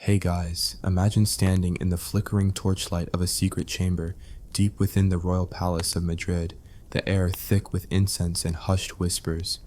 Hey guys, imagine standing in the flickering torchlight of a secret chamber deep within the royal palace of Madrid, the air thick with incense and hushed whispers,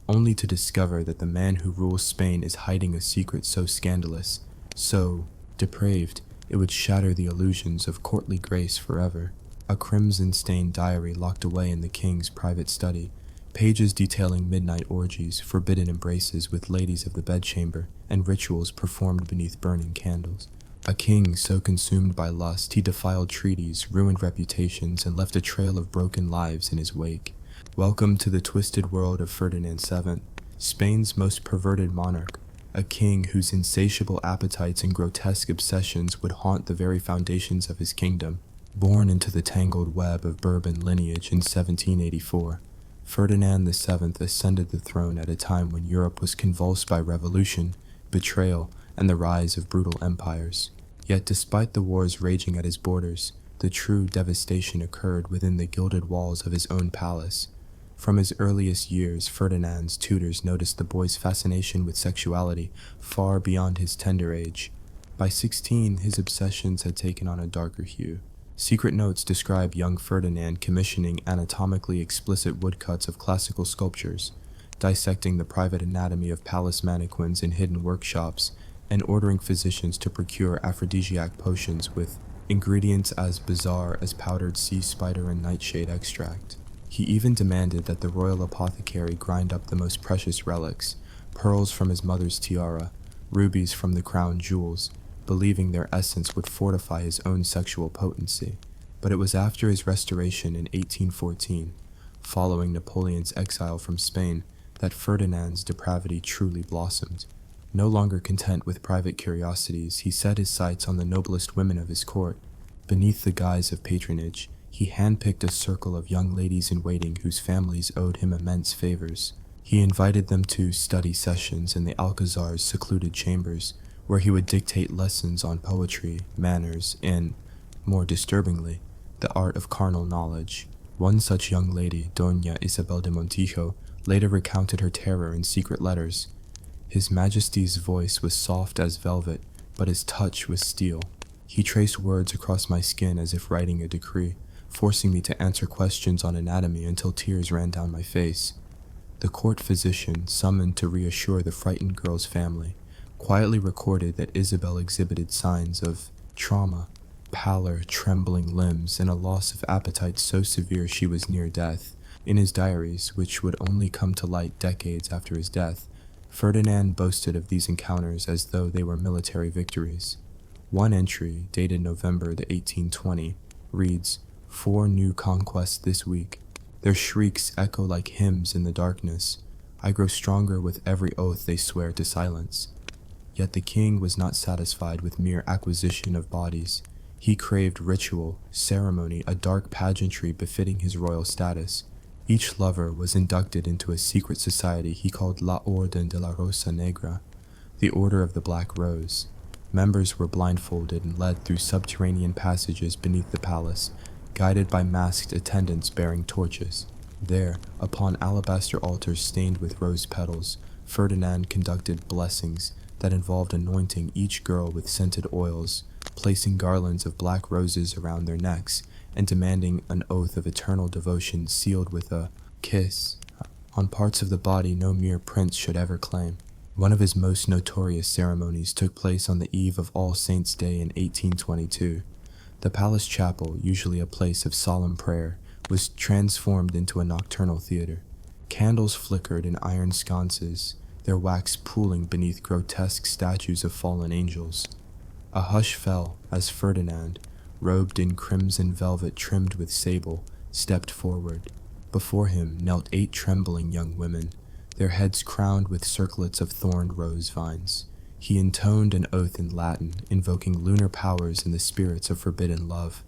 only to discover that the man who rules Spain is hiding a secret so scandalous, so depraved, it would shatter the illusions of courtly grace forever. A crimson-stained diary locked away in the king's private study, pages detailing midnight orgies, forbidden embraces with ladies of the bedchamber, and rituals performed beneath burning candles. A king so consumed by lust he defiled treaties, ruined reputations, and left a trail of broken lives in his wake. Welcome to the twisted world of Ferdinand VII, Spain's most perverted monarch, a king whose insatiable appetites and grotesque obsessions would haunt the very foundations of his kingdom. Born into the tangled web of Bourbon lineage in 1784, Ferdinand VII ascended the throne at a time when Europe was convulsed by revolution, betrayal, and the rise of brutal empires. Yet despite the wars raging at his borders, the true devastation occurred within the gilded walls of his own palace. From his earliest years, Ferdinand's tutors noticed the boy's fascination with sexuality far beyond his tender age. By 16, his obsessions had taken on a darker hue. Secret notes describe young Ferdinand commissioning anatomically explicit woodcuts of classical sculptures, dissecting the private anatomy of palace mannequins in hidden workshops, and ordering physicians to procure aphrodisiac potions with ingredients as bizarre as powdered sea spider and nightshade extract. He even demanded that the royal apothecary grind up the most precious relics, pearls from his mother's tiara, rubies from the crown jewels, believing their essence would fortify his own sexual potency. But it was after his restoration in 1814, following Napoleon's exile from Spain, that Ferdinand's depravity truly blossomed. No longer content with private curiosities, he set his sights on the noblest women of his court. Beneath the guise of patronage, he handpicked a circle of young ladies-in-waiting whose families owed him immense favors. He invited them to study sessions in the Alcazar's secluded chambers, where he would dictate lessons on poetry, manners, and, more disturbingly, the art of carnal knowledge. One such young lady, Doña Isabel de Montijo, later recounted her terror in secret letters. His Majesty's voice was soft as velvet, but his touch was steel. He traced words across my skin as if writing a decree, forcing me to answer questions on anatomy until tears ran down my face. The court physician, summoned to reassure the frightened girl's family, quietly recorded that Isabel exhibited signs of trauma, pallor, trembling limbs, and a loss of appetite so severe she was near death. In his diaries, which would only come to light decades after his death, Ferdinand boasted of these encounters as though they were military victories. One entry, dated November 1820, reads, "4 new conquests this week. Their shrieks echo like hymns in the darkness. I grow stronger with every oath they swear to silence." Yet the king was not satisfied with mere acquisition of bodies. He craved ritual, ceremony, a dark pageantry befitting his royal status. Each lover was inducted into a secret society he called La Orden de la Rosa Negra, the Order of the Black Rose. Members were blindfolded and led through subterranean passages beneath the palace, guided by masked attendants bearing torches. There, upon alabaster altars stained with rose petals, Ferdinand conducted blessings that involved anointing each girl with scented oils, placing garlands of black roses around their necks, and demanding an oath of eternal devotion sealed with a kiss on parts of the body no mere prince should ever claim. One of his most notorious ceremonies took place on the eve of All Saints' Day in 1822. The palace chapel, usually a place of solemn prayer, was transformed into a nocturnal theater. Candles flickered in iron sconces, their wax pooling beneath grotesque statues of fallen angels. A hush fell as Ferdinand, robed in crimson velvet trimmed with sable, stepped forward. Before him knelt 8 trembling young women, their heads crowned with circlets of thorned rose vines. He intoned an oath in Latin, invoking lunar powers and the spirits of forbidden love.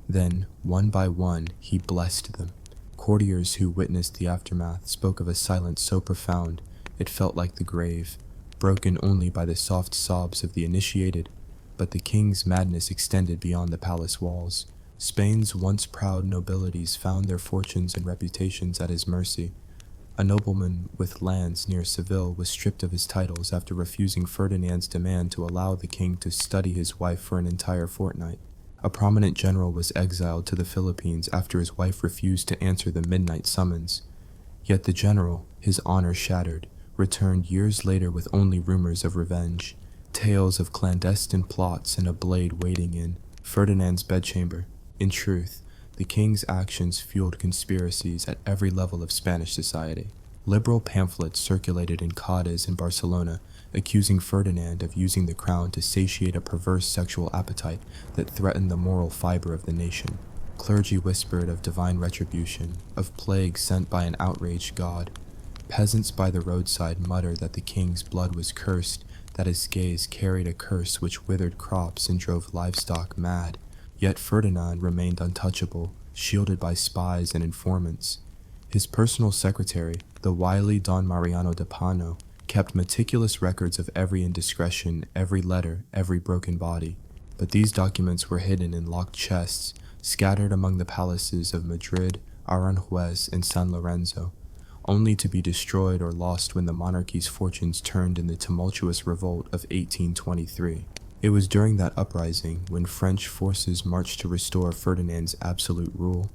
Then, one by one, he blessed them. Courtiers who witnessed the aftermath spoke of a silence so profound it felt like the grave, broken only by the soft sobs of the initiated. But the king's madness extended beyond the palace walls. Spain's once proud nobilities found their fortunes and reputations at his mercy. A nobleman with lands near Seville was stripped of his titles after refusing Ferdinand's demand to allow the king to study his wife for an entire fortnight. A prominent general was exiled to the Philippines after his wife refused to answer the midnight summons. Yet the general, his honor shattered, returned years later with only rumors of revenge, tales of clandestine plots and a blade waiting in Ferdinand's bedchamber. In truth, the king's actions fueled conspiracies at every level of Spanish society. Liberal pamphlets circulated in Cadiz and Barcelona, accusing Ferdinand of using the crown to satiate a perverse sexual appetite that threatened the moral fiber of the nation. Clergy whispered of divine retribution, of plagues sent by an outraged god. Peasants by the roadside muttered that the king's blood was cursed, that his gaze carried a curse which withered crops and drove livestock mad. Yet Ferdinand remained untouchable, shielded by spies and informants. His personal secretary, the wily Don Mariano de Pano, kept meticulous records of every indiscretion, every letter, every broken body. But these documents were hidden in locked chests, scattered among the palaces of Madrid, Aranjuez, and San Lorenzo, only to be destroyed or lost when the monarchy's fortunes turned in the tumultuous revolt of 1823. It was during that uprising, when French forces marched to restore Ferdinand's absolute rule,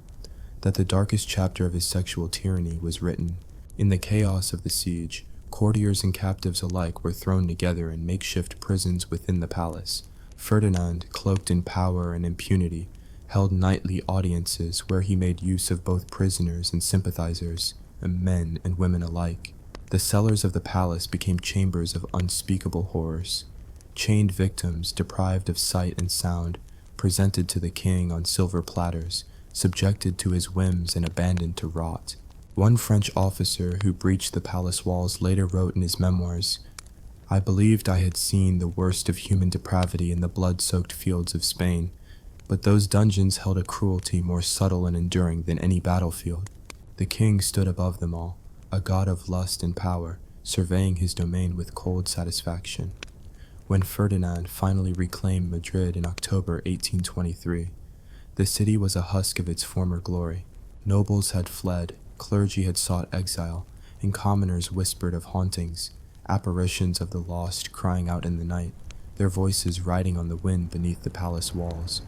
that the darkest chapter of his sexual tyranny was written. In the chaos of the siege, courtiers and captives alike were thrown together in makeshift prisons within the palace. Ferdinand, cloaked in power and impunity, held nightly audiences where he made use of both prisoners and sympathizers, and men and women alike. The cellars of the palace became chambers of unspeakable horrors. Chained victims, deprived of sight and sound, presented to the king on silver platters, subjected to his whims and abandoned to rot. One French officer who breached the palace walls later wrote in his memoirs, "I believed I had seen the worst of human depravity in the blood-soaked fields of Spain, but those dungeons held a cruelty more subtle and enduring than any battlefield." The king stood above them all, a god of lust and power, surveying his domain with cold satisfaction. When Ferdinand finally reclaimed Madrid in October 1823, the city was a husk of its former glory. Nobles had fled, clergy had sought exile, and commoners whispered of hauntings, apparitions of the lost crying out in the night, their voices riding on the wind beneath the palace walls.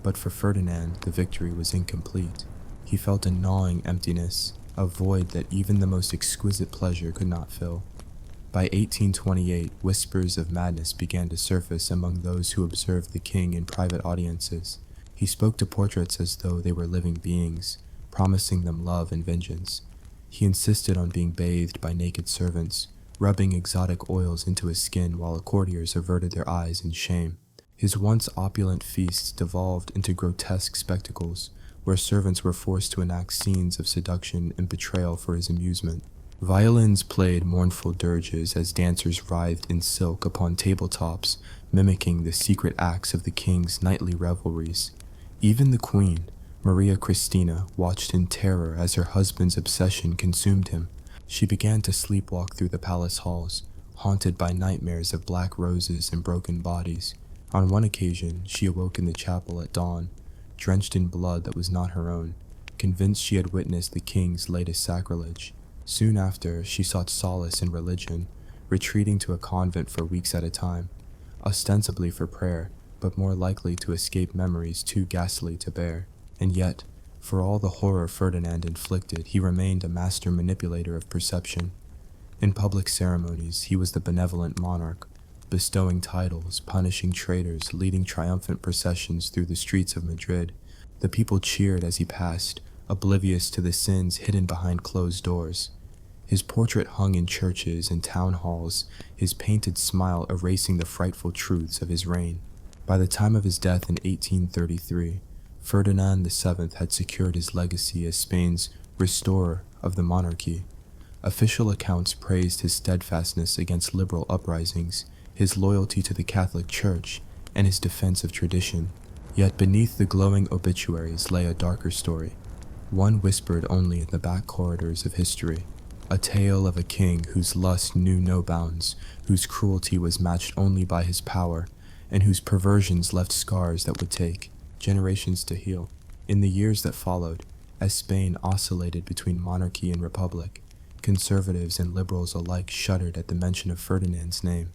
But for Ferdinand, the victory was incomplete. He felt a gnawing emptiness, a void that even the most exquisite pleasure could not fill. By 1828, whispers of madness began to surface among those who observed the king in private audiences. He spoke to portraits as though they were living beings, promising them love and vengeance. He insisted on being bathed by naked servants, rubbing exotic oils into his skin while courtiers averted their eyes in shame. His once opulent feasts devolved into grotesque spectacles, where servants were forced to enact scenes of seduction and betrayal for his amusement. Violins played mournful dirges as dancers writhed in silk upon tabletops, mimicking the secret acts of the king's nightly revelries. Even the queen, Maria Cristina, watched in terror as her husband's obsession consumed him. She began to sleepwalk through the palace halls, haunted by nightmares of black roses and broken bodies. On one occasion, she awoke in the chapel at dawn, drenched in blood that was not her own, convinced she had witnessed the king's latest sacrilege. Soon after, she sought solace in religion, retreating to a convent for weeks at a time, ostensibly for prayer, but more likely to escape memories too ghastly to bear. And yet, for all the horror Ferdinand inflicted, he remained a master manipulator of perception. In public ceremonies, he was the benevolent monarch, bestowing titles, punishing traitors, leading triumphant processions through the streets of Madrid. The people cheered as he passed, oblivious to the sins hidden behind closed doors. His portrait hung in churches and town halls, his painted smile erasing the frightful truths of his reign. By the time of his death in 1833, Ferdinand VII had secured his legacy as Spain's restorer of the monarchy. Official accounts praised his steadfastness against liberal uprisings, his loyalty to the Catholic Church, and his defense of tradition. Yet beneath the glowing obituaries lay a darker story, one whispered only in the back corridors of history. A tale of a king whose lust knew no bounds, whose cruelty was matched only by his power, and whose perversions left scars that would take generations to heal. In the years that followed, as Spain oscillated between monarchy and republic, Conservatives and liberals alike shuddered at the mention of Ferdinand's name.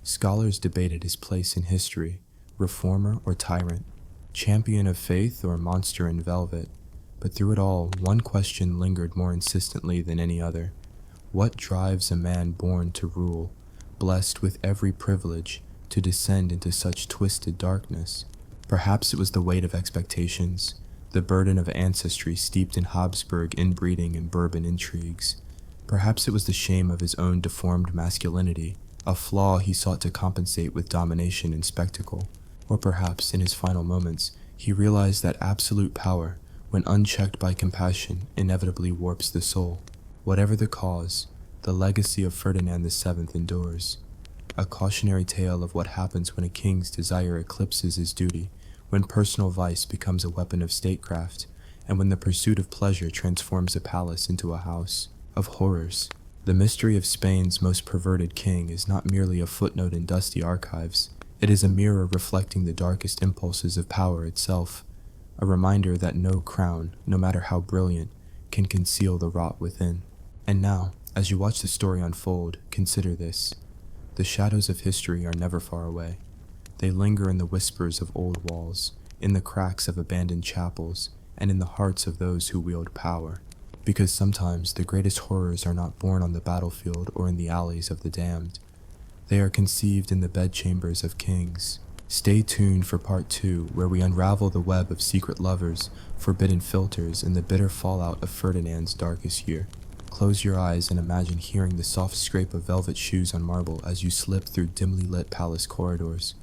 Scholars debated his place in history, reformer or tyrant, champion of faith or monster in velvet. But through it all, one question lingered more insistently than any other. What drives a man born to rule, blessed with every privilege, to descend into such twisted darkness? Perhaps it was the weight of expectations, the burden of ancestry steeped in Habsburg inbreeding and Bourbon intrigues. Perhaps it was the shame of his own deformed masculinity, a flaw he sought to compensate with domination and spectacle. Or perhaps, in his final moments, he realized that absolute power, when unchecked by compassion, inevitably warps the soul. Whatever the cause, the legacy of Ferdinand VII endures. A cautionary tale of what happens when a king's desire eclipses his duty, when personal vice becomes a weapon of statecraft, and when the pursuit of pleasure transforms a palace into a house of horrors. The mystery of Spain's most perverted king is not merely a footnote in dusty archives. It is a mirror reflecting the darkest impulses of power itself, a reminder that no crown, no matter how brilliant, can conceal the rot within. And now, as you watch the story unfold, consider this. The shadows of history are never far away. They linger in the whispers of old walls, in the cracks of abandoned chapels, and in the hearts of those who wield power. Because sometimes the greatest horrors are not born on the battlefield or in the alleys of the damned. They are conceived in the bedchambers of kings. Stay tuned for part 2, where we unravel the web of secret lovers, forbidden philters, and the bitter fallout of Ferdinand's darkest year. Close your eyes and imagine hearing the soft scrape of velvet shoes on marble as you slip through dimly lit palace corridors,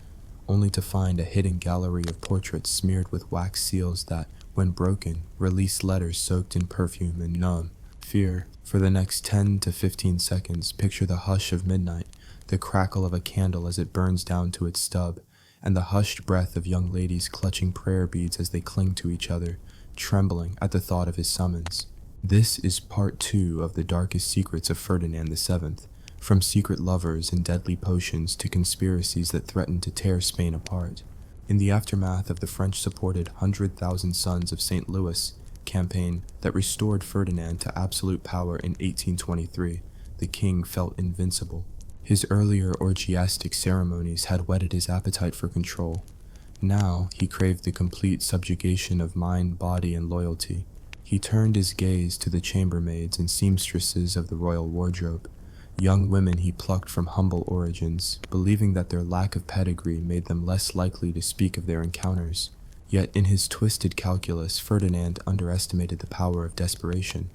only to find a hidden gallery of portraits smeared with wax seals that, when broken, release letters soaked in perfume and numb fear. For the next 10 to 15 seconds, picture the hush of midnight, the crackle of a candle as it burns down to its stub, and the hushed breath of young ladies clutching prayer beads as they cling to each other, trembling at the thought of his summons. This is part 2 of the darkest secrets of Ferdinand VII, from secret lovers and deadly potions to conspiracies that threatened to tear Spain apart. In the aftermath of the French-supported 100,000 Sons of St. Louis campaign that restored Ferdinand to absolute power in 1823, the king felt invincible. His earlier orgiastic ceremonies had whetted his appetite for control. Now he craved the complete subjugation of mind, body, and loyalty. He turned his gaze to the chambermaids and seamstresses of the royal wardrobe, young women he plucked from humble origins, believing that their lack of pedigree made them less likely to speak of their encounters. Yet in his twisted calculus, Ferdinand underestimated the power of desperation.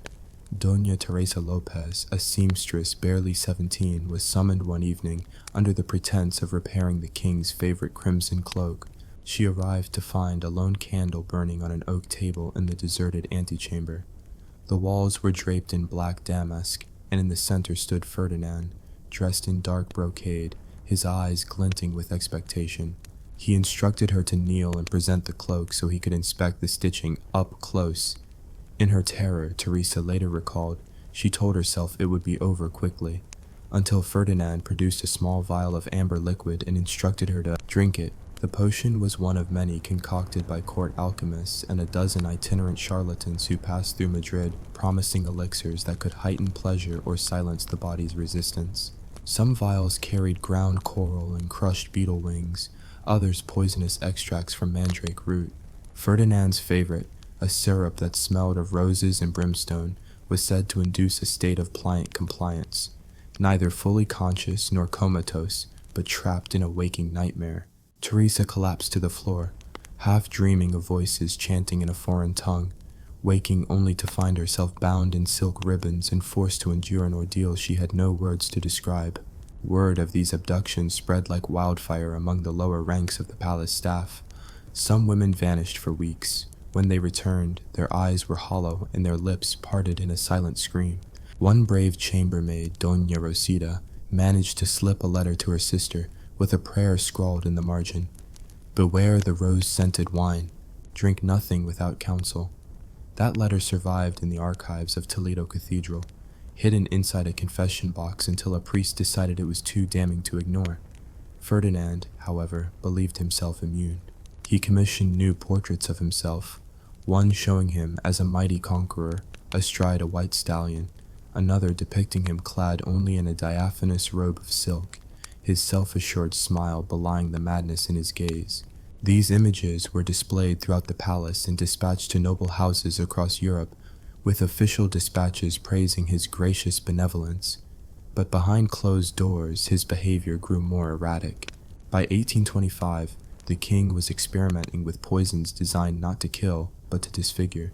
Doña Teresa Lopez, a seamstress barely 17, was summoned one evening under the pretense of repairing the king's favorite crimson cloak. She arrived to find a lone candle burning on an oak table in the deserted antechamber. The walls were draped in black damask, and in the center stood Ferdinand, dressed in dark brocade, his eyes glinting with expectation. He instructed her to kneel and present the cloak so he could inspect the stitching up close. In her terror, Teresa later recalled, she told herself it would be over quickly, until Ferdinand produced a small vial of amber liquid and instructed her to drink it. The potion was one of many concocted by court alchemists and a dozen itinerant charlatans who passed through Madrid, promising elixirs that could heighten pleasure or silence the body's resistance. Some vials carried ground coral and crushed beetle wings, others poisonous extracts from mandrake root. Ferdinand's favorite, a syrup that smelled of roses and brimstone, was said to induce a state of pliant compliance, neither fully conscious nor comatose, but trapped in a waking nightmare. Teresa collapsed to the floor, half dreaming of voices chanting in a foreign tongue, waking only to find herself bound in silk ribbons and forced to endure an ordeal she had no words to describe. Word of these abductions spread like wildfire among the lower ranks of the palace staff. Some women vanished for weeks. When they returned, their eyes were hollow and their lips parted in a silent scream. One brave chambermaid, Doña Rosita, managed to slip a letter to her sister, with a prayer scrawled in the margin. Beware the rose-scented wine. Drink nothing without counsel. That letter survived in the archives of Toledo Cathedral, hidden inside a confession box until a priest decided it was too damning to ignore. Ferdinand, however, believed himself immune. He commissioned new portraits of himself, one showing him as a mighty conqueror, astride a white stallion, another depicting him clad only in a diaphanous robe of silk, his self-assured smile belying the madness in his gaze. These images were displayed throughout the palace and dispatched to noble houses across Europe, with official dispatches praising his gracious benevolence. But behind closed doors, his behavior grew more erratic. By 1825, the king was experimenting with poisons designed not to kill, but to disfigure.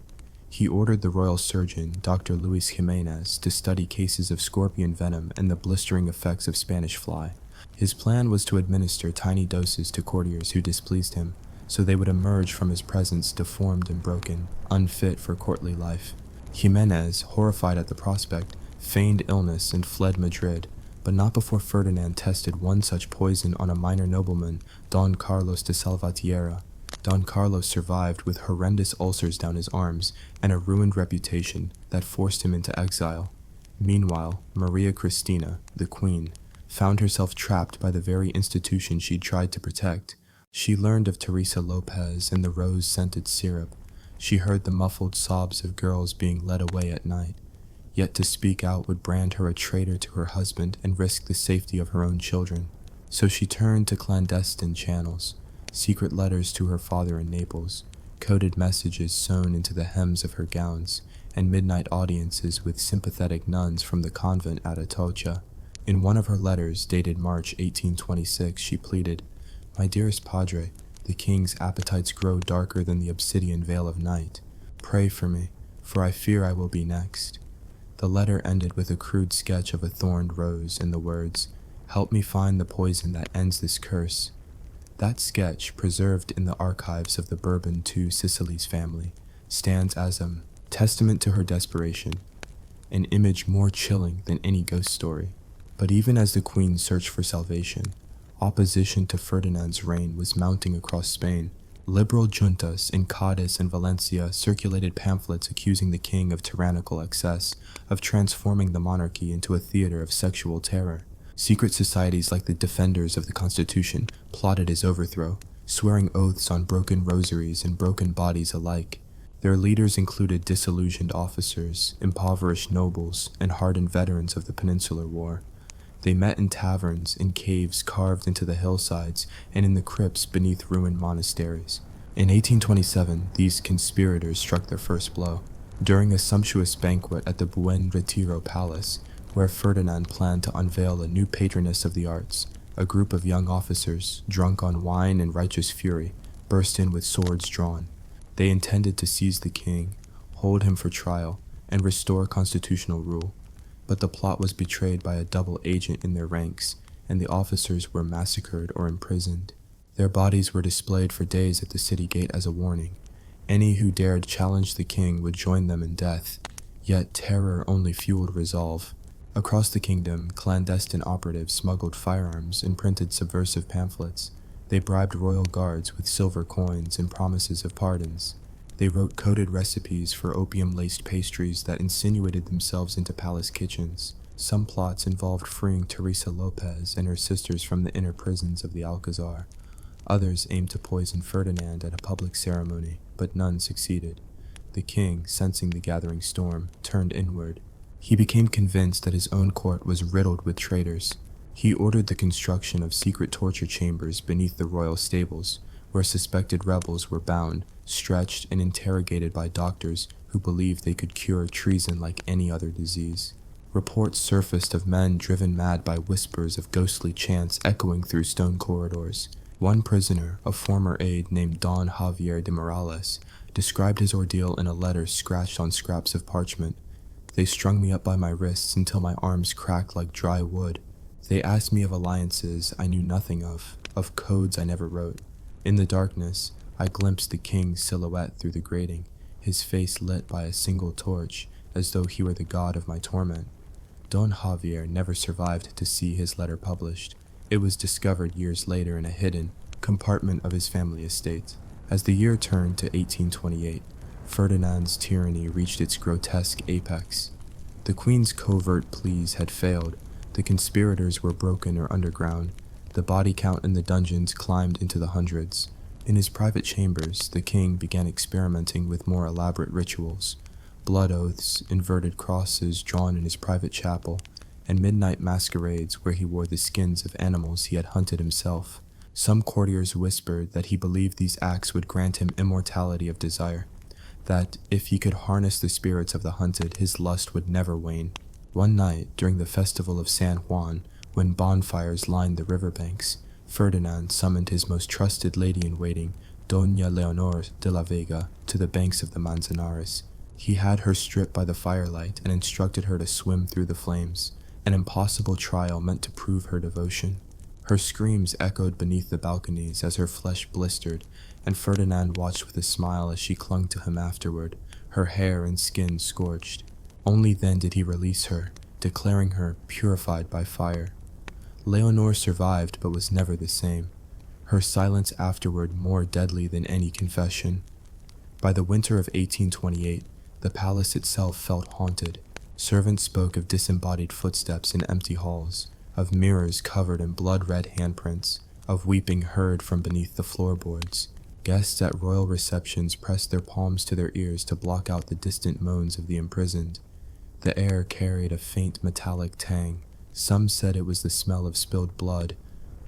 He ordered the royal surgeon, Dr. Luis Jimenez, to study cases of scorpion venom and the blistering effects of Spanish fly. His plan was to administer tiny doses to courtiers who displeased him, so they would emerge from his presence deformed and broken, unfit for courtly life. Jimenez, horrified at the prospect, feigned illness and fled Madrid, but not before Ferdinand tested one such poison on a minor nobleman, Don Carlos de Salvatierra. Don Carlos survived with horrendous ulcers down his arms and a ruined reputation that forced him into exile. Meanwhile, Maria Cristina, the queen, found herself trapped by the very institution she'd tried to protect. She learned of Teresa Lopez and the rose-scented syrup. She heard the muffled sobs of girls being led away at night. Yet to speak out would brand her a traitor to her husband and risk the safety of her own children. So she turned to clandestine channels, secret letters to her father in Naples, coded messages sewn into the hems of her gowns, and midnight audiences with sympathetic nuns from the convent at Atocha. In one of her letters, dated March 1826, she pleaded, "My dearest Padre, the king's appetites grow darker than the obsidian veil of night. Pray for me, for I fear I will be next." The letter ended with a crude sketch of a thorned rose and the words, "Help me find the poison that ends this curse." That sketch, preserved in the archives of the Bourbon II Sicilies family, stands as a testament to her desperation, an image more chilling than any ghost story. But even as the queen searched for salvation, opposition to Ferdinand's reign was mounting across Spain. Liberal juntas in Cadiz and Valencia circulated pamphlets accusing the king of tyrannical excess, of transforming the monarchy into a theater of sexual terror. Secret societies like the Defenders of the Constitution plotted his overthrow, swearing oaths on broken rosaries and broken bodies alike. Their leaders included disillusioned officers, impoverished nobles, and hardened veterans of the Peninsular War. They met in taverns, in caves carved into the hillsides, and in the crypts beneath ruined monasteries. In 1827, these conspirators struck their first blow. During a sumptuous banquet at the Buen Retiro Palace, where Ferdinand planned to unveil a new patroness of the arts, a group of young officers, drunk on wine and righteous fury, burst in with swords drawn. They intended to seize the king, hold him for trial, and restore constitutional rule. But the plot was betrayed by a double agent in their ranks, and the officers were massacred or imprisoned. Their bodies were displayed for days at the city gate as a warning. Any who dared challenge the king would join them in death, yet terror only fueled resolve. Across the kingdom, clandestine operatives smuggled firearms and printed subversive pamphlets. They bribed royal guards with silver coins and promises of pardons. They wrote coded recipes for opium-laced pastries that insinuated themselves into palace kitchens. Some plots involved freeing Teresa Lopez and her sisters from the inner prisons of the Alcazar. Others aimed to poison Ferdinand at a public ceremony, but none succeeded. The king, sensing the gathering storm, turned inward. He became convinced that his own court was riddled with traitors. He ordered the construction of secret torture chambers beneath the royal stables, where suspected rebels were bound, stretched, and interrogated by doctors who believed they could cure treason like any other disease. Reports surfaced of men driven mad by whispers of ghostly chants echoing through stone corridors. One prisoner, a former aide named Don Javier de Morales, described his ordeal in a letter scratched on scraps of parchment. "They strung me up by my wrists until my arms cracked like dry wood. They asked me of alliances I knew nothing of codes I never wrote. In the darkness, I glimpsed the king's silhouette through the grating, his face lit by a single torch, as though he were the god of my torment." Don Javier never survived to see his letter published. It was discovered years later in a hidden compartment of his family estate. As the year turned to 1828, Ferdinand's tyranny reached its grotesque apex. The queen's covert pleas had failed. The conspirators were broken or underground. The body count in the dungeons climbed into the hundreds. In his private chambers, the king began experimenting with more elaborate rituals. blood oaths, inverted crosses drawn in his private chapel, and midnight masquerades where he wore the skins of animals he had hunted himself. Some courtiers whispered that he believed these acts would grant him immortality of desire, that if he could harness the spirits of the hunted, his lust would never wane. One night, during the festival of San Juan, when bonfires lined the riverbanks, Ferdinand summoned his most trusted lady-in-waiting, Doña Leonor de la Vega, to the banks of the Manzanares. He had her stripped by the firelight and instructed her to swim through the flames, an impossible trial meant to prove her devotion. Her screams echoed beneath the balconies as her flesh blistered, and Ferdinand watched with a smile as she clung to him afterward, her hair and skin scorched. Only then did he release her, declaring her purified by fire. Leonor survived but was never the same, her silence afterward more deadly than any confession. By the winter of 1828, the palace itself felt haunted. Servants spoke of disembodied footsteps in empty halls, of mirrors covered in blood-red handprints, of weeping heard from beneath the floorboards. Guests at royal receptions pressed their palms to their ears to block out the distant moans of the imprisoned. The air carried a faint metallic tang. Some said it was the smell of spilled blood.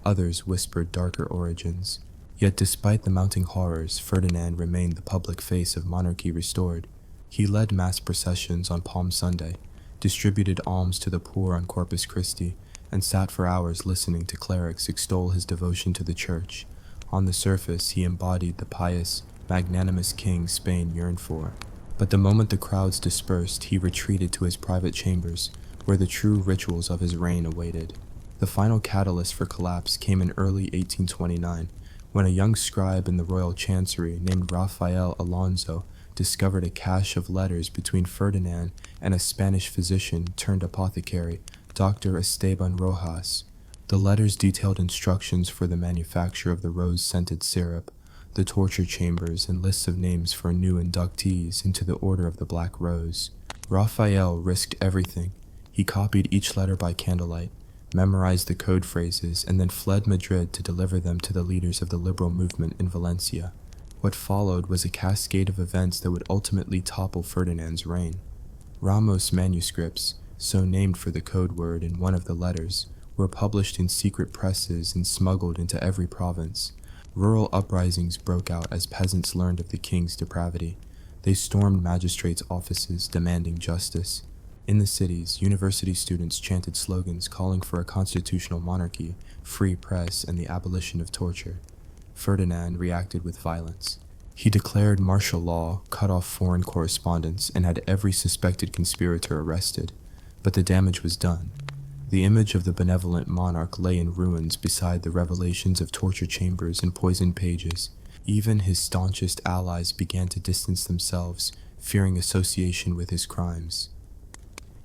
Others whispered darker origins. Yet despite the mounting horrors, Ferdinand remained the public face of monarchy restored. He led mass processions on Palm Sunday, distributed alms to the poor on Corpus Christi, and sat for hours listening to clerics extol his devotion to the church. On the surface, he embodied the pious, magnanimous king Spain yearned for. But the moment the crowds dispersed, he retreated to his private chambers, where the true rituals of his reign awaited. The final catalyst for collapse came in early 1829, when a young scribe in the royal chancery named Rafael Alonso discovered a cache of letters between Ferdinand and a Spanish physician turned apothecary, Dr. Esteban Rojas. The letters detailed instructions for the manufacture of the rose-scented syrup, the torture chambers, and lists of names for new inductees into the Order of the Black Rose. Raphael risked everything. He copied each letter by candlelight, memorized the code phrases, and then fled Madrid to deliver them to the leaders of the liberal movement in Valencia. What followed was a cascade of events that would ultimately topple Ferdinand's reign. Ramos manuscripts, so named for the code word in one of the letters, were published in secret presses and smuggled into every province. Rural uprisings broke out as peasants learned of the king's depravity. They stormed magistrates' offices demanding justice. In the cities, university students chanted slogans calling for a constitutional monarchy, free press, and the abolition of torture. Ferdinand reacted with violence. He declared martial law, cut off foreign correspondence, and had every suspected conspirator arrested. But the damage was done. The image of the benevolent monarch lay in ruins beside the revelations of torture chambers and poisoned pages. Even his staunchest allies began to distance themselves, fearing association with his crimes.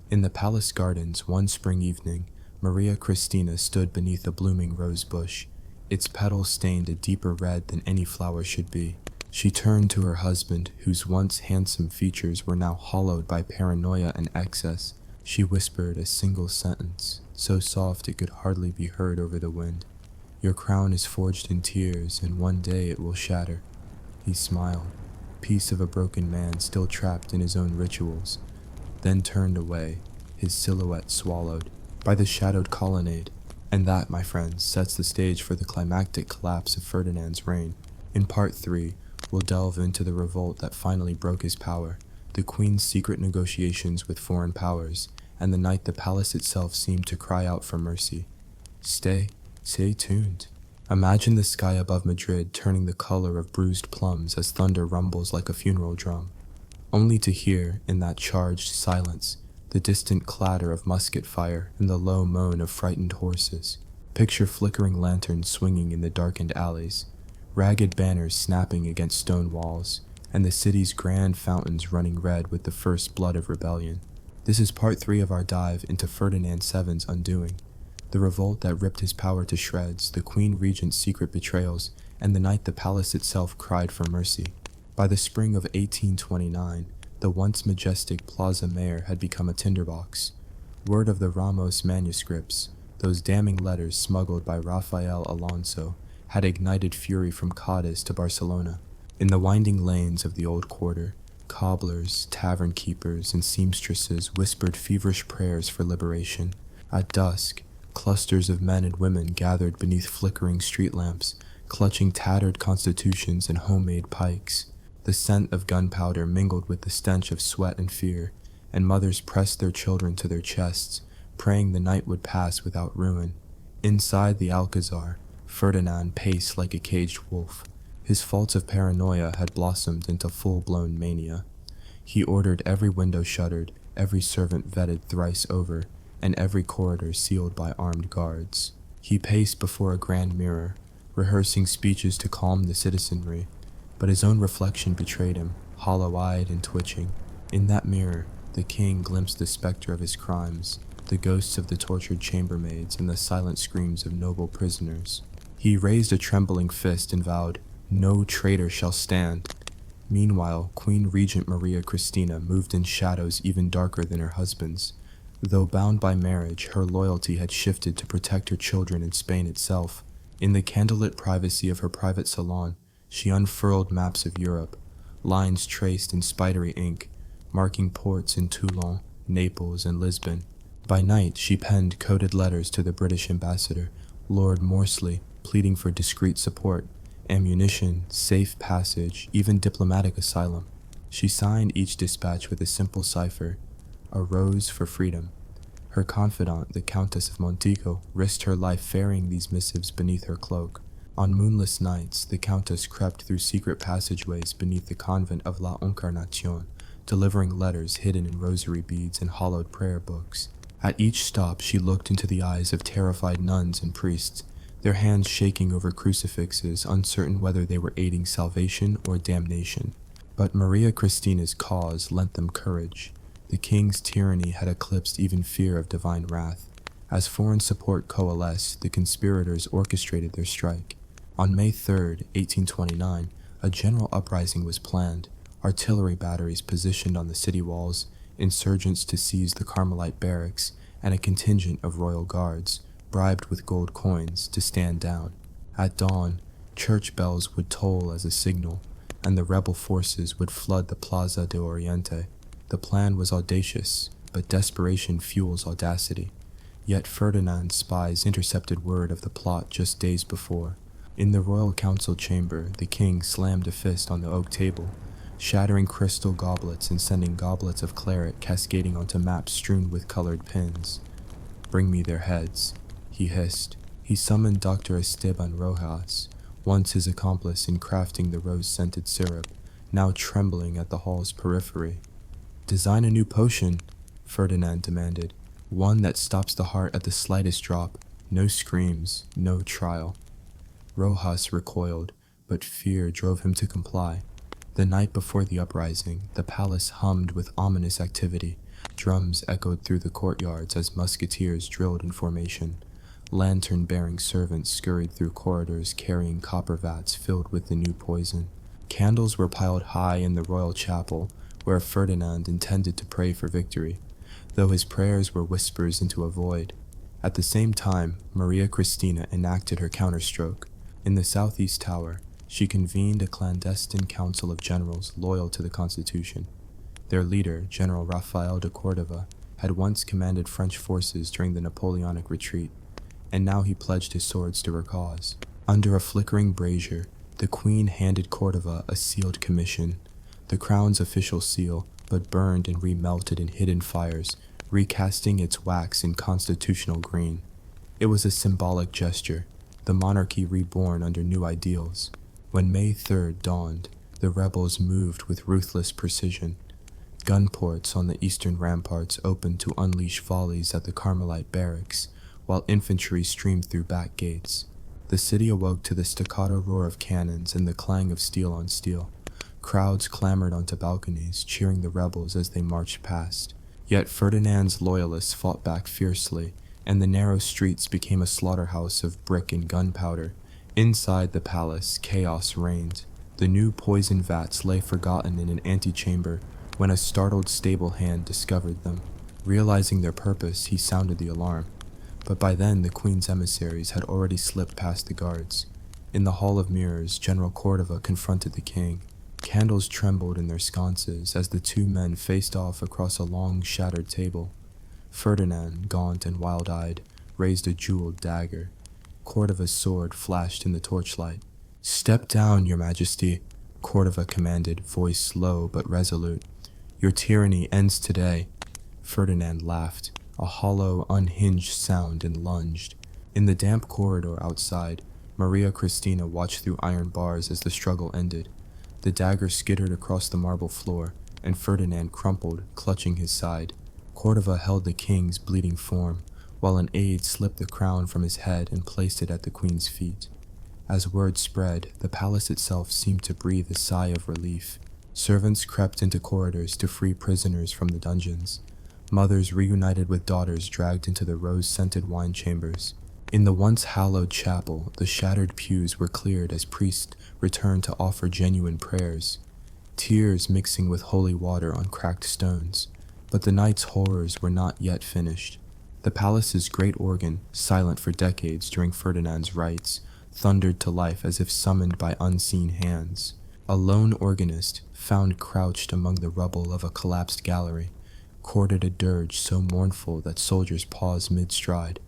In the palace gardens one spring evening, Maria Cristina stood beneath a blooming rose bush. Its petals stained a deeper red than any flower should be. She turned to her husband, whose once handsome features were now hollowed by paranoia and excess. She whispered a single sentence, so soft it could hardly be heard over the wind. "Your crown is forged in tears, and one day it will shatter." He smiled, piece of a broken man still trapped in his own rituals, then turned away, his silhouette swallowed by the shadowed colonnade. And that, my friends, sets the stage for the climactic collapse of Ferdinand's reign. In Part 3, we'll delve into the revolt that finally broke his power, the Queen's secret negotiations with foreign powers, and the night the palace itself seemed to cry out for mercy. Stay tuned. Imagine the sky above Madrid turning the color of bruised plums as thunder rumbles like a funeral drum, only to hear, in that charged silence, the distant clatter of musket fire and the low moan of frightened horses. Picture flickering lanterns swinging in the darkened alleys, ragged banners snapping against stone walls, and the city's grand fountains running red with the first blood of rebellion. This is Part 3 of our dive into Ferdinand VII's undoing, the revolt that ripped his power to shreds, the Queen Regent's secret betrayals, and the night the palace itself cried for mercy. By the spring of 1829, the once majestic Plaza Mayor had become a tinderbox. Word of the Ramos manuscripts, those damning letters smuggled by Rafael Alonso, had ignited fury from Cadiz to Barcelona. In the winding lanes of the old quarter, Cobblers, tavern keepers, and seamstresses whispered feverish prayers for liberation. At dusk, clusters of men and women gathered beneath flickering street lamps, clutching tattered constitutions and homemade pikes. The scent of gunpowder mingled with the stench of sweat and fear, and mothers pressed their children to their chests, praying the night would pass without ruin. Inside the Alcazar, Ferdinand paced like a caged wolf. His faults of paranoia had blossomed into full-blown mania. He ordered every window shuttered, every servant vetted thrice over, and every corridor sealed by armed guards. He paced before a grand mirror, rehearsing speeches to calm the citizenry, but his own reflection betrayed him, hollow-eyed and twitching. In that mirror, the king glimpsed the specter of his crimes, the ghosts of the tortured chambermaids and the silent screams of noble prisoners. He raised a trembling fist and vowed, "No traitor shall stand." Meanwhile, Queen Regent Maria Cristina moved in shadows even darker than her husband's. Though bound by marriage, her loyalty had shifted to protect her children in Spain itself. In the candlelit privacy of her private salon, she unfurled maps of Europe, lines traced in spidery ink, marking ports in Toulon, Naples, and Lisbon. By night, she penned coded letters to the British ambassador, Lord Morsley, pleading for discreet support, ammunition, safe passage, even diplomatic asylum. She signed each dispatch with a simple cipher, "A rose for freedom." Her confidant, the Countess of Montico, risked her life ferrying these missives beneath her cloak. On moonless nights, the Countess crept through secret passageways beneath the convent of La Encarnacion, delivering letters hidden in rosary beads and hollowed prayer books. At each stop, she looked into the eyes of terrified nuns and priests, their hands shaking over crucifixes, uncertain whether they were aiding salvation or damnation. But Maria Christina's cause lent them courage. The king's tyranny had eclipsed even fear of divine wrath. As foreign support coalesced, the conspirators orchestrated their strike. On May 3, 1829, a general uprising was planned, artillery batteries positioned on the city walls, insurgents to seize the Carmelite barracks, and a contingent of royal guards, bribed with gold coins, to stand down. At dawn, church bells would toll as a signal, and the rebel forces would flood the Plaza de Oriente. The plan was audacious, but desperation fuels audacity. Yet Ferdinand's spies intercepted word of the plot just days before. In the royal council chamber, the king slammed a fist on the oak table, shattering crystal goblets and sending goblets of claret cascading onto maps strewn with colored pins. "Bring me their heads," he hissed. He summoned Dr. Esteban Rojas, once his accomplice in crafting the rose-scented syrup, now trembling at the hall's periphery. "Design a new potion," Ferdinand demanded. "One that stops the heart at the slightest drop. No screams, no trial." Rojas recoiled, but fear drove him to comply. The night before the uprising, the palace hummed with ominous activity. Drums echoed through the courtyards as musketeers drilled in formation. Lantern-bearing servants scurried through corridors carrying copper vats filled with the new poison. Candles were piled high in the royal chapel, where Ferdinand intended to pray for victory, though his prayers were whispers into a void. At the same time, Maria Cristina enacted her counterstroke. In the southeast tower, she convened a clandestine council of generals loyal to the Constitution. Their leader, General Rafael de Cordova, had once commanded French forces during the Napoleonic retreat, and now he pledged his swords to her cause. Under a flickering brazier, the Queen handed Cordova a sealed commission, the crown's official seal, but burned and remelted in hidden fires, recasting its wax in constitutional green. It was a symbolic gesture, the monarchy reborn under new ideals. When May 3rd dawned, the rebels moved with ruthless precision. Gun ports on the eastern ramparts opened to unleash volleys at the Carmelite barracks, while infantry streamed through back gates. The city awoke to the staccato roar of cannons and the clang of steel on steel. Crowds clamored onto balconies, cheering the rebels as they marched past. Yet Ferdinand's loyalists fought back fiercely, and the narrow streets became a slaughterhouse of brick and gunpowder. Inside the palace, chaos reigned. The new poison vats lay forgotten in an antechamber when a startled stable hand discovered them. Realizing their purpose, he sounded the alarm. But by then, the Queen's emissaries had already slipped past the guards. In the Hall of Mirrors, General Cordova confronted the king. Candles trembled in their sconces as the two men faced off across a long, shattered table. Ferdinand, gaunt and wild-eyed, raised a jeweled dagger. Cordova's sword flashed in the torchlight. "Step down, your majesty," Cordova commanded, voice low but resolute. "Your tyranny ends today." Ferdinand laughed, a hollow, unhinged sound, and lunged. In the damp corridor outside, Maria Cristina watched through iron bars as the struggle ended. The dagger skittered across the marble floor, and Ferdinand crumpled, clutching his side. Cordova held the king's bleeding form, while an aide slipped the crown from his head and placed it at the queen's feet. As word spread, the palace itself seemed to breathe a sigh of relief. Servants crept into corridors to free prisoners from the dungeons. Mothers reunited with daughters dragged into the rose-scented wine chambers. In the once hallowed chapel, the shattered pews were cleared as priests returned to offer genuine prayers, tears mixing with holy water on cracked stones. But the night's horrors were not yet finished. The palace's great organ, silent for decades during Ferdinand's rites, thundered to life as if summoned by unseen hands. A lone organist, found crouched among the rubble of a collapsed gallery, chorded a dirge so mournful that soldiers paused mid-stride.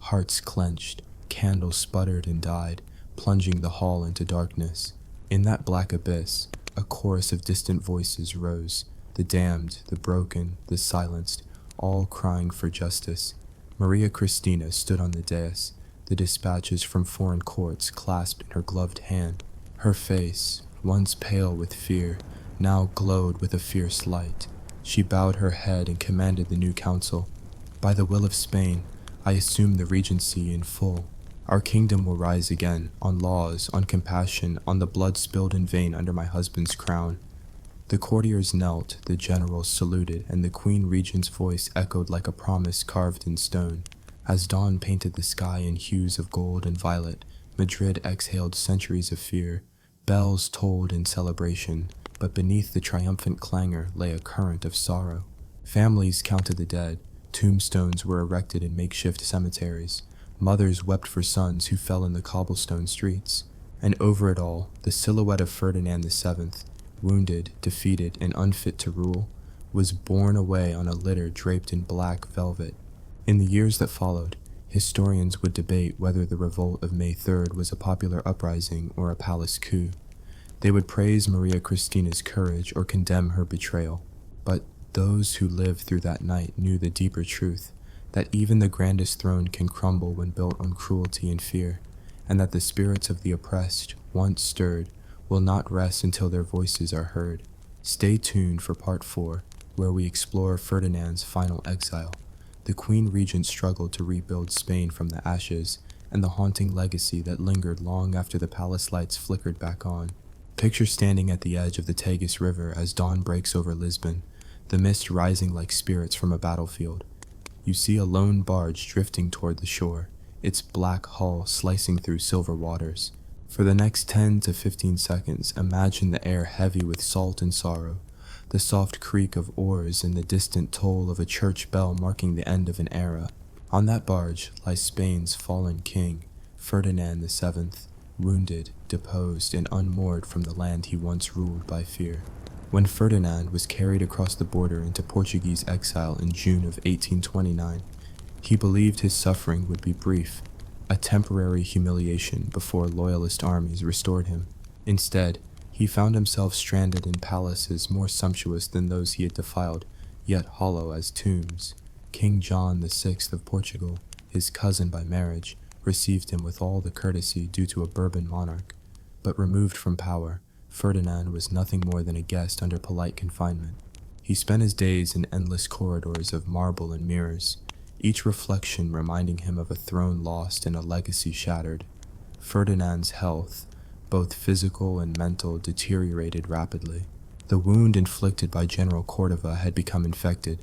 Hearts clenched, candles sputtered and died, plunging the hall into darkness. In that black abyss, a chorus of distant voices rose, the damned, the broken, the silenced, all crying for justice. Maria Cristina stood on the dais, the dispatches from foreign courts clasped in her gloved hand. Her face, once pale with fear, now glowed with a fierce light. She bowed her head and commanded the new council. "By the will of Spain, I assume the regency in full. Our kingdom will rise again, on laws, on compassion, on the blood spilled in vain under my husband's crown." The courtiers knelt, the generals saluted, and the queen regent's voice echoed like a promise carved in stone. As dawn painted the sky in hues of gold and violet, Madrid exhaled centuries of fear. Bells tolled in celebration, but beneath the triumphant clangor lay a current of sorrow. Families counted the dead. Tombstones were erected in makeshift cemeteries. Mothers wept for sons who fell in the cobblestone streets. And over it all, the silhouette of Ferdinand VII, wounded, defeated, and unfit to rule, was borne away on a litter draped in black velvet. In the years that followed, historians would debate whether the revolt of May 3rd was a popular uprising or a palace coup. They would praise Maria Cristina's courage or condemn her betrayal. But those who lived through that night knew the deeper truth, that even the grandest throne can crumble when built on cruelty and fear, and that the spirits of the oppressed, once stirred, will not rest until their voices are heard. Stay tuned for Part 4, where we explore Ferdinand's final exile, the Queen Regent struggled to rebuild Spain from the ashes, and the haunting legacy that lingered long after the palace lights flickered back on. Picture standing at the edge of the Tagus River as dawn breaks over Lisbon, the mist rising like spirits from a battlefield. You see a lone barge drifting toward the shore, its black hull slicing through silver waters. For the next 10 to 15 seconds, imagine the air heavy with salt and sorrow, the soft creak of oars and the distant toll of a church bell marking the end of an era. On that barge lies Spain's fallen king, Ferdinand VII, wounded, deposed, and unmoored from the land he once ruled by fear. When Ferdinand was carried across the border into Portuguese exile in June of 1829, he believed his suffering would be brief, a temporary humiliation before loyalist armies restored him. Instead, he found himself stranded in palaces more sumptuous than those he had defiled, yet hollow as tombs. King John VI of Portugal, his cousin by marriage, received him with all the courtesy due to a Bourbon monarch. But removed from power, Ferdinand was nothing more than a guest under polite confinement. He spent his days in endless corridors of marble and mirrors, each reflection reminding him of a throne lost and a legacy shattered. Ferdinand's health, both physical and mental, deteriorated rapidly. The wound inflicted by General Cordova had become infected,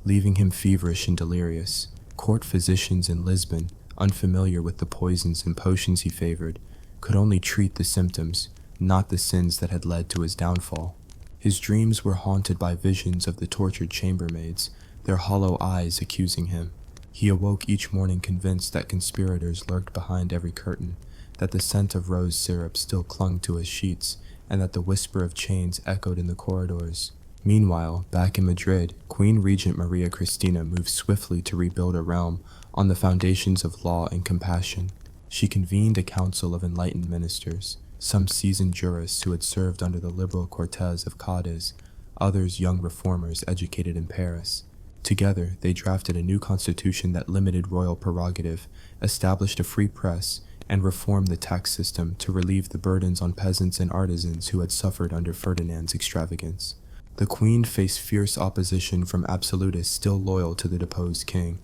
leaving him feverish and delirious. Court physicians in Lisbon, unfamiliar with the poisons and potions he favored, could only treat the symptoms, not the sins that had led to his downfall. His dreams were haunted by visions of the tortured chambermaids, their hollow eyes accusing him. He awoke each morning convinced that conspirators lurked behind every curtain, that the scent of rose syrup still clung to his sheets, and that the whisper of chains echoed in the corridors. Meanwhile, back in Madrid, Queen Regent Maria Cristina moved swiftly to rebuild a realm on the foundations of law and compassion. She convened a council of enlightened ministers, some seasoned jurists who had served under the liberal Cortes of Cadiz, others young reformers educated in Paris. Together, they drafted a new constitution that limited royal prerogative, established a free press, and reformed the tax system to relieve the burdens on peasants and artisans who had suffered under Ferdinand's extravagance. The queen faced fierce opposition from absolutists still loyal to the deposed king.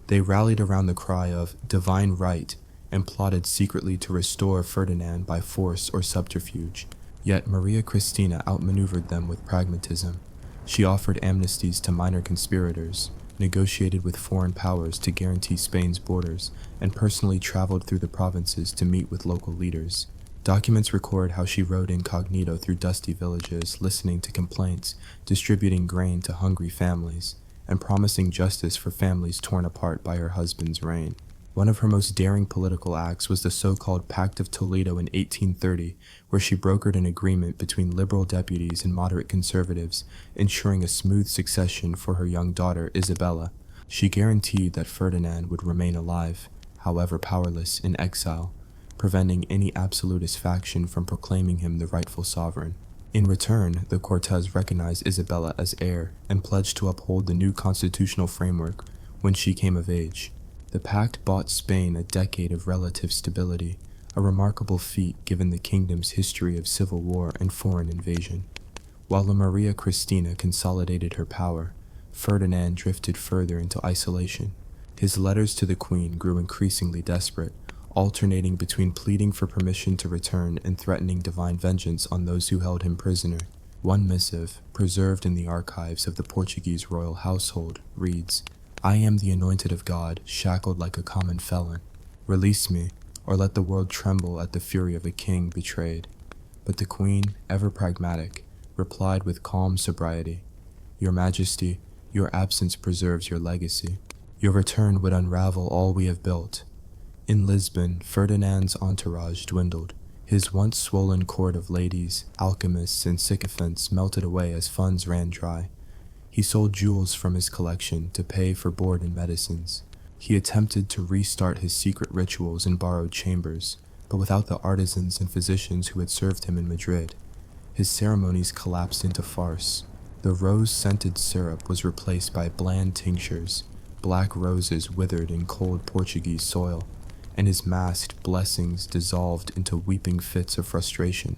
They rallied around the cry of divine right and plotted secretly to restore Ferdinand by force or subterfuge. Yet Maria Cristina outmaneuvered them with pragmatism. She offered amnesties to minor conspirators, negotiated with foreign powers to guarantee Spain's borders, and personally traveled through the provinces to meet with local leaders. Documents record how she rode incognito through dusty villages, listening to complaints, distributing grain to hungry families, and promising justice for families torn apart by her husband's reign. One of her most daring political acts was the so-called Pact of Toledo in 1830, where she brokered an agreement between liberal deputies and moderate conservatives, ensuring a smooth succession for her young daughter Isabella. She guaranteed that Ferdinand would remain alive, however powerless, in exile, preventing any absolutist faction from proclaiming him the rightful sovereign. In return, the Cortes recognized Isabella as heir and pledged to uphold the new constitutional framework when she came of age. The pact bought Spain a decade of relative stability, a remarkable feat given the kingdom's history of civil war and foreign invasion. While Maria Cristina consolidated her power, Ferdinand drifted further into isolation. His letters to the queen grew increasingly desperate, alternating between pleading for permission to return and threatening divine vengeance on those who held him prisoner. One missive, preserved in the archives of the Portuguese royal household, reads, "I am the anointed of God, shackled like a common felon. Release me, or let the world tremble at the fury of a king betrayed." But the queen, ever pragmatic, replied with calm sobriety, "Your Majesty, your absence preserves your legacy. Your return would unravel all we have built." In Lisbon, Ferdinand's entourage dwindled. His once swollen court of ladies, alchemists, and sycophants melted away as funds ran dry. He sold jewels from his collection to pay for board and medicines. He attempted to restart his secret rituals in borrowed chambers, but without the artisans and physicians who had served him in Madrid. His ceremonies collapsed into farce. The rose-scented syrup was replaced by bland tinctures, black roses withered in cold Portuguese soil, and his masked blessings dissolved into weeping fits of frustration.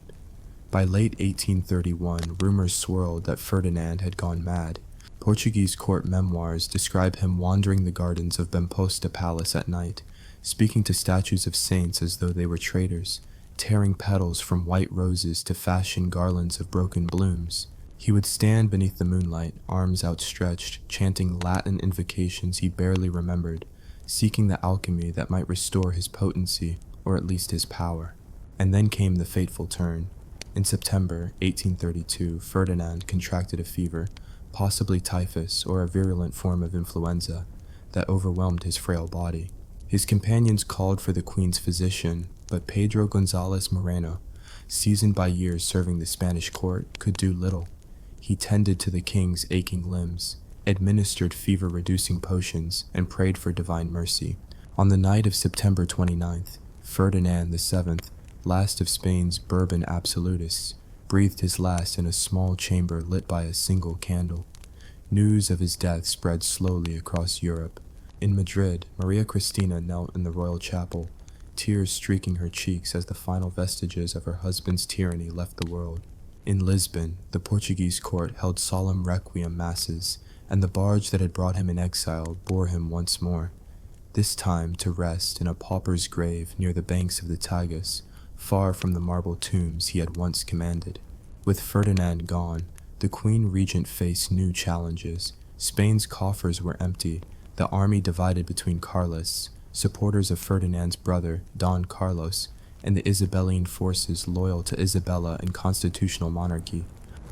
By late 1831, rumors swirled that Ferdinand had gone mad. Portuguese court memoirs describe him wandering the gardens of Bemposta Palace at night, speaking to statues of saints as though they were traitors, tearing petals from white roses to fashion garlands of broken blooms. He would stand beneath the moonlight, arms outstretched, chanting Latin invocations he barely remembered, seeking the alchemy that might restore his potency, or at least his power. And then came the fateful turn. In September 1832, Ferdinand contracted a fever, possibly typhus or a virulent form of influenza, that overwhelmed his frail body. His companions called for the queen's physician, but Pedro González Moreno, seasoned by years serving the Spanish court, could do little. He tended to the king's aching limbs, administered fever-reducing potions, and prayed for divine mercy. On the night of September 29th, Ferdinand VII, last of Spain's Bourbon absolutists, breathed his last in a small chamber lit by a single candle. News of his death spread slowly across Europe. In Madrid, Maria Cristina knelt in the royal chapel, tears streaking her cheeks as the final vestiges of her husband's tyranny left the world. In Lisbon, the Portuguese court held solemn requiem masses, and the barge that had brought him in exile bore him once more, this time to rest in a pauper's grave near the banks of the Tagus, far from the marble tombs he had once commanded. With Ferdinand gone, the Queen Regent faced new challenges. Spain's coffers were empty, the army divided between Carlists, supporters of Ferdinand's brother, Don Carlos, and the Isabelline forces loyal to Isabella and constitutional monarchy.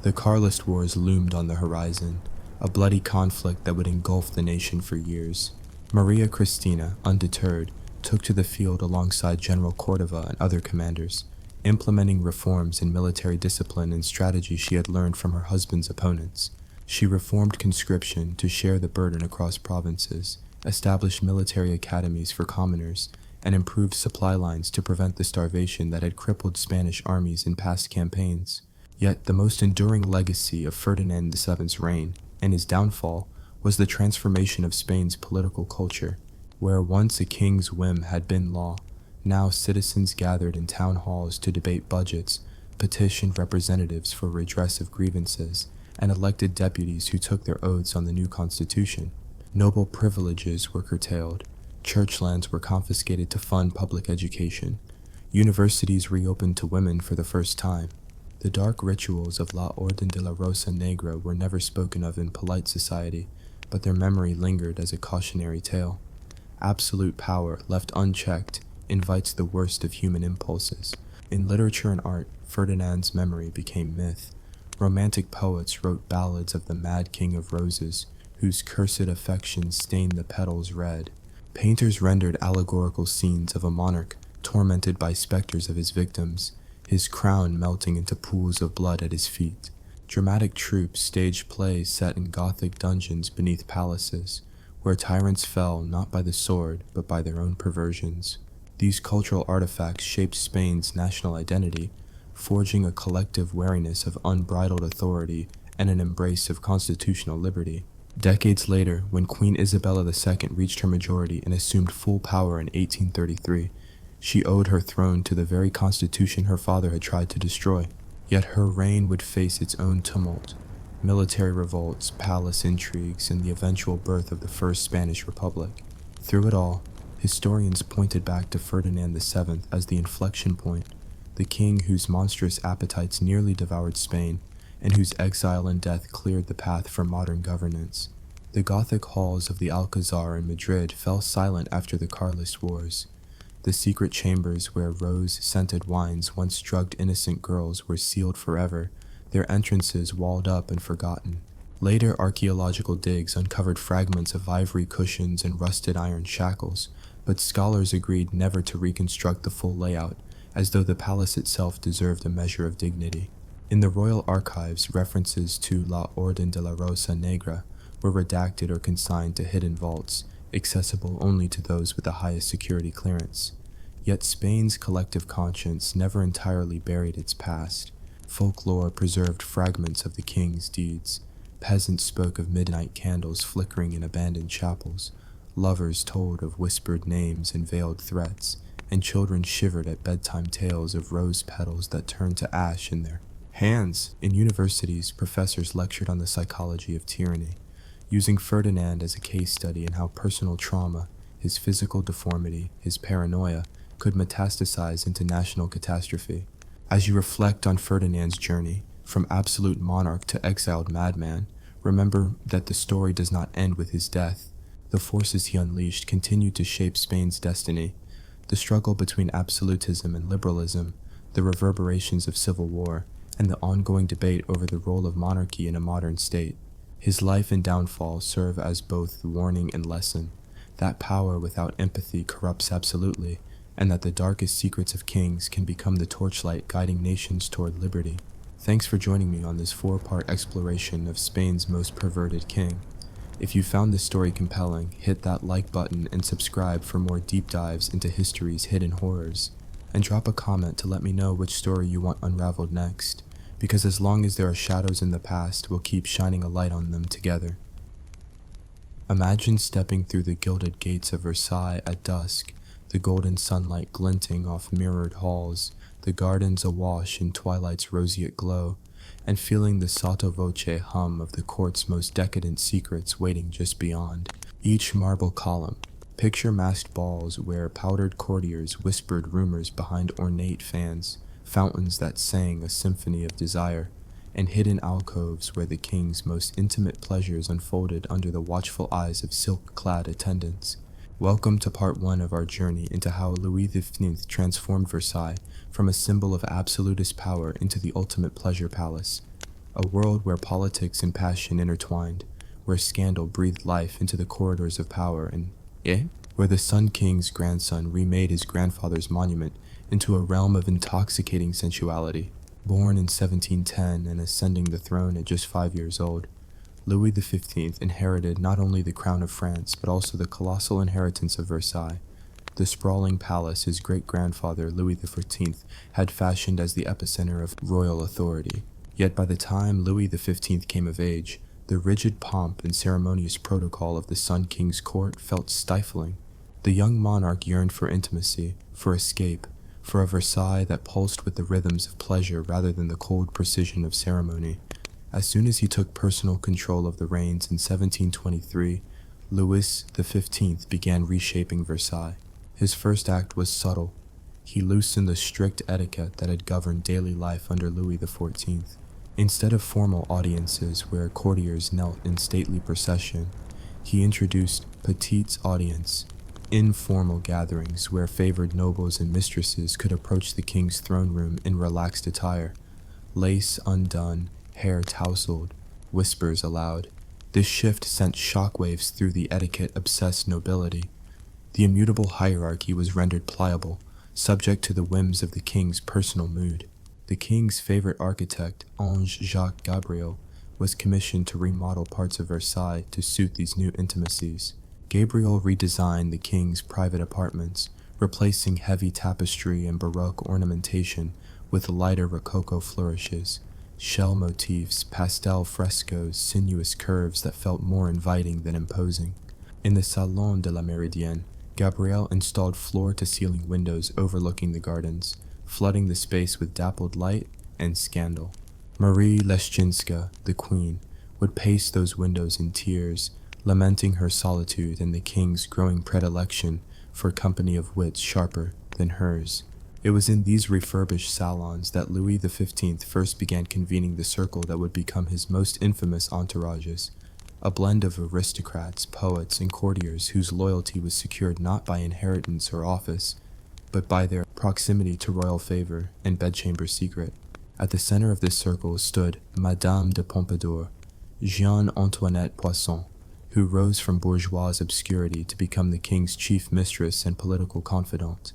The Carlist Wars loomed on the horizon, a bloody conflict that would engulf the nation for years. Maria Cristina, undeterred, took to the field alongside General Cordova and other commanders. implementing reforms in military discipline and strategy she had learned from her husband's opponents. She reformed conscription to share the burden across provinces, established military academies for commoners, and improved supply lines to prevent the starvation that had crippled Spanish armies in past campaigns. Yet the most enduring legacy of Ferdinand VII's reign, and his downfall, was the transformation of Spain's political culture. Where once a king's whim had been law, now citizens gathered in town halls to debate budgets, petitioned representatives for redress of grievances, and elected deputies who took their oaths on the new constitution. Noble privileges were curtailed, church lands were confiscated to fund public education, universities reopened to women for the first time. The dark rituals of La Orden de la Rosa Negra were never spoken of in polite society, but their memory lingered as a cautionary tale. Absolute power, left unchecked, invites the worst of human impulses. In literature and art, Ferdinand's memory became myth. Romantic poets wrote ballads of the mad king of roses, whose cursed affections stained the petals red. Painters rendered allegorical scenes of a monarch tormented by specters of his victims, his crown melting into pools of blood at his feet. Dramatic troupes staged plays set in Gothic dungeons beneath palaces, where tyrants fell not by the sword but by their own perversions. These cultural artifacts shaped Spain's national identity, forging a collective wariness of unbridled authority and an embrace of constitutional liberty. Decades later, when Queen Isabella II reached her majority and assumed full power in 1833, she owed her throne to the very constitution her father had tried to destroy. Yet her reign would face its own tumult: military revolts, palace intrigues, and the eventual birth of the First Spanish Republic. Through it all, historians pointed back to Ferdinand VII as the inflection point, the king whose monstrous appetites nearly devoured Spain, and whose exile and death cleared the path for modern governance. The Gothic halls of the Alcazar in Madrid fell silent after the Carlist Wars. The secret chambers where rose-scented wines once drugged innocent girls were sealed forever, their entrances walled up and forgotten. Later archaeological digs uncovered fragments of ivory cushions and rusted iron shackles, but scholars agreed never to reconstruct the full layout, as though the palace itself deserved a measure of dignity. In the royal archives, references to La Orden de la Rosa Negra were redacted or consigned to hidden vaults, accessible only to those with the highest security clearance. Yet Spain's collective conscience never entirely buried its past. Folklore preserved fragments of the king's deeds. Peasants spoke of midnight candles flickering in abandoned chapels. Lovers told of whispered names and veiled threats, and children shivered at bedtime tales of rose petals that turned to ash in their hands. In universities, professors lectured on the psychology of tyranny, using Ferdinand as a case study in how personal trauma, his physical deformity, his paranoia, could metastasize into national catastrophe. As you reflect on Ferdinand's journey, from absolute monarch to exiled madman, remember that the story does not end with his death. The forces he unleashed continued to shape Spain's destiny. The struggle between absolutism and liberalism, the reverberations of civil war, and the ongoing debate over the role of monarchy in a modern state. His life and downfall serve as both warning and lesson, that power without empathy corrupts absolutely, and that the darkest secrets of kings can become the torchlight guiding nations toward liberty. Thanks for joining me on this 4-part exploration of Spain's most perverted king. If you found this story compelling, hit that like button and subscribe for more deep dives into history's hidden horrors. And drop a comment to let me know which story you want unraveled next, because as long as there are shadows in the past, we'll keep shining a light on them together. Imagine stepping through the gilded gates of Versailles at dusk, the golden sunlight glinting off mirrored halls, the gardens awash in twilight's roseate glow, and feeling the sotto voce hum of the court's most decadent secrets waiting just beyond. Each marble column. Picture masked balls where powdered courtiers whispered rumors behind ornate fans, fountains that sang a symphony of desire, and hidden alcoves where the king's most intimate pleasures unfolded under the watchful eyes of silk-clad attendants. Welcome to part 1 of our journey into how Louis XV transformed Versailles from a symbol of absolutist power into the ultimate pleasure palace, a world where politics and passion intertwined, where scandal breathed life into the corridors of power, and where the Sun King's grandson remade his grandfather's monument into a realm of intoxicating sensuality. Born in 1710 and ascending the throne at just 5 years old, Louis XV inherited not only the crown of France but also the colossal inheritance of Versailles, the sprawling palace his great-grandfather Louis XIV had fashioned as the epicenter of royal authority. Yet by the time Louis XV came of age, the rigid pomp and ceremonious protocol of the Sun King's court felt stifling. The young monarch yearned for intimacy, for escape, for a Versailles that pulsed with the rhythms of pleasure rather than the cold precision of ceremony. As soon as he took personal control of the reins in 1723, Louis XV began reshaping Versailles. His first act was subtle. He loosened the strict etiquette that had governed daily life under Louis XIV. Instead of formal audiences where courtiers knelt in stately procession, he introduced petites audiences, informal gatherings where favored nobles and mistresses could approach the king's throne room in relaxed attire, lace undone, hair tousled, whispers aloud. This shift sent shockwaves through the etiquette-obsessed nobility. The immutable hierarchy was rendered pliable, subject to the whims of the king's personal mood. The king's favorite architect, Ange-Jacques Gabriel, was commissioned to remodel parts of Versailles to suit these new intimacies. Gabriel redesigned the king's private apartments, replacing heavy tapestry and Baroque ornamentation with lighter Rococo flourishes, shell motifs, pastel frescoes, sinuous curves that felt more inviting than imposing. In the Salon de la Méridienne, Gabriel installed floor-to-ceiling windows overlooking the gardens, flooding the space with dappled light and scandal. Marie Leszczyńska, the queen, would pace those windows in tears, lamenting her solitude and the king's growing predilection for company of wits sharper than hers. It was in these refurbished salons that Louis XV first began convening the circle that would become his most infamous entourages, a blend of aristocrats, poets, and courtiers whose loyalty was secured not by inheritance or office, but by their proximity to royal favor and bedchamber secret. At the center of this circle stood Madame de Pompadour, Jeanne Antoinette Poisson, who rose from bourgeois obscurity to become the king's chief mistress and political confidant.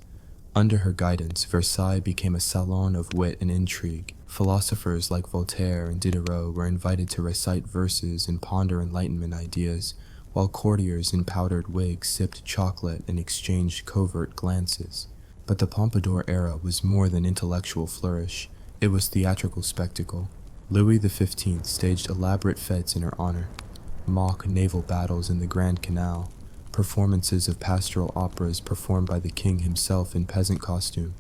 Under her guidance, Versailles became a salon of wit and intrigue. Philosophers like Voltaire and Diderot were invited to recite verses and ponder Enlightenment ideas, while courtiers in powdered wigs sipped chocolate and exchanged covert glances. But the Pompadour era was more than intellectual flourish. It was theatrical spectacle. Louis XV staged elaborate fetes in her honor, mock naval battles in the Grand Canal, performances of pastoral operas performed by the king himself in peasant costume,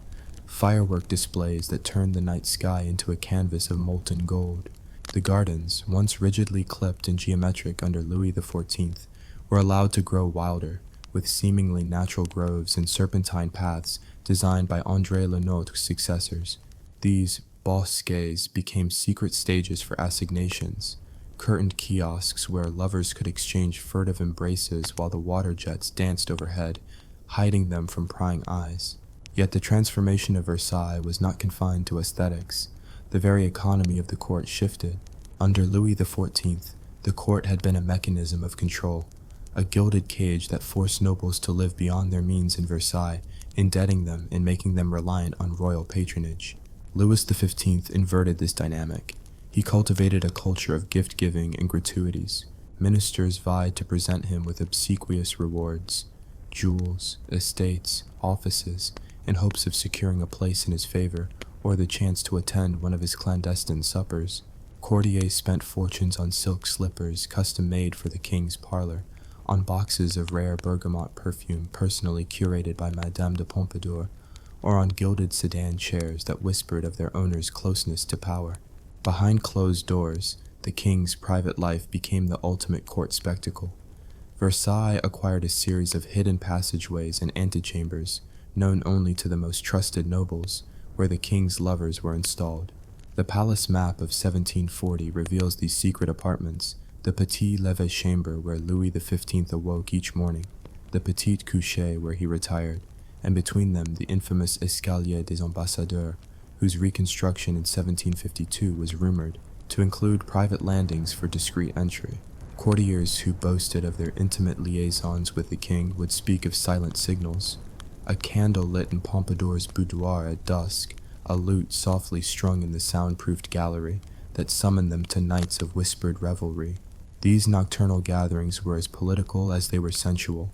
firework displays that turned the night sky into a canvas of molten gold. The gardens, once rigidly clipped and geometric under Louis XIV, were allowed to grow wilder, with seemingly natural groves and serpentine paths designed by André Le Nôtre's successors. These bosquets became secret stages for assignations, curtained kiosks where lovers could exchange furtive embraces while the water jets danced overhead, hiding them from prying eyes. Yet the transformation of Versailles was not confined to aesthetics. The very economy of the court shifted. Under Louis XIV, the court had been a mechanism of control, a gilded cage that forced nobles to live beyond their means in Versailles, indebting them and making them reliant on royal patronage. Louis XV inverted this dynamic. He cultivated a culture of gift-giving and gratuities. Ministers vied to present him with obsequious rewards, jewels, estates, offices, in hopes of securing a place in his favor or the chance to attend one of his clandestine suppers. Courtiers spent fortunes on silk slippers custom-made for the king's parlor, on boxes of rare bergamot perfume personally curated by Madame de Pompadour, or on gilded sedan chairs that whispered of their owner's closeness to power. Behind closed doors, the king's private life became the ultimate court spectacle. Versailles acquired a series of hidden passageways and antechambers, known only to the most trusted nobles, where the king's lovers were installed. The palace map of 1740 reveals these secret apartments, the petit lever chamber where Louis XV awoke each morning, the petit coucher where he retired, and between them the infamous escalier des ambassadeurs, whose reconstruction in 1752 was rumored to include private landings for discreet entry. Courtiers who boasted of their intimate liaisons with the king would speak of silent signals, a candle lit in Pompadour's boudoir at dusk, a lute softly strung in the soundproofed gallery that summoned them to nights of whispered revelry. These nocturnal gatherings were as political as they were sensual.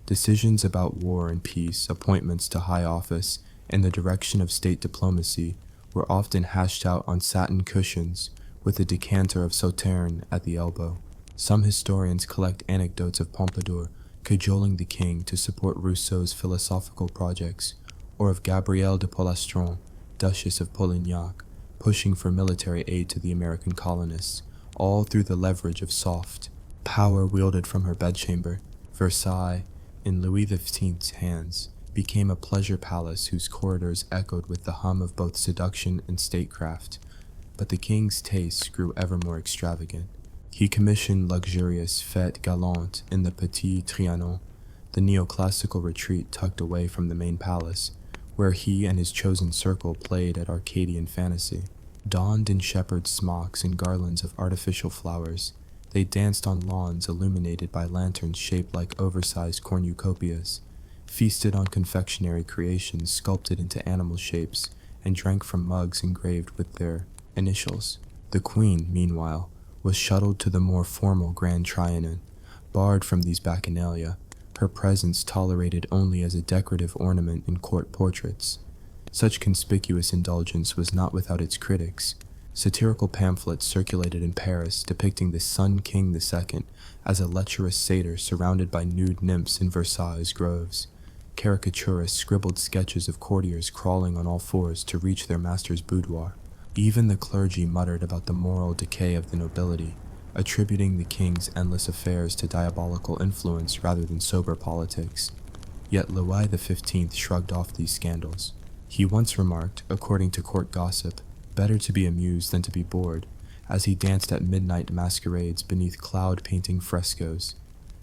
Decisions about war and peace, appointments to high office, and the direction of state diplomacy were often hashed out on satin cushions with a decanter of Sauterne at the elbow. Some historians collect anecdotes of Pompadour cajoling the king to support Rousseau's philosophical projects, or of Gabrielle de Polastron, Duchess of Polignac, pushing for military aid to the American colonists, all through the leverage of soft power wielded from her bedchamber. Versailles, in Louis XV's hands, became a pleasure palace whose corridors echoed with the hum of both seduction and statecraft. But the king's tastes grew ever more extravagant. He commissioned luxurious fêtes galantes in the Petit Trianon, the neoclassical retreat tucked away from the main palace, where he and his chosen circle played at Arcadian fantasy. Donned in shepherd's smocks and garlands of artificial flowers, they danced on lawns illuminated by lanterns shaped like oversized cornucopias, feasted on confectionery creations sculpted into animal shapes, and drank from mugs engraved with their initials. The queen, meanwhile, was shuttled to the more formal Grand Trianon, barred from these bacchanalia, her presence tolerated only as a decorative ornament in court portraits. Such conspicuous indulgence was not without its critics. Satirical pamphlets circulated in Paris depicting the Sun King II as a lecherous satyr surrounded by nude nymphs in Versailles groves. Caricaturists scribbled sketches of courtiers crawling on all fours to reach their master's boudoir. Even the clergy muttered about the moral decay of the nobility, attributing the king's endless affairs to diabolical influence rather than sober politics. Yet Louis XV shrugged off these scandals. He once remarked, according to court gossip, better to be amused than to be bored, as he danced at midnight masquerades beneath cloud-painting frescoes.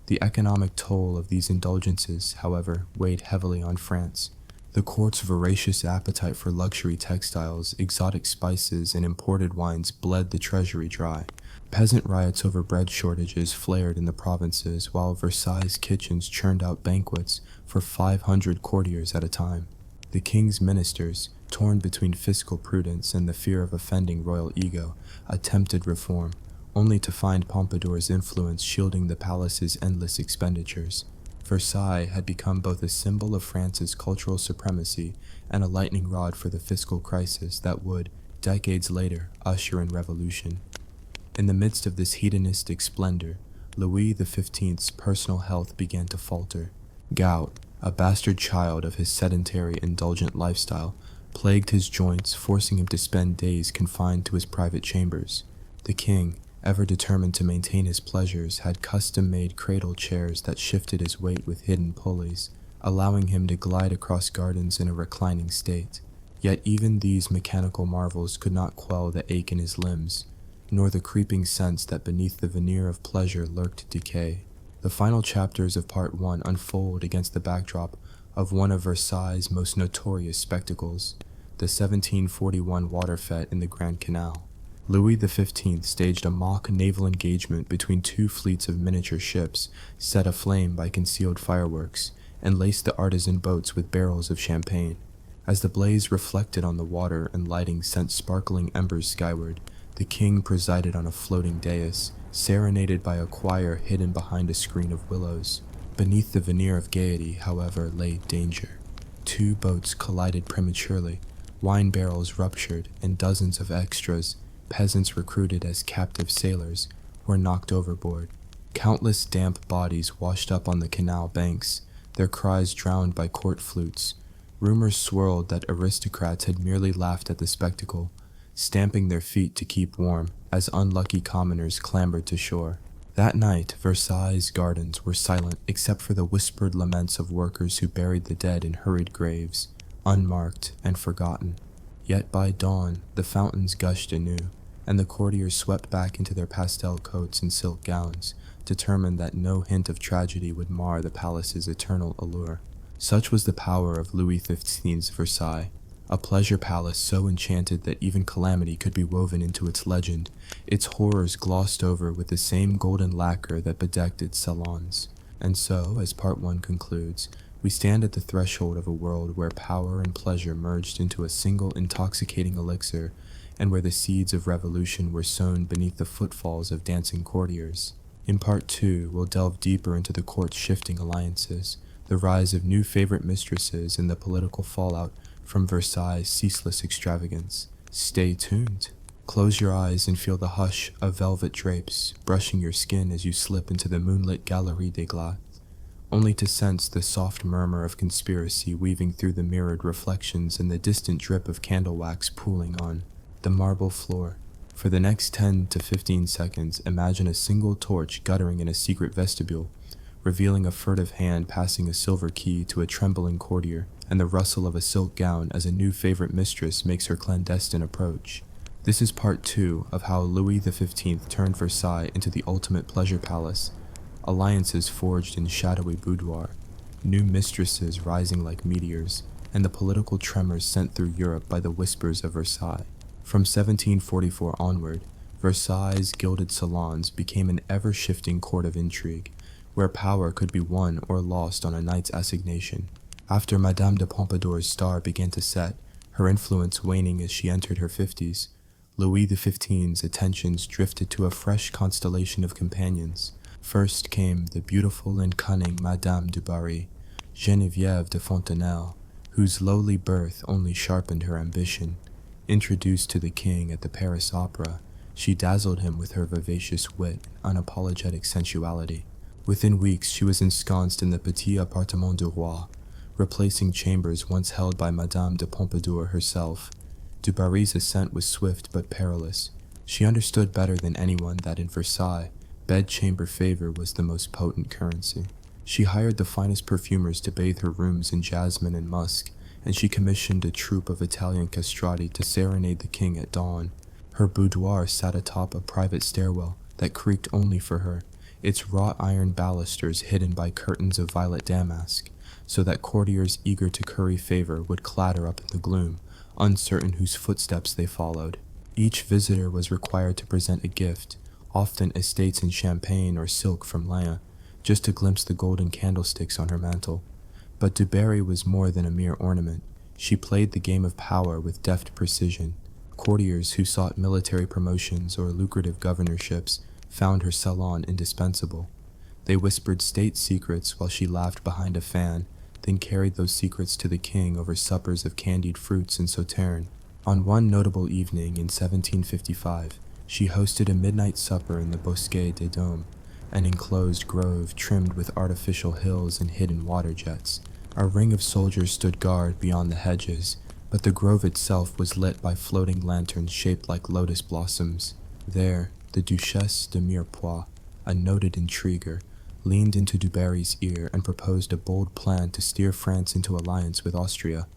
The economic toll of these indulgences, however, weighed heavily on France. The court's voracious appetite for luxury textiles, exotic spices, and imported wines bled the treasury dry. Peasant riots over bread shortages flared in the provinces, while Versailles' kitchens churned out banquets for 500 courtiers at a time. The king's ministers, torn between fiscal prudence and the fear of offending royal ego, attempted reform, only to find Pompadour's influence shielding the palace's endless expenditures. Versailles had become both a symbol of France's cultural supremacy and a lightning rod for the fiscal crisis that would, decades later, usher in revolution. In the midst of this hedonistic splendor, Louis XV's personal health began to falter. Gout, a bastard child of his sedentary, indulgent lifestyle, plagued his joints, forcing him to spend days confined to his private chambers. The king, ever determined to maintain his pleasures, had custom-made cradle chairs that shifted his weight with hidden pulleys, allowing him to glide across gardens in a reclining state. Yet even these mechanical marvels could not quell the ache in his limbs, nor the creeping sense that beneath the veneer of pleasure lurked decay. The final chapters of Part 1 unfold against the backdrop of one of Versailles' most notorious spectacles, the 1741 water fete in the Grand Canal. Louis XV staged a mock naval engagement between two fleets of miniature ships set aflame by concealed fireworks, and laced the artisan boats with barrels of champagne. As the blaze reflected on the water and lighting sent sparkling embers skyward, the king presided on a floating dais, serenaded by a choir hidden behind a screen of willows. Beneath the veneer of gaiety, however, lay danger. Two boats collided prematurely, wine barrels ruptured, and dozens of extras, peasants recruited as captive sailors, were knocked overboard. Countless damp bodies washed up on the canal banks, their cries drowned by court flutes. Rumors swirled that aristocrats had merely laughed at the spectacle, stamping their feet to keep warm as unlucky commoners clambered to shore. That night, Versailles' gardens were silent except for the whispered laments of workers who buried the dead in hurried graves, unmarked and forgotten. Yet by dawn, the fountains gushed anew, and the courtiers swept back into their pastel coats and silk gowns, determined that no hint of tragedy would mar the palace's eternal allure. Such was the power of Louis XV's Versailles, a pleasure palace so enchanted that even calamity could be woven into its legend, its horrors glossed over with the same golden lacquer that bedecked its salons. And so, as Part 1 concludes, We stand at the threshold of a world where power and pleasure merged into a single intoxicating elixir, and where the seeds of revolution were sown beneath the footfalls of dancing courtiers. In Part 2, we'll delve deeper into the court's shifting alliances, the rise of new favorite mistresses, and the political fallout from Versailles' ceaseless extravagance. Stay tuned. Close your eyes and feel the hush of velvet drapes brushing your skin as you slip into the moonlit Galerie des Glaces, only to sense the soft murmur of conspiracy weaving through the mirrored reflections and the distant drip of candle wax pooling on the marble floor. For the next 10 to 15 seconds, imagine a single torch guttering in a secret vestibule, revealing a furtive hand passing a silver key to a trembling courtier, and the rustle of a silk gown as a new favorite mistress makes her clandestine approach. This is Part 2 of how Louis XV turned Versailles into the ultimate pleasure palace, alliances forged in shadowy boudoir, new mistresses rising like meteors, and the political tremors sent through Europe by the whispers of Versailles. From 1744 onward, Versailles' gilded salons became an ever-shifting court of intrigue, where power could be won or lost on a night's assignation. After Madame de Pompadour's star began to set, her influence waning as she entered her 50s, Louis XV's attentions drifted to a fresh constellation of companions. First came the beautiful and cunning Madame du Barry, Geneviève de Fontenelle, whose lowly birth only sharpened her ambition. Introduced to the king at the Paris Opera, she dazzled him with her vivacious wit and unapologetic sensuality. Within weeks, she was ensconced in the Petit Appartement du Roi, replacing chambers once held by Madame de Pompadour herself. Du Barry's ascent was swift but perilous. She understood better than anyone that in Versailles, bedchamber favor was the most potent currency. She hired the finest perfumers to bathe her rooms in jasmine and musk, and she commissioned a troupe of Italian castrati to serenade the king at dawn. Her boudoir sat atop a private stairwell that creaked only for her, its wrought iron balusters hidden by curtains of violet damask, so that courtiers eager to curry favor would clatter up in the gloom, uncertain whose footsteps they followed. Each visitor was required to present a gift, often estates in champagne or silk from Laon, just to glimpse the golden candlesticks on her mantle. But Du Barry was more than a mere ornament. She played the game of power with deft precision. Courtiers who sought military promotions or lucrative governorships found her salon indispensable. They whispered state secrets while she laughed behind a fan, then carried those secrets to the king over suppers of candied fruits and sauterne. On one notable evening in 1755, she hosted a midnight supper in the Bosquet des Dômes, an enclosed grove trimmed with artificial hills and hidden water jets. A ring of soldiers stood guard beyond the hedges, but the grove itself was lit by floating lanterns shaped like lotus blossoms. There, the Duchesse de Mirepoix, a noted intriguer, leaned into Du Barry's ear and proposed a bold plan to steer France into alliance with Austria,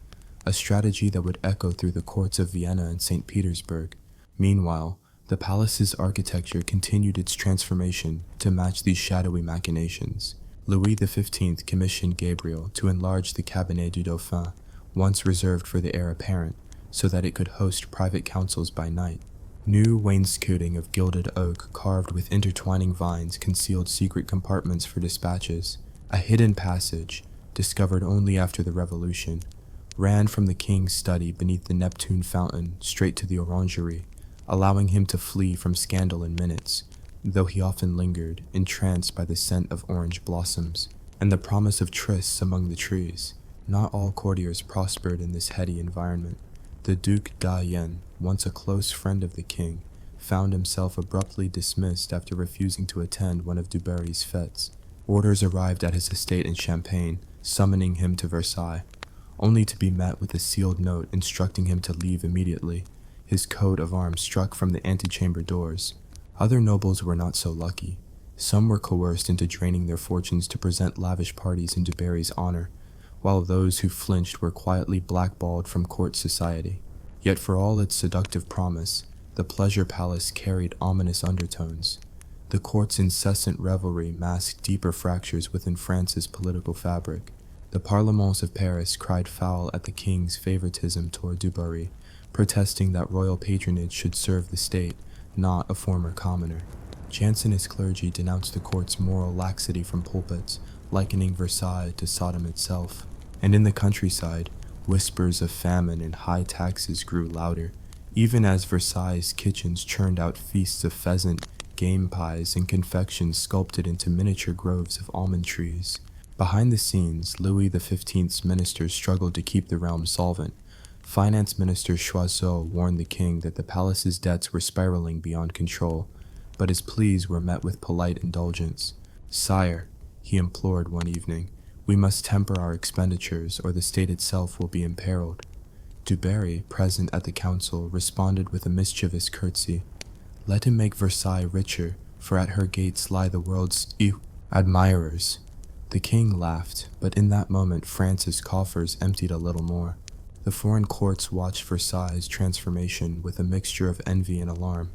a strategy that would echo through the courts of Vienna and St. Petersburg. Meanwhile, the palace's architecture continued its transformation to match these shadowy machinations. Louis XV commissioned Gabriel to enlarge the Cabinet du Dauphin, once reserved for the heir apparent, so that it could host private councils by night. New wainscoting of gilded oak carved with intertwining vines concealed secret compartments for dispatches. A hidden passage, discovered only after the Revolution, ran from the king's study beneath the Neptune fountain straight to the orangery, allowing him to flee from scandal in minutes, though he often lingered, entranced by the scent of orange blossoms and the promise of trysts among the trees. Not all courtiers prospered in this heady environment. The Duc d'Ayen, once a close friend of the king, found himself abruptly dismissed after refusing to attend one of Du Barry's fêtes. Orders arrived at his estate in Champagne, summoning him to Versailles, only to be met with a sealed note instructing him to leave immediately, his coat of arms struck from the antechamber doors. Other nobles were not so lucky. Some were coerced into draining their fortunes to present lavish parties in Du Barry's honor, while those who flinched were quietly blackballed from court society. Yet for all its seductive promise, the pleasure palace carried ominous undertones. The court's incessant revelry masked deeper fractures within France's political fabric. The parlements of Paris cried foul at the king's favoritism toward Du Barry, protesting that royal patronage should serve the state, not a former commoner. Jansenist clergy denounced the court's moral laxity from pulpits, likening Versailles to Sodom itself. And in the countryside, whispers of famine and high taxes grew louder, even as Versailles' kitchens churned out feasts of pheasant, game pies, and confections sculpted into miniature groves of almond trees. Behind the scenes, Louis XV's ministers struggled to keep the realm solvent. Finance Minister Choiseul warned the king that the palace's debts were spiraling beyond control, but his pleas were met with polite indulgence. "Sire," he implored one evening, "we must temper our expenditures or the state itself will be imperiled." Du Barry, present at the council, responded with a mischievous curtsy. "Let him make Versailles richer, for at her gates lie the world's admirers." The king laughed, but in that moment France's coffers emptied a little more. The foreign courts watched Versailles' transformation with a mixture of envy and alarm.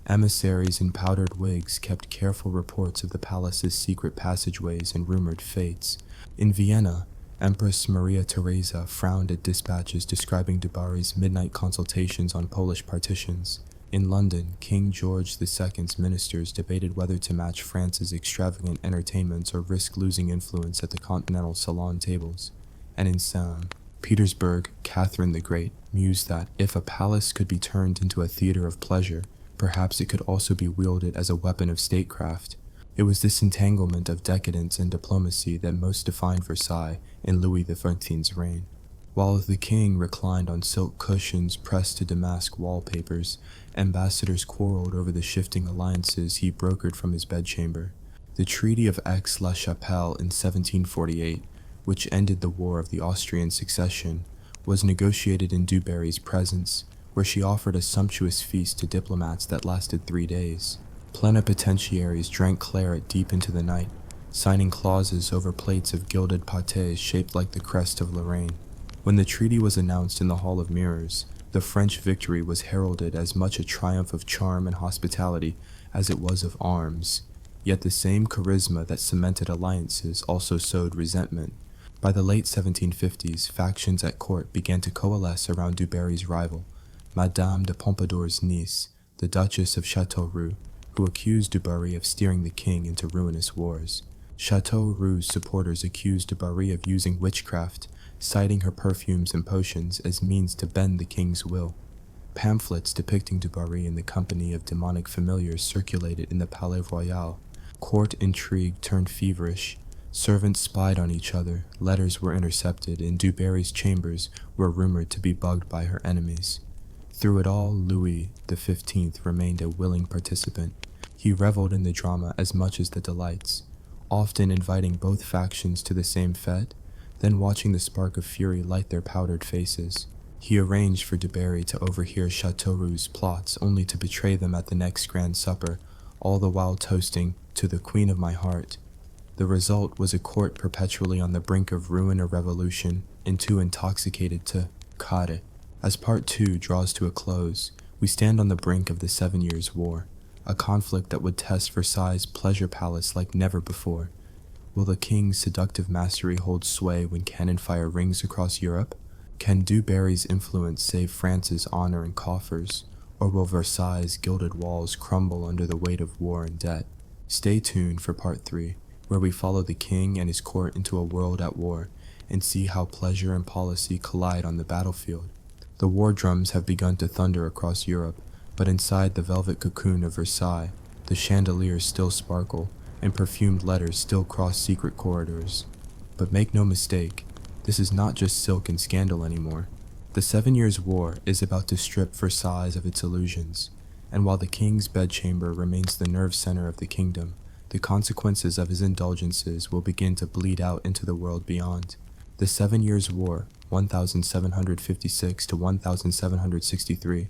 Emissaries in powdered wigs kept careful reports of the palace's secret passageways and rumored fates. In Vienna, Empress Maria Theresa frowned at dispatches describing Du Barry's midnight consultations on Polish partitions. In London, King George II's ministers debated whether to match France's extravagant entertainments or risk losing influence at the continental salon tables. And in St. Petersburg, Catherine the Great mused that if a palace could be turned into a theater of pleasure, perhaps it could also be wielded as a weapon of statecraft. It was this entanglement of decadence and diplomacy that most defined Versailles in Louis XIV's reign. While the king reclined on silk cushions pressed to damask wallpapers, ambassadors quarreled over the shifting alliances he brokered from his bedchamber. The Treaty of Aix-la-Chapelle in 1748, which ended the War of the Austrian Succession, was negotiated in Du Barry's presence, where she offered a sumptuous feast to diplomats that lasted 3 days. Plenipotentiaries drank claret deep into the night, signing clauses over plates of gilded pâtés shaped like the crest of Lorraine. When the treaty was announced in the Hall of Mirrors, the French victory was heralded as much a triumph of charm and hospitality as it was of arms. Yet the same charisma that cemented alliances also sowed resentment. By the late 1750s, factions at court began to coalesce around Du Barry's rival, Madame de Pompadour's niece, the Duchess of Châteauroux, who accused Du Barry of steering the king into ruinous wars. Châteauroux's supporters accused Du Barry of using witchcraft, citing her perfumes and potions as means to bend the king's will. Pamphlets depicting Du Barry in the company of demonic familiars circulated in the Palais Royal. Court intrigue turned feverish. Servants spied on each other, letters were intercepted, and Du Barry's chambers were rumored to be bugged by her enemies. Through it all, Louis XV remained a willing participant. He reveled in the drama as much as the delights, often inviting both factions to the same fete, then watching the spark of fury light their powdered faces. He arranged for Du Barry to overhear Châteauroux's plots only to betray them at the next grand supper, all the while toasting to the Queen of my heart. The result was a court perpetually on the brink of ruin or revolution, and too intoxicated to care. As Part 2 draws to a close, we stand on the brink of the 7 Years' War, a conflict that would test Versailles' pleasure palace like never before. Will the king's seductive mastery hold sway when cannon fire rings across Europe? Can Du Barry's influence save France's honor and coffers, or will Versailles' gilded walls crumble under the weight of war and debt? Stay tuned for Part 3, where we follow the king and his court into a world at war, and see how pleasure and policy collide on the battlefield. The war drums have begun to thunder across Europe, but inside the velvet cocoon of Versailles, the chandeliers still sparkle, and perfumed letters still cross secret corridors. But make no mistake, this is not just silk and scandal anymore. The 7 Years' War is about to strip Versailles of its illusions, and while the king's bedchamber remains the nerve center of the kingdom, the consequences of his indulgences will begin to bleed out into the world beyond. The 7 Years' War, 1756 to 1763,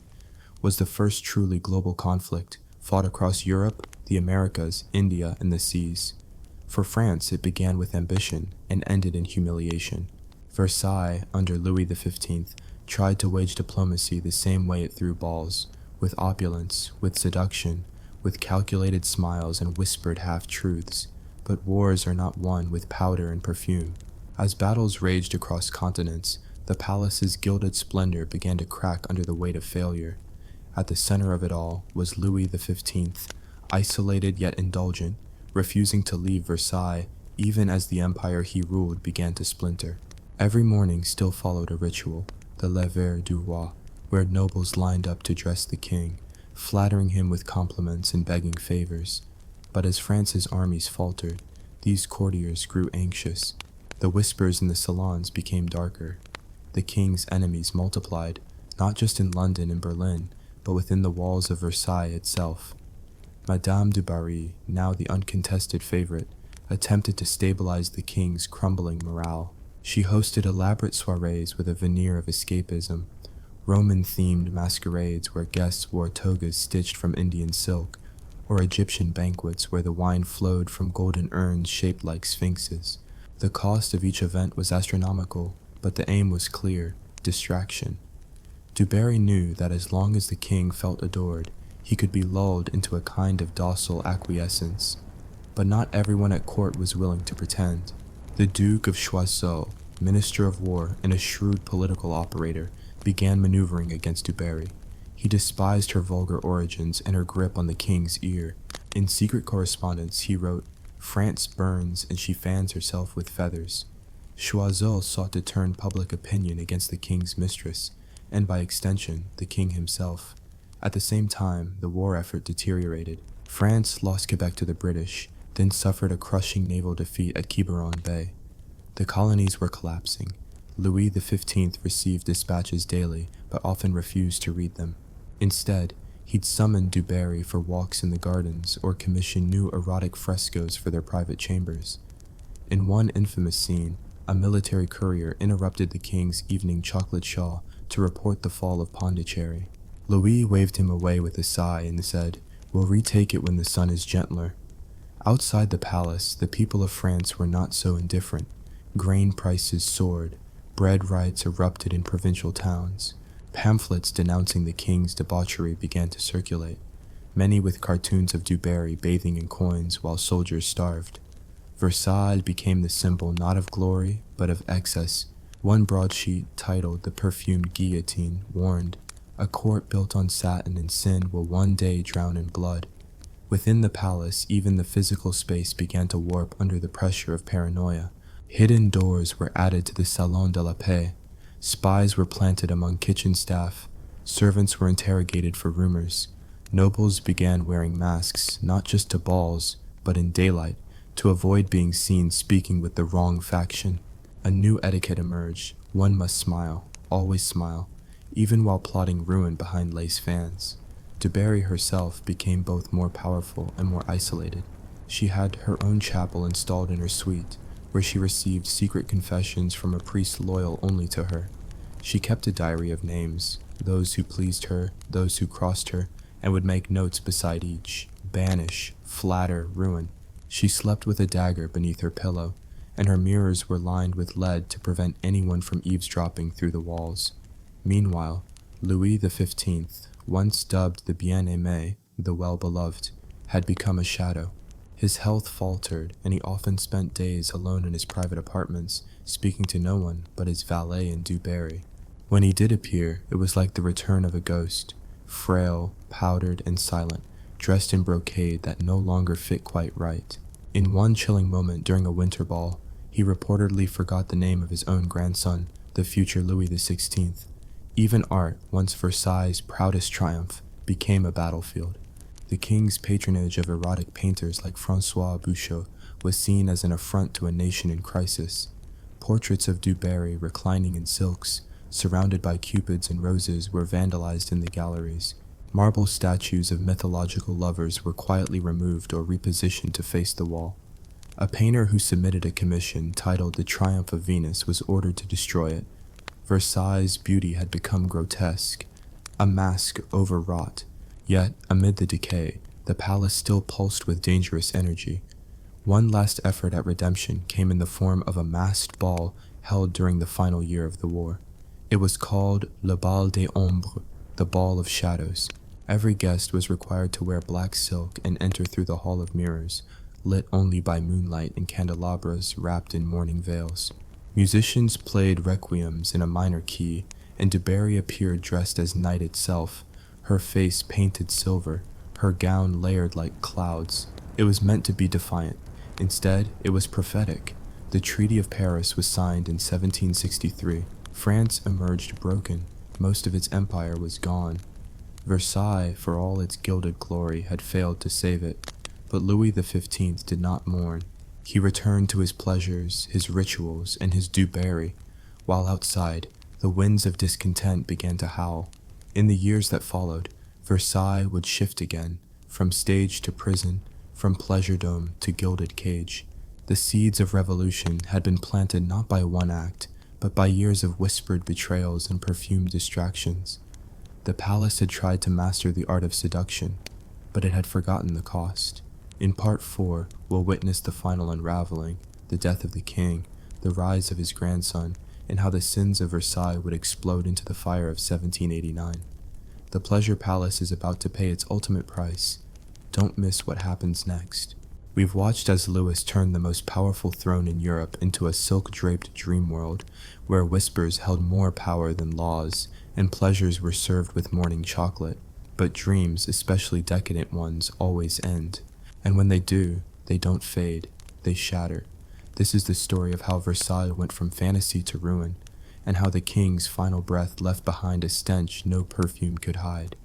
was the first truly global conflict, fought across Europe, the Americas, India, and the seas. For France, it began with ambition and ended in humiliation. Versailles, under Louis XV, tried to wage diplomacy the same way it threw balls, with opulence, with seduction, with calculated smiles and whispered half-truths. But wars are not won with powder and perfume. As battles raged across continents, the palace's gilded splendor began to crack under the weight of failure. At the center of it all was Louis XV, isolated yet indulgent, refusing to leave Versailles even as the empire he ruled began to splinter. Every morning still followed a ritual, the lever du roi, where nobles lined up to dress the king, flattering him with compliments and begging favors. But as France's armies faltered, these courtiers grew anxious. The whispers in the salons became darker. The king's enemies multiplied, not just in London and Berlin, but within the walls of Versailles itself. Madame du Barry, now the uncontested favorite, attempted to stabilize the king's crumbling morale. She hosted elaborate soirees with a veneer of escapism, Roman-themed masquerades where guests wore togas stitched from Indian silk, or Egyptian banquets where the wine flowed from golden urns shaped like sphinxes. The cost of each event was astronomical, but the aim was clear: distraction. Du Barry knew that as long as the king felt adored, he could be lulled into a kind of docile acquiescence. But not everyone at court was willing to pretend. The Duke of Choiseul, Minister of War and a shrewd political operator, began maneuvering against Du Barry. He despised her vulgar origins and her grip on the king's ear. In secret correspondence, he wrote, "France burns and she fans herself with feathers." Choiseul sought to turn public opinion against the king's mistress, and by extension, the king himself. At the same time, the war effort deteriorated. France lost Quebec to the British, then suffered a crushing naval defeat at Quiberon Bay. The colonies were collapsing. Louis XV received dispatches daily, but often refused to read them. Instead, he'd summon Du Barry for walks in the gardens or commission new erotic frescoes for their private chambers. In one infamous scene, a military courier interrupted the king's evening chocolate shawl to report the fall of Pondicherry. Louis waved him away with a sigh and said, "We'll retake it when the sun is gentler." Outside the palace, the people of France were not so indifferent. Grain prices soared, bread riots erupted in provincial towns. Pamphlets denouncing the king's debauchery began to circulate, many with cartoons of Du Barry bathing in coins while soldiers starved. Versailles became the symbol not of glory, but of excess. One broadsheet, titled "The Perfumed Guillotine," warned, "A court built on satin and sin will one day drown in blood." Within the palace, even the physical space began to warp under the pressure of paranoia. Hidden doors were added to the Salon de la Paix. Spies were planted among kitchen staff. Servants were interrogated for rumors. Nobles began wearing masks, not just to balls, but in daylight, to avoid being seen speaking with the wrong faction. A new etiquette emerged. One must smile, always smile, even while plotting ruin behind lace fans. Du Barry herself became both more powerful and more isolated. She had her own chapel installed in her suite, where she received secret confessions from a priest loyal only to her. She kept a diary of names, those who pleased her, those who crossed her, and would make notes beside each: banish, flatter, ruin. She slept with a dagger beneath her pillow, and her mirrors were lined with lead to prevent anyone from eavesdropping through the walls. Meanwhile, Louis XV, once dubbed the bien-aimé, the well-beloved, had become a shadow. His health faltered, and he often spent days alone in his private apartments, speaking to no one but his valet and Du Barry. When he did appear, it was like the return of a ghost, frail, powdered, and silent, dressed in brocade that no longer fit quite right. In one chilling moment during a winter ball, he reportedly forgot the name of his own grandson, the future Louis XVI. Even art, once Versailles' proudest triumph, became a battlefield. The king's patronage of erotic painters like François Bouchot was seen as an affront to a nation in crisis. Portraits of Du Barry reclining in silks, surrounded by cupids and roses, were vandalized in the galleries. Marble statues of mythological lovers were quietly removed or repositioned to face the wall. A painter who submitted a commission titled "The Triumph of Venus" was ordered to destroy it. Versailles' beauty had become grotesque, a mask overwrought. Yet, amid the decay, the palace still pulsed with dangerous energy. One last effort at redemption came in the form of a masked ball held during the final year of the war. It was called Le Bal des Ombres, the Ball of Shadows. Every guest was required to wear black silk and enter through the Hall of Mirrors, lit only by moonlight and candelabras wrapped in mourning veils. Musicians played requiems in a minor key, and Du Barry appeared dressed as night itself, her face painted silver, her gown layered like clouds. It was meant to be defiant. Instead, it was prophetic. The Treaty of Paris was signed in 1763. France emerged broken. Most of its empire was gone. Versailles, for all its gilded glory, had failed to save it. But Louis XV did not mourn. He returned to his pleasures, his rituals, and his dubarry, while outside, the winds of discontent began to howl. In the years that followed, Versailles would shift again, from stage to prison, from pleasure dome to gilded cage. The seeds of revolution had been planted not by one act, but by years of whispered betrayals and perfumed distractions. The palace had tried to master the art of seduction, but it had forgotten the cost. In Part 4, we'll witness the final unraveling, the death of the king, the rise of his grandson, and how the sins of Versailles would explode into the fire of 1789. The Pleasure Palace is about to pay its ultimate price. Don't miss what happens next. We've watched as Louis turned the most powerful throne in Europe into a silk-draped dream world, where whispers held more power than laws, and pleasures were served with morning chocolate. But dreams, especially decadent ones, always end. And when they do, they don't fade, they shatter. This is the story of how Versailles went from fantasy to ruin, and how the king's final breath left behind a stench no perfume could hide.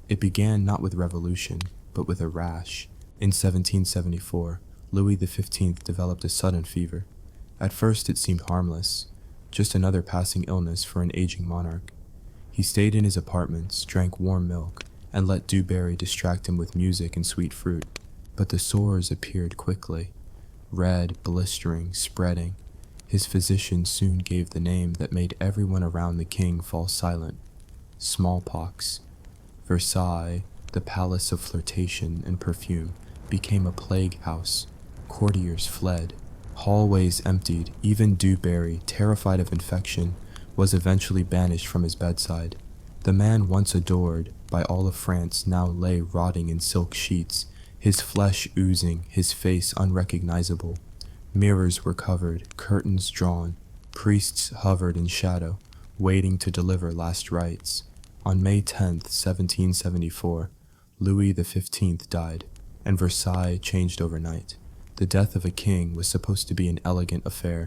It began not with revolution, but with a rash. In 1774, Louis XV developed a sudden fever. At first it seemed harmless, just another passing illness for an aging monarch. He stayed in his apartments, drank warm milk, and let Dubarry distract him with music and sweet fruit. But the sores appeared quickly, red, blistering, spreading. His physician soon gave the name that made everyone around the king fall silent: smallpox. Versailles, the palace of flirtation and perfume, became a plague house. Courtiers fled. Hallways emptied. Even Dubarry, terrified of infection, was eventually banished from his bedside. The man once adored by all of France now lay rotting in silk sheets, his flesh oozing, his face unrecognizable. Mirrors were covered, curtains drawn. Priests hovered in shadow, waiting to deliver last rites. On May 10th, 1774, Louis XV died, and Versailles changed overnight. The death of a king was supposed to be an elegant affair.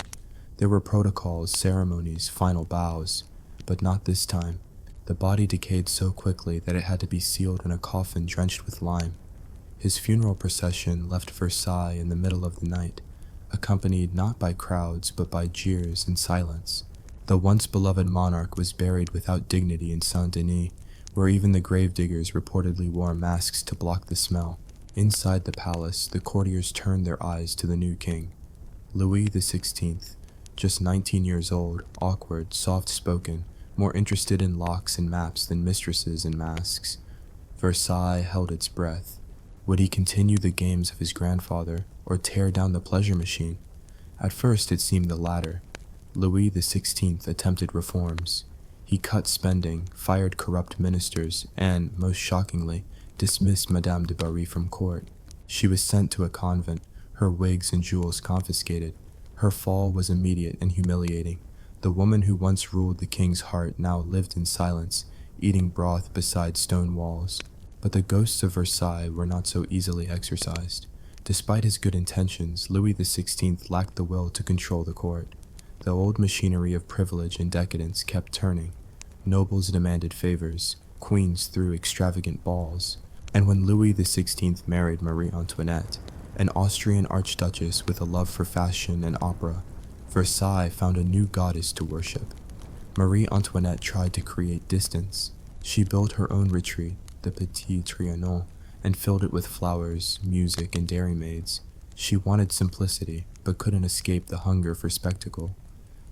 There were protocols, ceremonies, final bows, but not this time. The body decayed so quickly that it had to be sealed in a coffin drenched with lime. His funeral procession left Versailles in the middle of the night, accompanied not by crowds but by jeers and silence. The once beloved monarch was buried without dignity in Saint-Denis, where even the gravediggers reportedly wore masks to block the smell. Inside the palace, the courtiers turned their eyes to the new king. Louis XVI, just 19 years old, awkward, soft-spoken, more interested in locks and maps than mistresses and masks. Versailles held its breath. Would he continue the games of his grandfather, or tear down the pleasure machine? At first it seemed the latter. Louis XVI attempted reforms. He cut spending, fired corrupt ministers, and, most shockingly, dismissed Madame de Barry from court. She was sent to a convent, her wigs and jewels confiscated. Her fall was immediate and humiliating. The woman who once ruled the king's heart now lived in silence, eating broth beside stone walls. But the ghosts of Versailles were not so easily exorcised. Despite his good intentions, Louis XVI lacked the will to control the court. The old machinery of privilege and decadence kept turning. Nobles demanded favors, queens threw extravagant balls, and when Louis XVI married Marie Antoinette, an Austrian archduchess with a love for fashion and opera, Versailles found a new goddess to worship. Marie Antoinette tried to create distance. She built her own retreat, the Petit Trianon, and filled it with flowers, music, and dairymaids. She wanted simplicity, but couldn't escape the hunger for spectacle.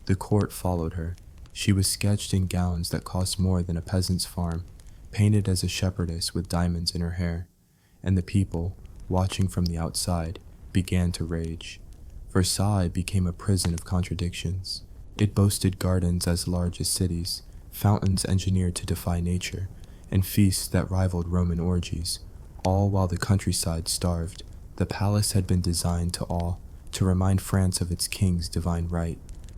The court followed her. She was sketched in gowns that cost more than a peasant's farm, painted as a shepherdess with diamonds in her hair, and the people, watching from the outside, began to rage. Versailles became a prison of contradictions. It boasted gardens as large as cities, fountains engineered to defy nature, and feasts that rivaled Roman orgies, all while the countryside starved. The palace had been designed to awe, to remind France of its king's divine right.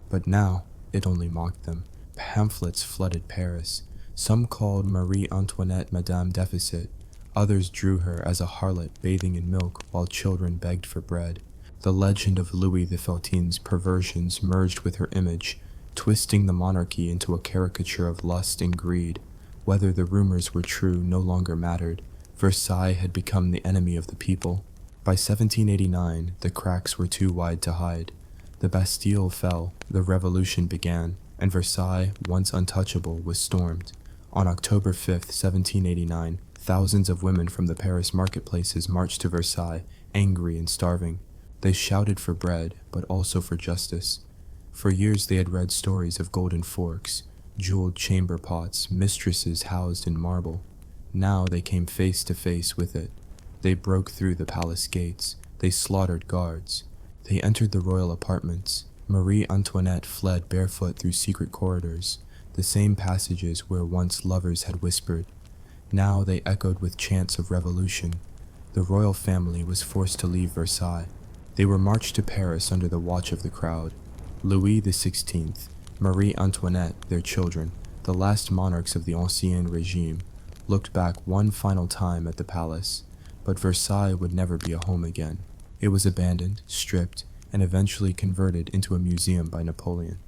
But now, it only mocked them. Pamphlets flooded Paris. Some called Marie Antoinette Madame Deficit. Others drew her as a harlot bathing in milk while children begged for bread. The legend of Louis XIV's perversions merged with her image, twisting the monarchy into a caricature of lust and greed. Whether the rumors were true no longer mattered. Versailles had become the enemy of the people. By 1789, the cracks were too wide to hide. The Bastille fell, the revolution began, and Versailles, once untouchable, was stormed. On October 5, 1789, thousands of women from the Paris marketplaces marched to Versailles, angry and starving. They shouted for bread, but also for justice. For years they had read stories of golden forks, jeweled chamber pots, mistresses housed in marble. Now they came face to face with it. They broke through the palace gates. They slaughtered guards. They entered the royal apartments. Marie Antoinette fled barefoot through secret corridors, the same passages where once lovers had whispered. Now they echoed with chants of revolution. The royal family was forced to leave Versailles. They were marched to Paris under the watch of the crowd. Louis XVI, Marie Antoinette, their children, the last monarchs of the Ancien Regime, looked back one final time at the palace, but Versailles would never be a home again. It was abandoned, stripped, and eventually converted into a museum by Napoleon.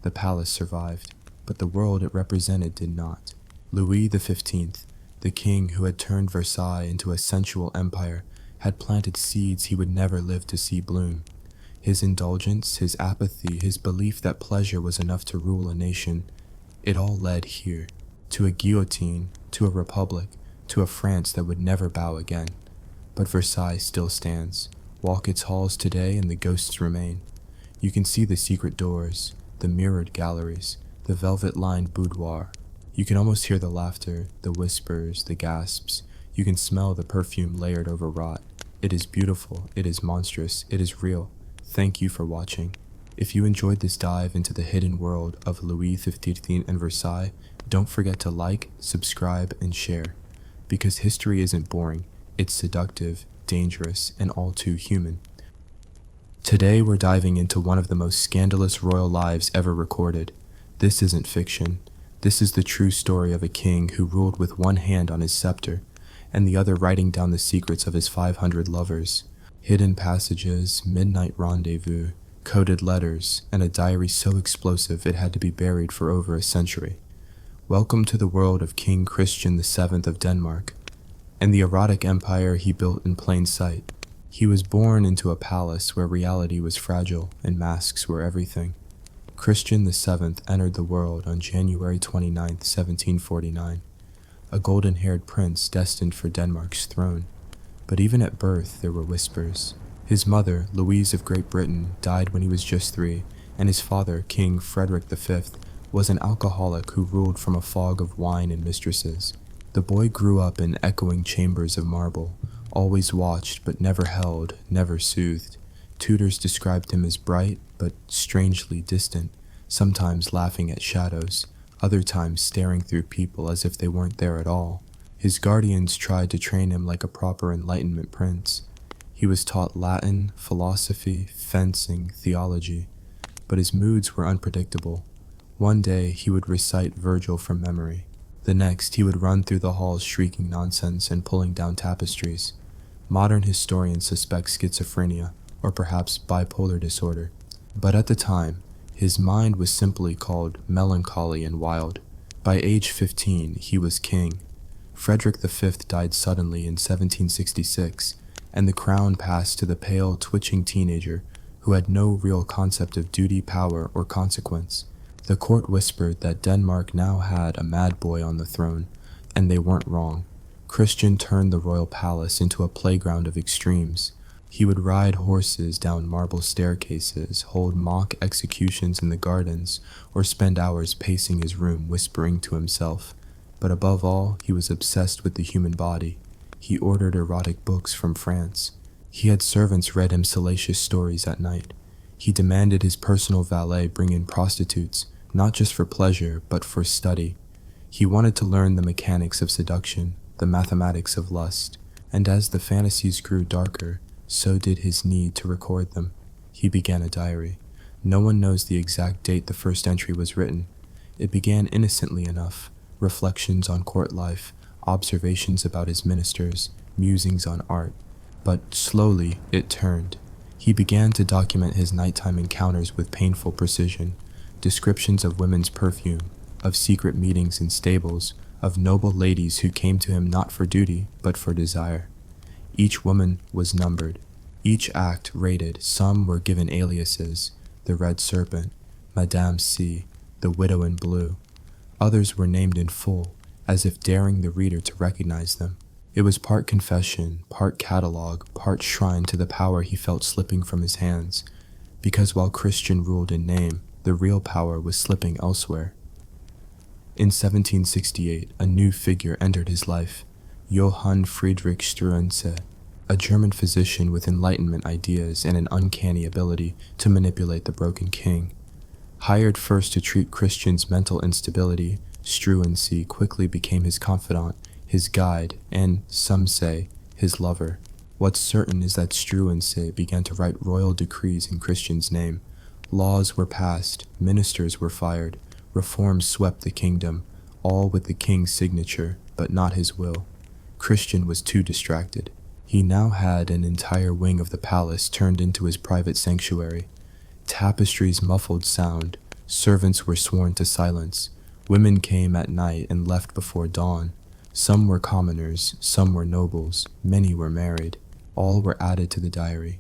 The palace survived, but the world it represented did not. Louis XV, the king who had turned Versailles into a sensual empire, had planted seeds he would never live to see bloom. His indulgence, his apathy, his belief that pleasure was enough to rule a nation, it all led here, to a guillotine, to a republic, to a France that would never bow again. But Versailles still stands. Walk its halls today and the ghosts remain. You can see the secret doors, the mirrored galleries, the velvet-lined boudoir. You can almost hear the laughter, the whispers, the gasps. You can smell the perfume layered over rot. It is beautiful, it is monstrous, it is real. Thank you for watching. If you enjoyed this dive into the hidden world of Louis XV and Versailles, don't forget to like, subscribe, and share. Because history isn't boring, it's seductive, dangerous, and all too human. Today we're diving into one of the most scandalous royal lives ever recorded. This isn't fiction. This is the true story of a king who ruled with one hand on his scepter, and the other writing down the secrets of his 500 lovers. Hidden passages, midnight rendezvous, coded letters, and a diary so explosive it had to be buried for over a century. Welcome to the world of King Christian VII of Denmark, and the erotic empire he built in plain sight. He was born into a palace where reality was fragile and masks were everything. Christian VII entered the world on January 29, 1749, a golden-haired prince destined for Denmark's throne. But even at birth there were whispers. His mother, Louise of Great Britain, died when he was just 3, and his father, King Frederick V, was an alcoholic who ruled from a fog of wine and mistresses. The boy grew up in echoing chambers of marble, always watched but never held, never soothed. Tutors described him as bright but strangely distant, sometimes laughing at shadows, other times staring through people as if they weren't there at all. His guardians tried to train him like a proper Enlightenment prince. He was taught Latin, philosophy, fencing, theology, but his moods were unpredictable. One day he would recite Virgil from memory. The next he would run through the halls shrieking nonsense and pulling down tapestries. Modern historians suspect schizophrenia, or perhaps bipolar disorder. But at the time, his mind was simply called melancholy and wild. By age 15, he was king. Frederick V died suddenly in 1766, and the crown passed to the pale, twitching teenager who had no real concept of duty, power, or consequence. The court whispered that Denmark now had a mad boy on the throne, and they weren't wrong. Christian turned the royal palace into a playground of extremes. He would ride horses down marble staircases, hold mock executions in the gardens, or spend hours pacing his room whispering to himself. But above all, he was obsessed with the human body. He ordered erotic books from France. He had servants read him salacious stories at night. He demanded his personal valet bring in prostitutes, not just for pleasure, but for study. He wanted to learn the mechanics of seduction, the mathematics of lust, and as the fantasies grew darker, so did his need to record them. He began a diary. No one knows the exact date the first entry was written. It began innocently enough. Reflections on court life, observations about his ministers, musings on art. But slowly it turned. He began to document his nighttime encounters with painful precision, descriptions of women's perfume, of secret meetings in stables, of noble ladies who came to him not for duty, but for desire. Each woman was numbered, each act rated. Some were given aliases: the Red Serpent, Madame C, the Widow in Blue. Others were named in full, as if daring the reader to recognize them. It was part confession, part catalogue, part shrine to the power he felt slipping from his hands, because while Christian ruled in name, the real power was slipping elsewhere. In 1768, a new figure entered his life, Johann Friedrich Struensee, a German physician with Enlightenment ideas and an uncanny ability to manipulate the broken king. Hired first to treat Christian's mental instability, Struensee quickly became his confidant, his guide, and, some say, his lover. What's certain is that Struensee began to write royal decrees in Christian's name. Laws were passed, ministers were fired, reforms swept the kingdom, all with the king's signature, but not his will. Christian was too distracted. He now had an entire wing of the palace turned into his private sanctuary. Tapestries muffled sound, servants were sworn to silence, women came at night and left before dawn. Some were commoners, some were nobles, many were married. All were added to the diary.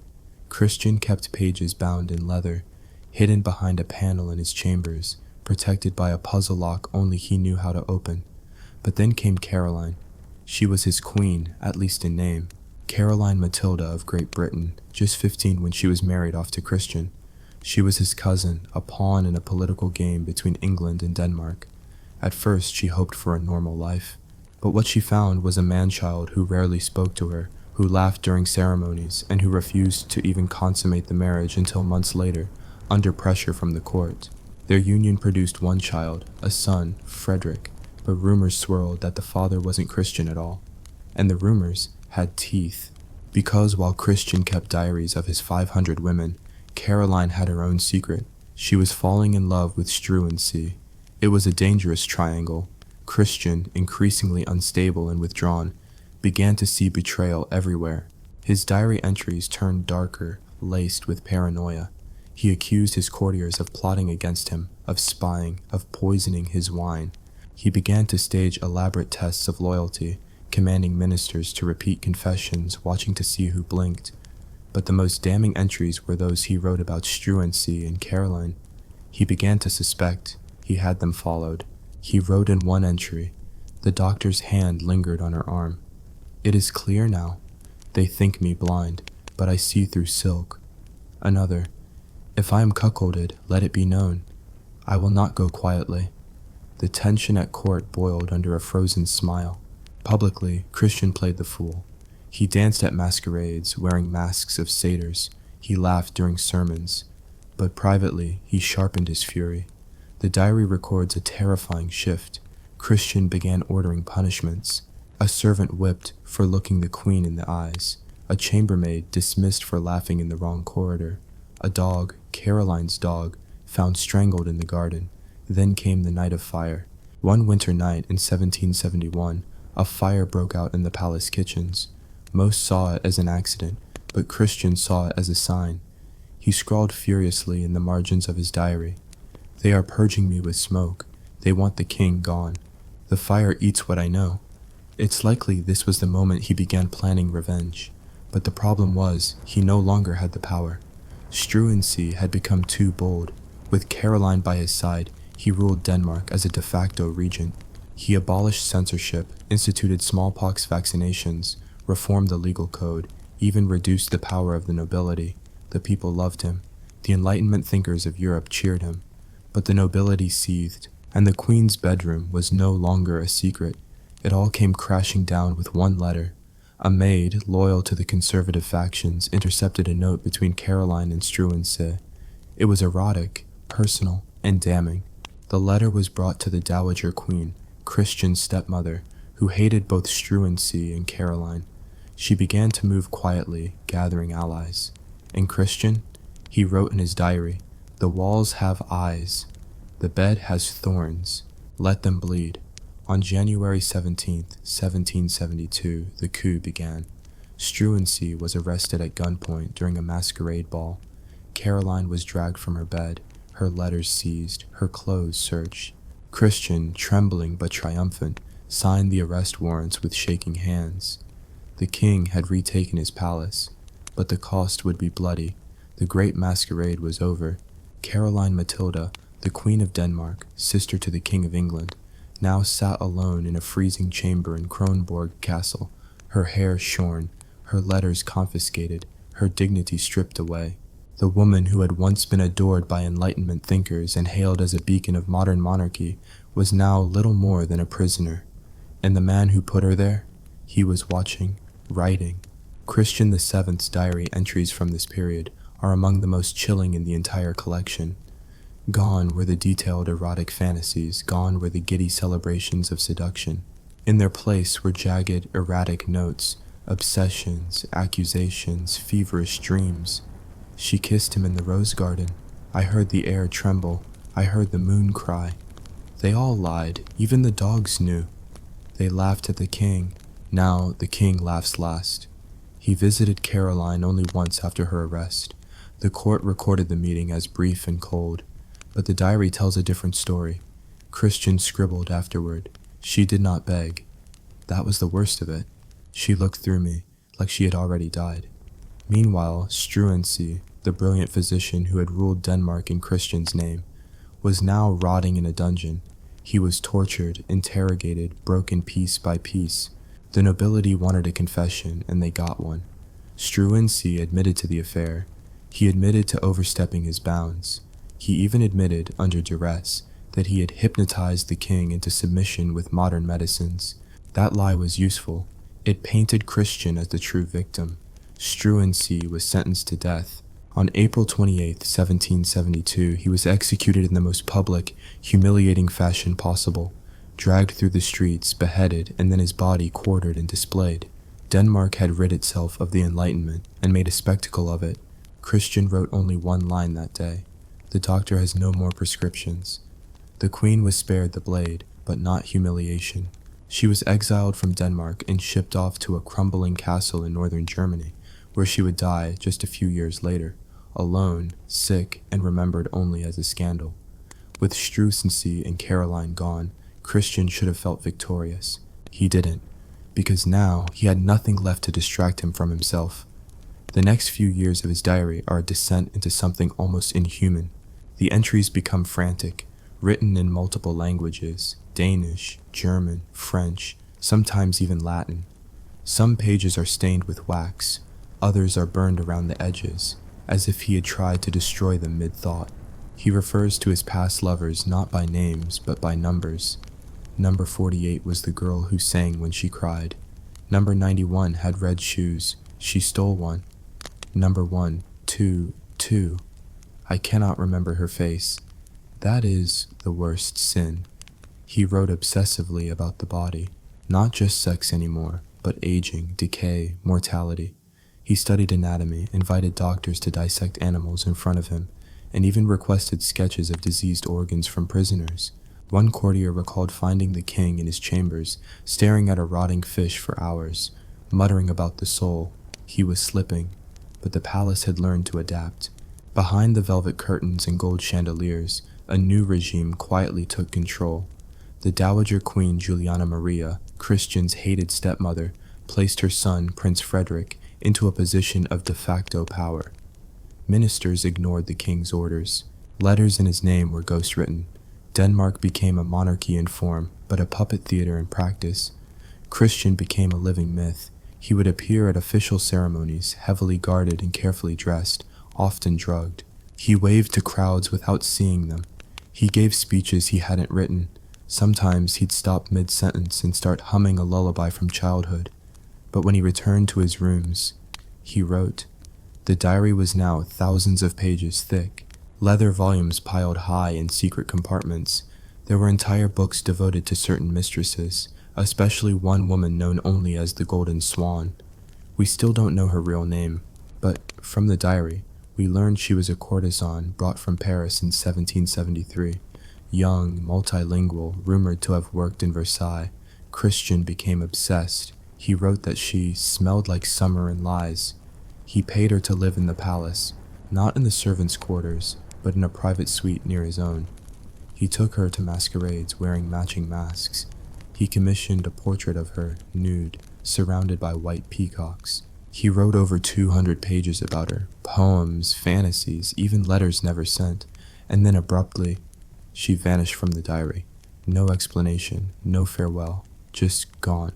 Christian kept pages bound in leather, hidden behind a panel in his chambers, protected by a puzzle lock only he knew how to open. But then came Caroline. She was his queen, at least in name. Caroline Matilda of Great Britain, just 15 when she was married off to Christian. She was his cousin, a pawn in a political game between England and Denmark. At first she hoped for a normal life. But what she found was a man-child who rarely spoke to her, who laughed during ceremonies, and who refused to even consummate the marriage until months later, under pressure from the court. Their union produced one child, a son, Frederick, but rumors swirled that the father wasn't Christian at all. And the rumors had teeth, because while Christian kept diaries of his 500 women, Caroline had her own secret. She was falling in love with Struensee. It was a dangerous triangle. Christian, increasingly unstable and withdrawn, began to see betrayal everywhere. His diary entries turned darker, laced with paranoia. He accused his courtiers of plotting against him, of spying, of poisoning his wine. He began to stage elaborate tests of loyalty, commanding ministers to repeat confessions, watching to see who blinked. But the most damning entries were those he wrote about Struensee and Caroline. He began to suspect. He had them followed. He wrote in one entry, "The doctor's hand lingered on her arm. It is clear now. They think me blind, but I see through silk." Another, "If I am cuckolded, let it be known. I will not go quietly." The tension at court boiled under a frozen smile. Publicly, Christian played the fool. He danced at masquerades, wearing masks of satyrs. He laughed during sermons. But privately, he sharpened his fury. The diary records a terrifying shift. Christian began ordering punishments. A servant whipped for looking the queen in the eyes. A chambermaid dismissed for laughing in the wrong corridor. A dog, Caroline's dog, found strangled in the garden. Then came the night of fire. One winter night in 1771, a fire broke out in the palace kitchens. Most saw it as an accident, but Christian saw it as a sign. He scrawled furiously in the margins of his diary, "They are purging me with smoke. They want the king gone. The fire eats what I know." It's likely this was the moment he began planning revenge. But the problem was, he no longer had the power. Struensee had become too bold. With Caroline by his side, he ruled Denmark as a de facto regent. He abolished censorship, instituted smallpox vaccinations, reformed the legal code, even reduced the power of the nobility. The people loved him. The Enlightenment thinkers of Europe cheered him. But the nobility seethed, and the queen's bedroom was no longer a secret. It all came crashing down with one letter. A maid, loyal to the conservative factions, intercepted a note between Caroline and Struensee. It was erotic, personal, and damning. The letter was brought to the Dowager Queen, Christian's stepmother, who hated both Struensee and Caroline. She began to move quietly, gathering allies. And Christian? He wrote in his diary, "The walls have eyes. The bed has thorns. Let them bleed." On January 17, 1772, the coup began. Struensee was arrested at gunpoint during a masquerade ball. Caroline was dragged from her bed, her letters seized, her clothes searched. Christian, trembling but triumphant, signed the arrest warrants with shaking hands. The king had retaken his palace, but the cost would be bloody. The great masquerade was over. Caroline Matilda, the Queen of Denmark, sister to the King of England, now sat alone in a freezing chamber in Kronborg Castle, her hair shorn, her letters confiscated, her dignity stripped away. The woman who had once been adored by Enlightenment thinkers and hailed as a beacon of modern monarchy was now little more than a prisoner. And the man who put her there? He was watching, writing. Christian VII's diary entries from this period are among the most chilling in the entire collection. Gone were the detailed erotic fantasies, gone were the giddy celebrations of seduction. In their place were jagged, erratic notes, obsessions, accusations, feverish dreams. She kissed him in the rose garden. I heard the air tremble. I heard the moon cry. They all lied. Even the dogs knew. They laughed at the king. Now the king laughs last. He visited Caroline only once after her arrest. The court recorded the meeting as brief and cold, but the diary tells a different story. Christian scribbled afterward. She did not beg. That was the worst of it. She looked through me, like she had already died. Meanwhile, Struensee, the brilliant physician who had ruled Denmark in Christian's name, was now rotting in a dungeon. He was tortured, interrogated, broken piece by piece. The nobility wanted a confession, and they got one. Struensee admitted to the affair. He admitted to overstepping his bounds. He even admitted, under duress, that he had hypnotized the king into submission with modern medicines. That lie was useful. It painted Christian as the true victim. Struensee was sentenced to death. On April 28, 1772, he was executed in the most public, humiliating fashion possible, dragged through the streets, beheaded, and then his body quartered and displayed. Denmark had rid itself of the Enlightenment and made a spectacle of it. Christian wrote only one line that day. The doctor has no more prescriptions. The queen was spared the blade, but not humiliation. She was exiled from Denmark and shipped off to a crumbling castle in northern Germany, where she would die just a few years later, alone, sick, and remembered only as a scandal. With Struensee and Caroline gone, Christian should have felt victorious. He didn't, because now he had nothing left to distract him from himself. The next few years of his diary are a descent into something almost inhuman. The entries become frantic, written in multiple languages, Danish, German, French, sometimes even Latin. Some pages are stained with wax, others are burned around the edges, as if he had tried to destroy them mid-thought. He refers to his past lovers not by names, but by numbers. Number 48 was the girl who sang when she cried. Number 91 had red shoes. She stole one. Number 1, 2, 2. I cannot remember her face. That is the worst sin. He wrote obsessively about the body, not just sex anymore, but aging, decay, mortality. He studied anatomy, invited doctors to dissect animals in front of him, and even requested sketches of diseased organs from prisoners. One courtier recalled finding the king in his chambers, staring at a rotting fish for hours, muttering about the soul. He was slipping, but the palace had learned to adapt. Behind the velvet curtains and gold chandeliers, a new regime quietly took control. The Dowager Queen Juliana Maria, Christian's hated stepmother, placed her son, Prince Frederick, into a position of de facto power. Ministers ignored the king's orders. Letters in his name were ghostwritten. Denmark became a monarchy in form, but a puppet theater in practice. Christian became a living myth. He would appear at official ceremonies, heavily guarded and carefully dressed, often drugged. He waved to crowds without seeing them. He gave speeches he hadn't written. Sometimes he'd stop mid-sentence and start humming a lullaby from childhood. But when he returned to his rooms, he wrote. The diary was now thousands of pages thick, leather volumes piled high in secret compartments. There were entire books devoted to certain mistresses, especially one woman known only as the Golden Swan. We still don't know her real name, but from the diary, we learned she was a courtesan brought from Paris in 1773. Young, multilingual, rumored to have worked in Versailles, Christian became obsessed. He wrote that she smelled like summer and lies. He paid her to live in the palace, not in the servants' quarters, but in a private suite near his own. He took her to masquerades wearing matching masks. He commissioned a portrait of her, nude, surrounded by white peacocks. He wrote over 200 pages about her, poems, fantasies, even letters never sent, and then abruptly, she vanished from the diary. No explanation, no farewell, just gone.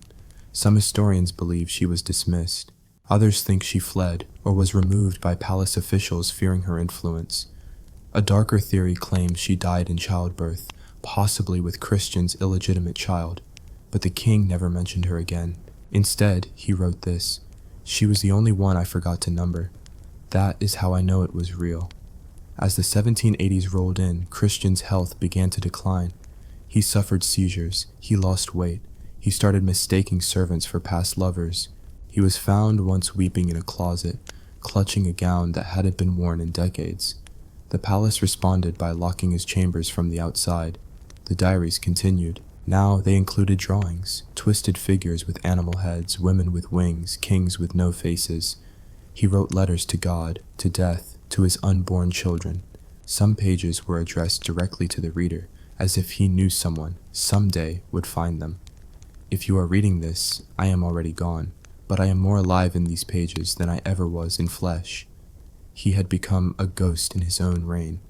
Some historians believe she was dismissed. Others think she fled or was removed by palace officials fearing her influence. A darker theory claims she died in childbirth, possibly with Christian's illegitimate child, but the king never mentioned her again. Instead, he wrote this: "She was the only one I forgot to number. That is how I know it was real." As the 1780s rolled in, Christian's health began to decline. He suffered seizures, he lost weight, he started mistaking servants for past lovers. He was found once weeping in a closet, clutching a gown that hadn't been worn in decades. The palace responded by locking his chambers from the outside. The diaries continued. Now they included drawings, twisted figures with animal heads, women with wings, kings with no faces. He wrote letters to God, to death, to his unborn children. Some pages were addressed directly to the reader, as if he knew someone, someday, would find them. If you are reading this, I am already gone, but I am more alive in these pages than I ever was in flesh. He had become a ghost in his own reign.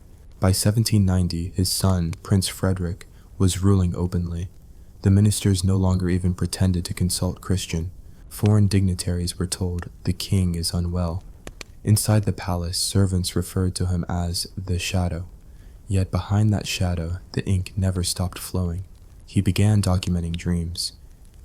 By 1790, his son, Prince Frederick, was ruling openly. The ministers no longer even pretended to consult Christian. Foreign dignitaries were told the king is unwell. Inside the palace, servants referred to him as the shadow. Yet behind that shadow, the ink never stopped flowing. He began documenting dreams.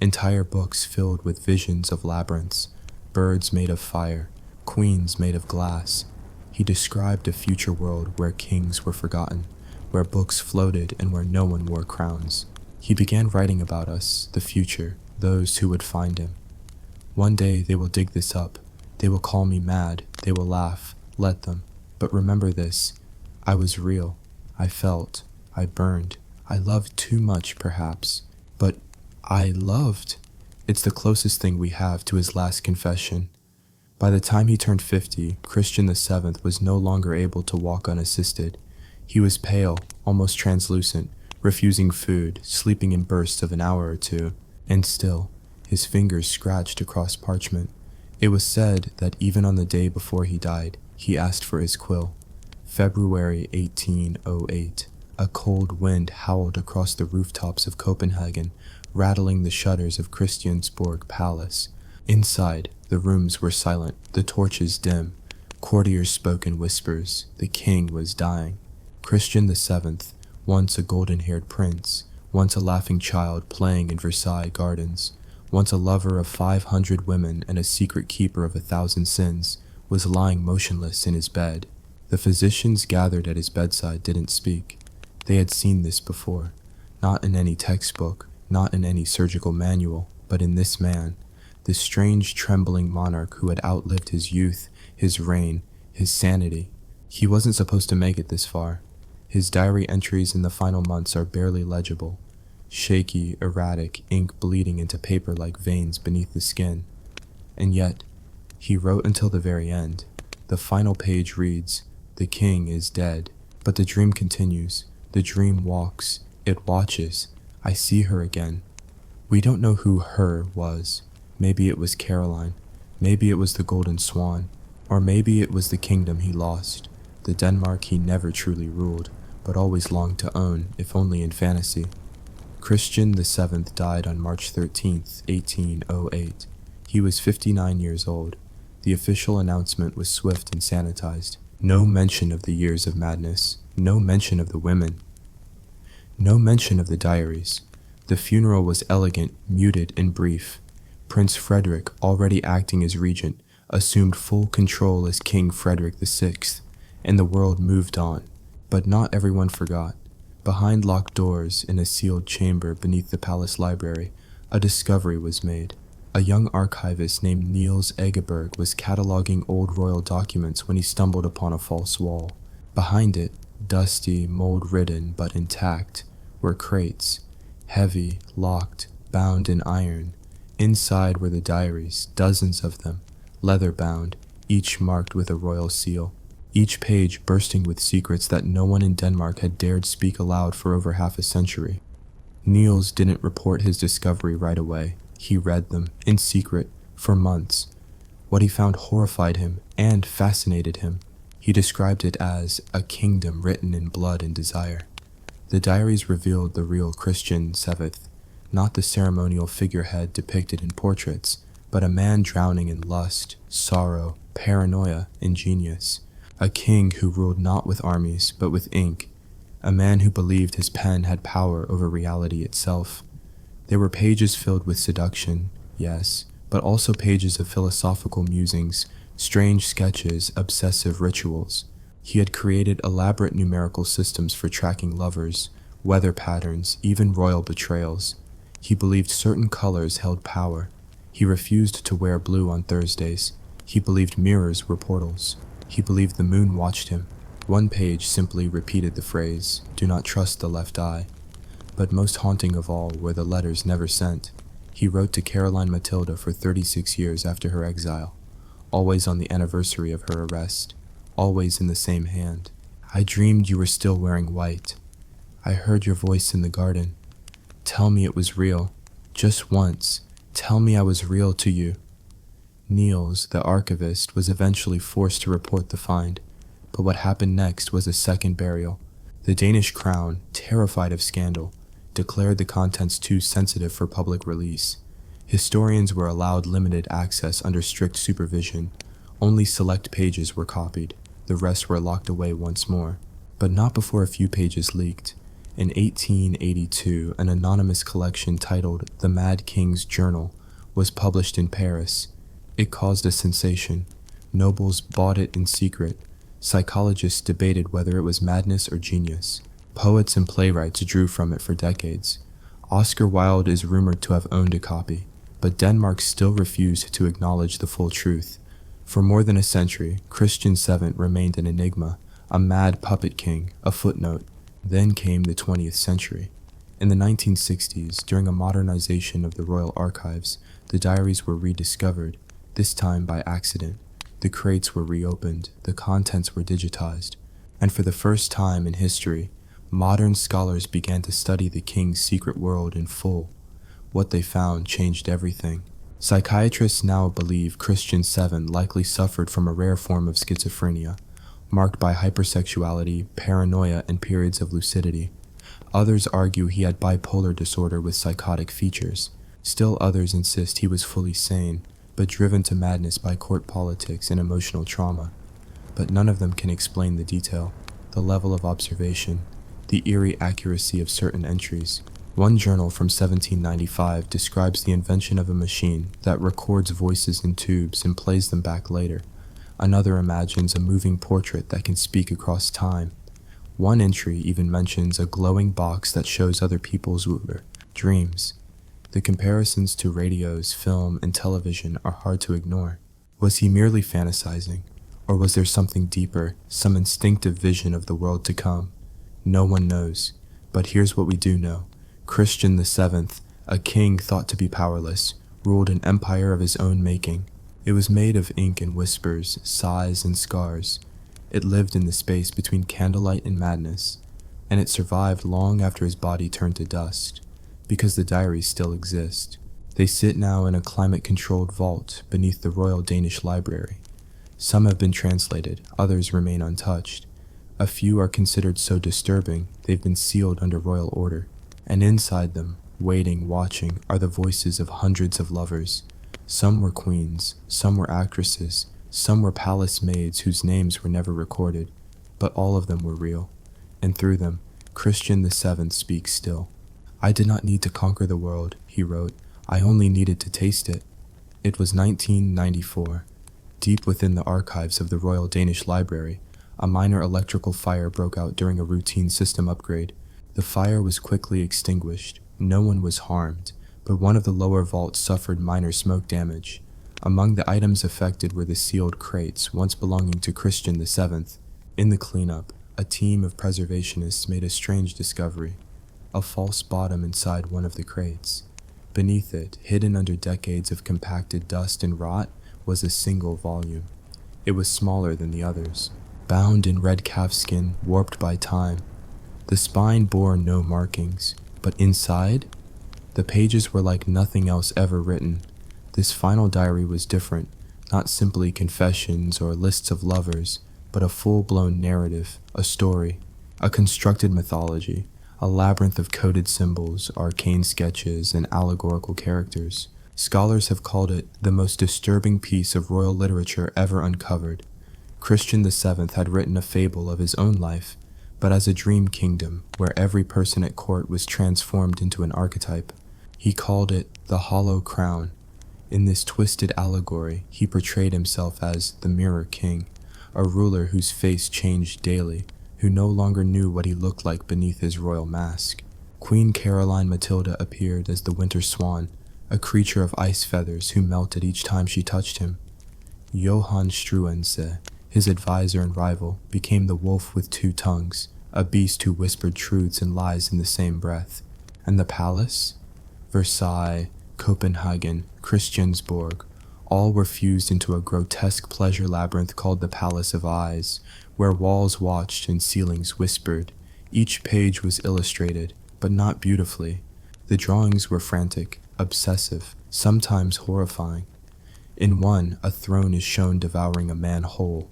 Entire books filled with visions of labyrinths, birds made of fire, queens made of glass. He described a future world where kings were forgotten, where books floated and where no one wore crowns. He began writing about us, the future, those who would find him. One day they will dig this up. They will call me mad. They will laugh. Let them. But remember this. I was real. I felt. I burned. I loved too much, perhaps. But I loved. It's the closest thing we have to his last confession. By the time he turned 50, Christian VII was no longer able to walk unassisted. He was pale, almost translucent, refusing food, sleeping in bursts of an hour or two, and still, his fingers scratched across parchment. It was said that even on the day before he died, he asked for his quill. February 1808. A cold wind howled across the rooftops of Copenhagen, rattling the shutters of Christiansborg Palace. Inside, the rooms were silent, the torches dim. Courtiers spoke in whispers. The king was dying. Christian VII, once a golden-haired prince, once a laughing child playing in Versailles gardens, once a lover of 500 women and a secret keeper of 1,000 sins, was lying motionless in his bed. The physicians gathered at his bedside didn't speak. They had seen this before, not in any textbook, not in any surgical manual, but in this man, this strange trembling monarch who had outlived his youth, his reign, his sanity. He wasn't supposed to make it this far. His diary entries in the final months are barely legible, shaky, erratic, ink bleeding into paper like veins beneath the skin. And yet, he wrote until the very end. The final page reads, "The king is dead." But the dream continues. The dream walks. It watches. I see her again. We don't know who her was. Maybe it was Caroline. Maybe it was the Golden Swan. Or maybe it was the kingdom he lost, the Denmark he never truly ruled, but always longed to own, if only in fantasy. Christian VII died on March 13th, 1808. He was 59 years old. The official announcement was swift and sanitized. No mention of the years of madness. No mention of the women. No mention of the diaries. The funeral was elegant, muted, and brief. Prince Frederick, already acting as regent, assumed full control as King Frederick VI, and the world moved on. But not everyone forgot. Behind locked doors, in a sealed chamber beneath the palace library, a discovery was made. A young archivist named Niels Egeberg was cataloging old royal documents when he stumbled upon a false wall. Behind it, dusty, mold-ridden, but intact, were crates, heavy, locked, bound in iron. Inside were the diaries, dozens of them, leather-bound, each marked with a royal seal, each page bursting with secrets that no one in Denmark had dared speak aloud for over half a century. Niels didn't report his discovery right away. He read them, in secret, for months. What he found horrified him and fascinated him. He described it as a kingdom written in blood and desire. The diaries revealed the real Christian VII, not the ceremonial figurehead depicted in portraits, but a man drowning in lust, sorrow, paranoia, and genius. A king who ruled not with armies, but with ink. A man who believed his pen had power over reality itself. There were pages filled with seduction, yes, but also pages of philosophical musings, strange sketches, obsessive rituals. He had created elaborate numerical systems for tracking lovers, weather patterns, even royal betrayals. He believed certain colors held power. He refused to wear blue on Thursdays. He believed mirrors were portals. He believed the moon watched him. One page simply repeated the phrase, "Do not trust the left eye." But most haunting of all were the letters never sent. He wrote to Caroline Matilda for 36 years after her exile, always on the anniversary of her arrest, always in the same hand. "I dreamed you were still wearing white. I heard your voice in the garden. Tell me it was real. Just once. Tell me I was real to you." Niels, the archivist, was eventually forced to report the find, but what happened next was a second burial. The Danish crown, terrified of scandal, declared the contents too sensitive for public release. Historians were allowed limited access under strict supervision. Only select pages were copied. The rest were locked away once more, but not before a few pages leaked. In 1882, an anonymous collection titled The Mad King's Journal was published in Paris. It caused a sensation. Nobles bought it in secret. Psychologists debated whether it was madness or genius. Poets and playwrights drew from it for decades. Oscar Wilde is rumored to have owned a copy, but Denmark still refused to acknowledge the full truth. For more than a century, Christian VII remained an enigma, a mad puppet king, a footnote. Then came the 20th century. In the 1960s, during a modernization of the royal archives, the diaries were rediscovered, this time by accident. The crates were reopened, the contents were digitized, and for the first time in history, modern scholars began to study the king's secret world in full. What they found changed everything. Psychiatrists now believe Christian VII likely suffered from a rare form of schizophrenia, marked by hypersexuality, paranoia, and periods of lucidity. Others argue he had bipolar disorder with psychotic features. Still others insist he was fully sane, but driven to madness by court politics and emotional trauma. But none of them can explain the detail, the level of observation, the eerie accuracy of certain entries. One journal from 1795 describes the invention of a machine that records voices in tubes and plays them back later. Another imagines a moving portrait that can speak across time. One entry even mentions a glowing box that shows other people's dreams. The comparisons to radios, film, and television are hard to ignore. Was he merely fantasizing, or was there something deeper, some instinctive vision of the world to come? No one knows, but here's what we do know. Christian VII, a king thought to be powerless, ruled an empire of his own making. It was made of ink and whispers, sighs and scars. It lived in the space between candlelight and madness, and it survived long after his body turned to dust, because the diaries still exist. They sit now in a climate-controlled vault beneath the Royal Danish Library. Some have been translated, others remain untouched. A few are considered so disturbing they've been sealed under royal order, and inside them, waiting, watching, are the voices of hundreds of lovers. Some were queens, some were actresses, some were palace maids whose names were never recorded, but all of them were real, and through them, Christian VII speaks still. "I did not need to conquer the world," he wrote. "I only needed to taste it." It was 1994. Deep within the archives of the Royal Danish Library, a minor electrical fire broke out during a routine system upgrade. The fire was quickly extinguished. No one was harmed, but one of the lower vaults suffered minor smoke damage. Among the items affected were the sealed crates once belonging to Christian VII. In the cleanup, a team of preservationists made a strange discovery: a false bottom inside one of the crates. Beneath it, hidden under decades of compacted dust and rot, was a single volume. It was smaller than the others, bound in red calfskin, warped by time. The spine bore no markings, but inside, the pages were like nothing else ever written. This final diary was different, not simply confessions or lists of lovers, but a full-blown narrative, a story, a constructed mythology, a labyrinth of coded symbols, arcane sketches, and allegorical characters. Scholars have called it the most disturbing piece of royal literature ever uncovered. Christian VII had written a fable of his own life, but as a dream kingdom where every person at court was transformed into an archetype. He called it the Hollow Crown. In this twisted allegory, he portrayed himself as the Mirror King, a ruler whose face changed daily, who no longer knew what he looked like beneath his royal mask. Queen Caroline Matilda appeared as the Winter Swan, a creature of ice feathers who melted each time she touched him. Johann Struensee, his advisor and rival, became the wolf with two tongues, a beast who whispered truths and lies in the same breath. And the palace? Versailles, Copenhagen, Christiansborg, all were fused into a grotesque pleasure labyrinth called the Palace of Eyes, where walls watched and ceilings whispered. Each page was illustrated, but not beautifully. The drawings were frantic, obsessive, sometimes horrifying. In one, a throne is shown devouring a man whole.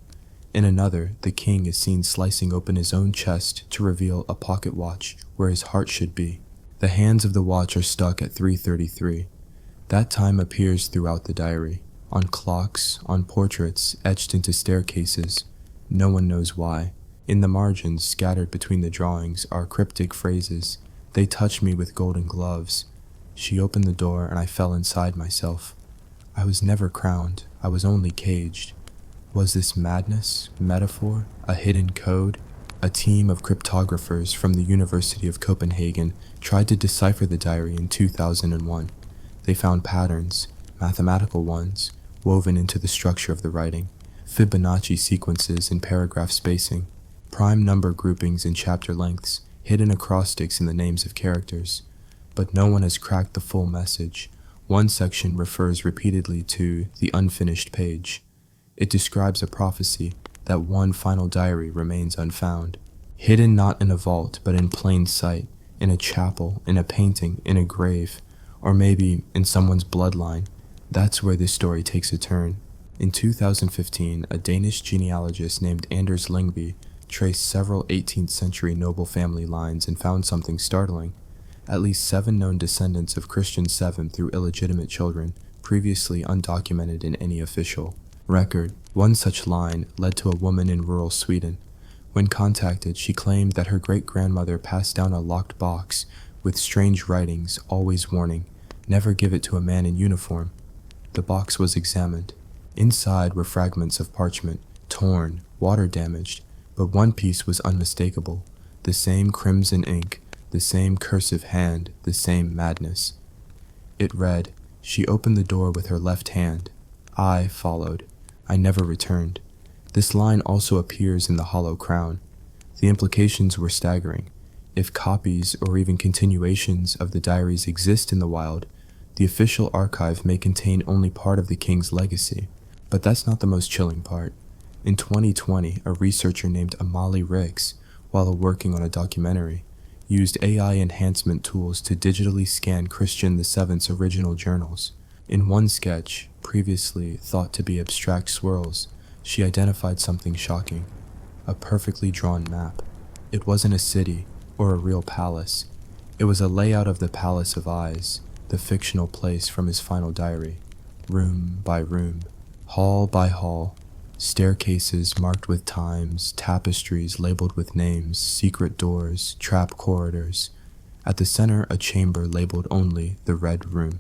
In another, the king is seen slicing open his own chest to reveal a pocket watch where his heart should be. The hands of the watch are stuck at 3:33. That time appears throughout the diary, on clocks, on portraits, etched into staircases. No one knows why. In the margins, scattered between the drawings, are cryptic phrases. They touch me with golden gloves. She opened the door and I fell inside myself. I was never crowned, I was only caged. Was this madness, metaphor, a hidden code? A team of cryptographers from the University of Copenhagen tried to decipher the diary in 2001. They found patterns, mathematical ones, woven into the structure of the writing, Fibonacci sequences in paragraph spacing, prime number groupings in chapter lengths, hidden acrostics in the names of characters. But no one has cracked the full message. One section refers repeatedly to the unfinished page. It describes a prophecy that one final diary remains unfound, hidden not in a vault but in plain sight, in a chapel, in a painting, in a grave, or maybe in someone's bloodline. That's where this story takes a turn. In 2015, a Danish genealogist named Anders Lyngby traced several 18th century noble family lines and found something startling. At least 7 known descendants of Christian VII through illegitimate children, previously undocumented in any official record. One such line led to a woman in rural Sweden. When contacted, she claimed that her great-grandmother passed down a locked box with strange writings, always warning, never give it to a man in uniform. The box was examined. Inside were fragments of parchment, torn, water-damaged, but one piece was unmistakable. The same crimson ink, the same cursive hand, the same madness. It read, "She opened the door with her left hand. I followed. I never returned." This line also appears in the Hollow Crown. The implications were staggering. If copies or even continuations of the diaries exist in the wild, the official archive may contain only part of the king's legacy. But that's not the most chilling part. In 2020, a researcher named Amalie Rix, while working on a documentary, used AI enhancement tools to digitally scan Christian VII's original journals. In one sketch, previously thought to be abstract swirls, she identified something shocking: a perfectly drawn map. It wasn't a city or a real palace. It was a layout of the Palace of Eyes, the fictional place from his final diary. Room by room, hall by hall, staircases marked with times, tapestries labeled with names, secret doors, trap corridors. At the center, a chamber labeled only the Red Room.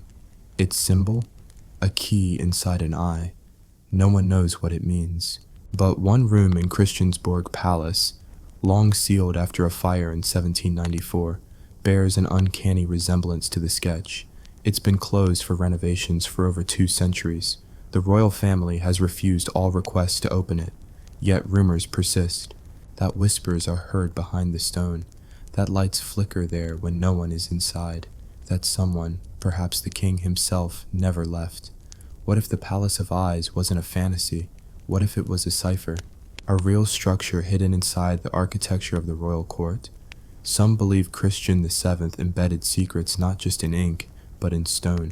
Its symbol? A key inside an eye. No one knows what it means. But one room in Christiansborg Palace, long sealed after a fire in 1794, bears an uncanny resemblance to the sketch. It's been closed for renovations for over 2 centuries. The royal family has refused all requests to open it, yet rumors persist, that whispers are heard behind the stone, that lights flicker there when no one is inside, that someone, perhaps the king himself, never left? What if the Palace of Eyes wasn't a fantasy? What if it was a cipher? A real structure hidden inside the architecture of the royal court? Some believe Christian VII embedded secrets not just in ink, but in stone,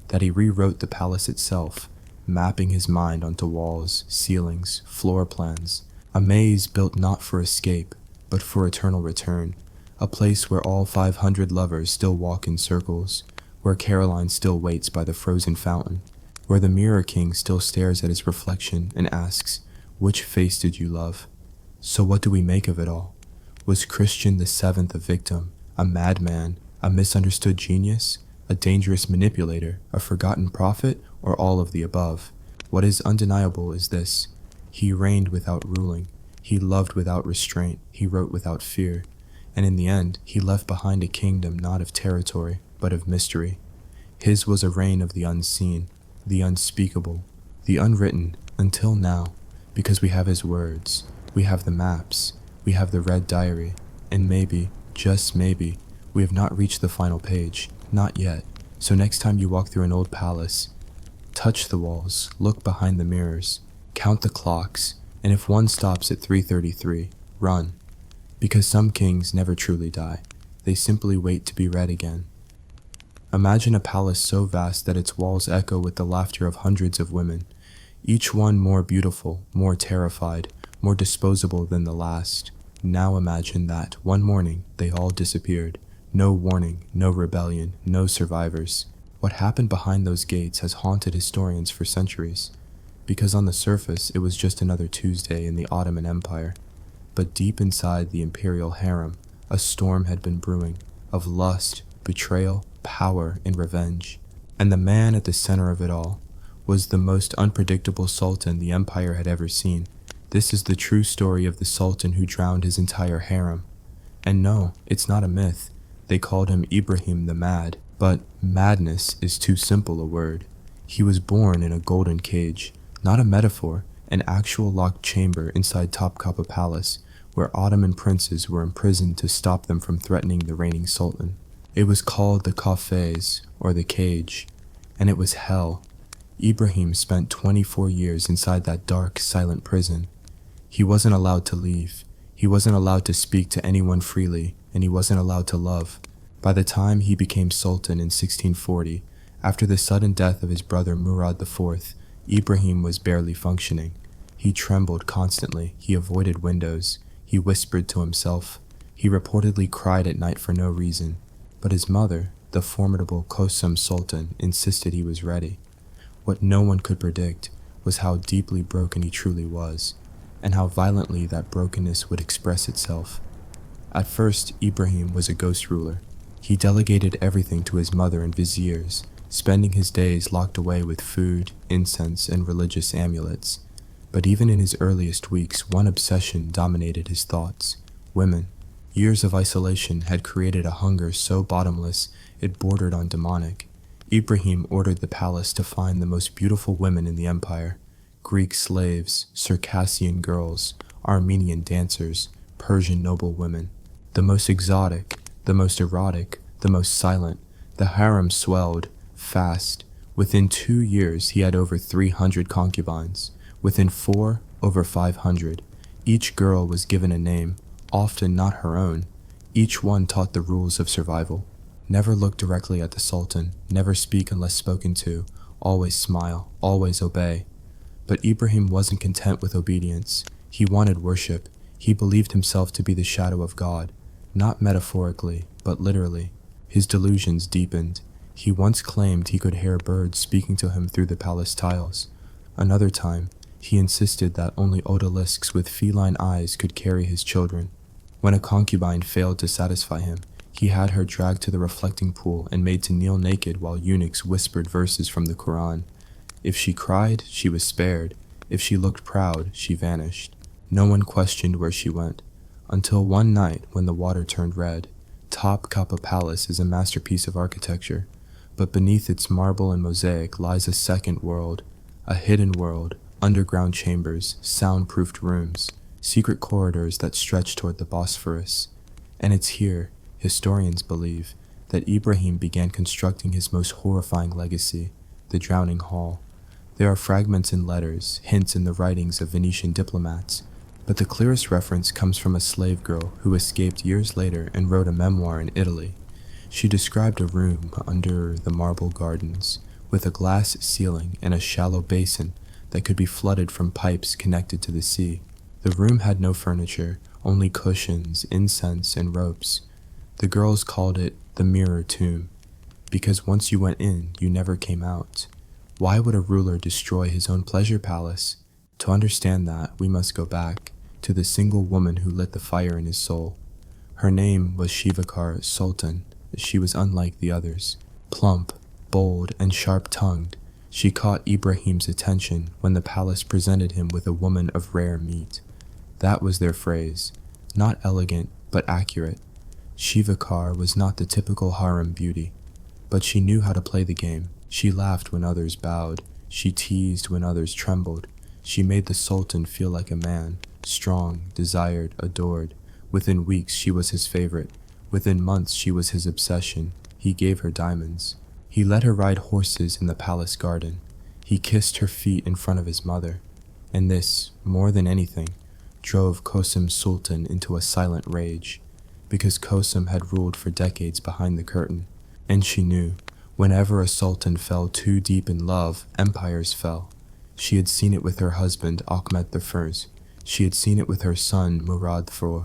that he rewrote the palace itself, mapping his mind onto walls, ceilings, floor plans, a maze built not for escape, but for eternal return, a place where all 500 lovers still walk in circles, where Caroline still waits by the frozen fountain, where the Mirror King still stares at his reflection and asks, "Which face did you love?" So what do we make of it all? Was Christian VII a victim, a madman, a misunderstood genius, a dangerous manipulator, a forgotten prophet, or all of the above? What is undeniable is this: he reigned without ruling, he loved without restraint, he wrote without fear, and in the end, he left behind a kingdom not of territory, but of mystery. His was a reign of the unseen, the unspeakable, the unwritten, until now, because we have his words, we have the maps, we have the red diary, and maybe, just maybe, we have not reached the final page, not yet. So next time you walk through an old palace, touch the walls, look behind the mirrors, count the clocks, and if one stops at 3:33, run. Because some kings never truly die, they simply wait to be read again. Imagine a palace so vast that its walls echo with the laughter of hundreds of women, each one more beautiful, more terrified, more disposable than the last. Now imagine that, one morning, they all disappeared. No warning, no rebellion, no survivors. What happened behind those gates has haunted historians for centuries, because on the surface it was just another Tuesday in the Ottoman Empire. But deep inside the imperial harem, a storm had been brewing, of lust, betrayal, power, and revenge. And the man at the center of it all was the most unpredictable sultan the empire had ever seen. This is the true story of the sultan who drowned his entire harem. And no, it's not a myth. They called him Ibrahim the Mad, but madness is too simple a word. He was born in a golden cage, not a metaphor, an actual locked chamber inside Topkapi Palace, where Ottoman princes were imprisoned to stop them from threatening the reigning sultan. It was called the confines, or the cage, and it was hell. Ibrahim spent 24 years inside that dark, silent prison. He wasn't allowed to leave. He wasn't allowed to speak to anyone freely, and he wasn't allowed to love. By the time he became sultan in 1640, after the sudden death of his brother Murad IV, Ibrahim was barely functioning. He trembled constantly, he avoided windows, he whispered to himself. He reportedly cried at night for no reason, but his mother, the formidable Kosum Sultan, insisted he was ready. What no one could predict was how deeply broken he truly was, and how violently that brokenness would express itself. At first, Ibrahim was a ghost ruler. He delegated everything to his mother and viziers, spending his days locked away with food, incense, and religious amulets. But even in his earliest weeks, one obsession dominated his thoughts: women. Years of isolation had created a hunger so bottomless it bordered on demonic. Ibrahim ordered the palace to find the most beautiful women in the empire: Greek slaves, Circassian girls, Armenian dancers, Persian noblewomen. The most exotic, the most erotic, the most silent. The harem swelled, fast. Within 2 years he had over 300 concubines. Within 4, over 500. Each girl was given a name, often not her own. Each one taught the rules of survival. Never look directly at the sultan, never speak unless spoken to, always smile, always obey. But Ibrahim wasn't content with obedience. He wanted worship. He believed himself to be the shadow of God, not metaphorically, but literally. His delusions deepened. He once claimed he could hear birds speaking to him through the palace tiles. Another time, he insisted that only odalisques with feline eyes could carry his children. When a concubine failed to satisfy him, he had her dragged to the reflecting pool and made to kneel naked while eunuchs whispered verses from the Quran. If she cried, she was spared. If she looked proud, she vanished. No one questioned where she went, until one night when the water turned red. Topkapi Palace is a masterpiece of architecture, but beneath its marble and mosaic lies a second world, a hidden world, underground chambers, soundproofed rooms, secret corridors that stretch toward the Bosphorus. And it's here, historians believe, that Ibrahim began constructing his most horrifying legacy, the Drowning Hall. There are fragments in letters, hints in the writings of Venetian diplomats, but the clearest reference comes from a slave girl who escaped years later and wrote a memoir in Italy. She described a room under the marble gardens, with a glass ceiling and a shallow basin that could be flooded from pipes connected to the sea. The room had no furniture, only cushions, incense, and ropes. The girls called it the mirror tomb, because once you went in, you never came out. Why would a ruler destroy his own pleasure palace? To understand that, we must go back to the single woman who lit the fire in his soul. Her name was Shivakar Sultan. She was unlike the others. Plump, bold, and sharp-tongued, she caught Ibrahim's attention when the palace presented him with a woman of rare meat. That was their phrase. Not elegant, but accurate. Shivakar was not the typical harem beauty, but she knew how to play the game. She laughed when others bowed. She teased when others trembled. She made the Sultan feel like a man, strong, desired, adored. Within weeks, she was his favorite. Within months, she was his obsession. He gave her diamonds. He let her ride horses in the palace garden. He kissed her feet in front of his mother. And this, more than anything, drove Kosim Sultan into a silent rage, because Kosim had ruled for decades behind the curtain, and she knew, whenever a sultan fell too deep in love, empires fell. She had seen it with her husband Ahmed I. She had seen it with her son Murad IV,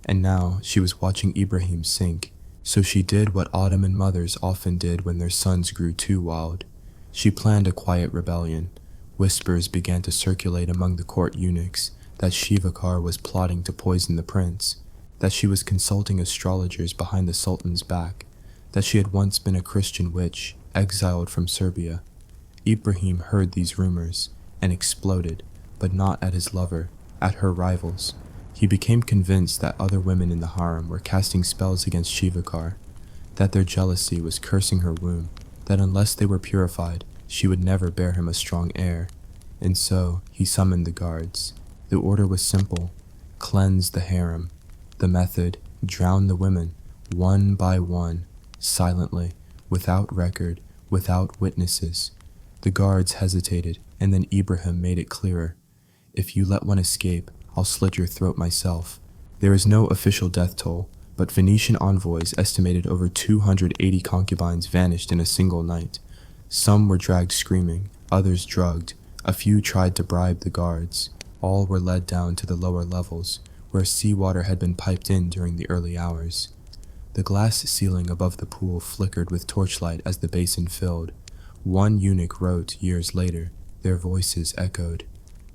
and now she was watching Ibrahim sink. So she did what Ottoman mothers often did when their sons grew too wild. She planned a quiet rebellion. Whispers began to circulate among the court eunuchs that Shivakar was plotting to poison the prince, that she was consulting astrologers behind the Sultan's back, that she had once been a Christian witch, exiled from Serbia. Ibrahim heard these rumors and exploded, but not at his lover, at her rivals. He became convinced that other women in the harem were casting spells against Shivakar, that their jealousy was cursing her womb, that unless they were purified, she would never bear him a strong heir. And so he summoned the guards. The order was simple: cleanse the harem. The method: drown the women, one by one, silently, without record, without witnesses. The guards hesitated, and then Ibrahim made it clearer. If you let one escape, I'll slit your throat myself. There is no official death toll, but Venetian envoys estimated over 280 concubines vanished in a single night. Some were dragged screaming, others drugged. A few tried to bribe the guards. All were led down to the lower levels, where seawater had been piped in during the early hours. The glass ceiling above the pool flickered with torchlight as the basin filled. One eunuch wrote years later. Their voices echoed.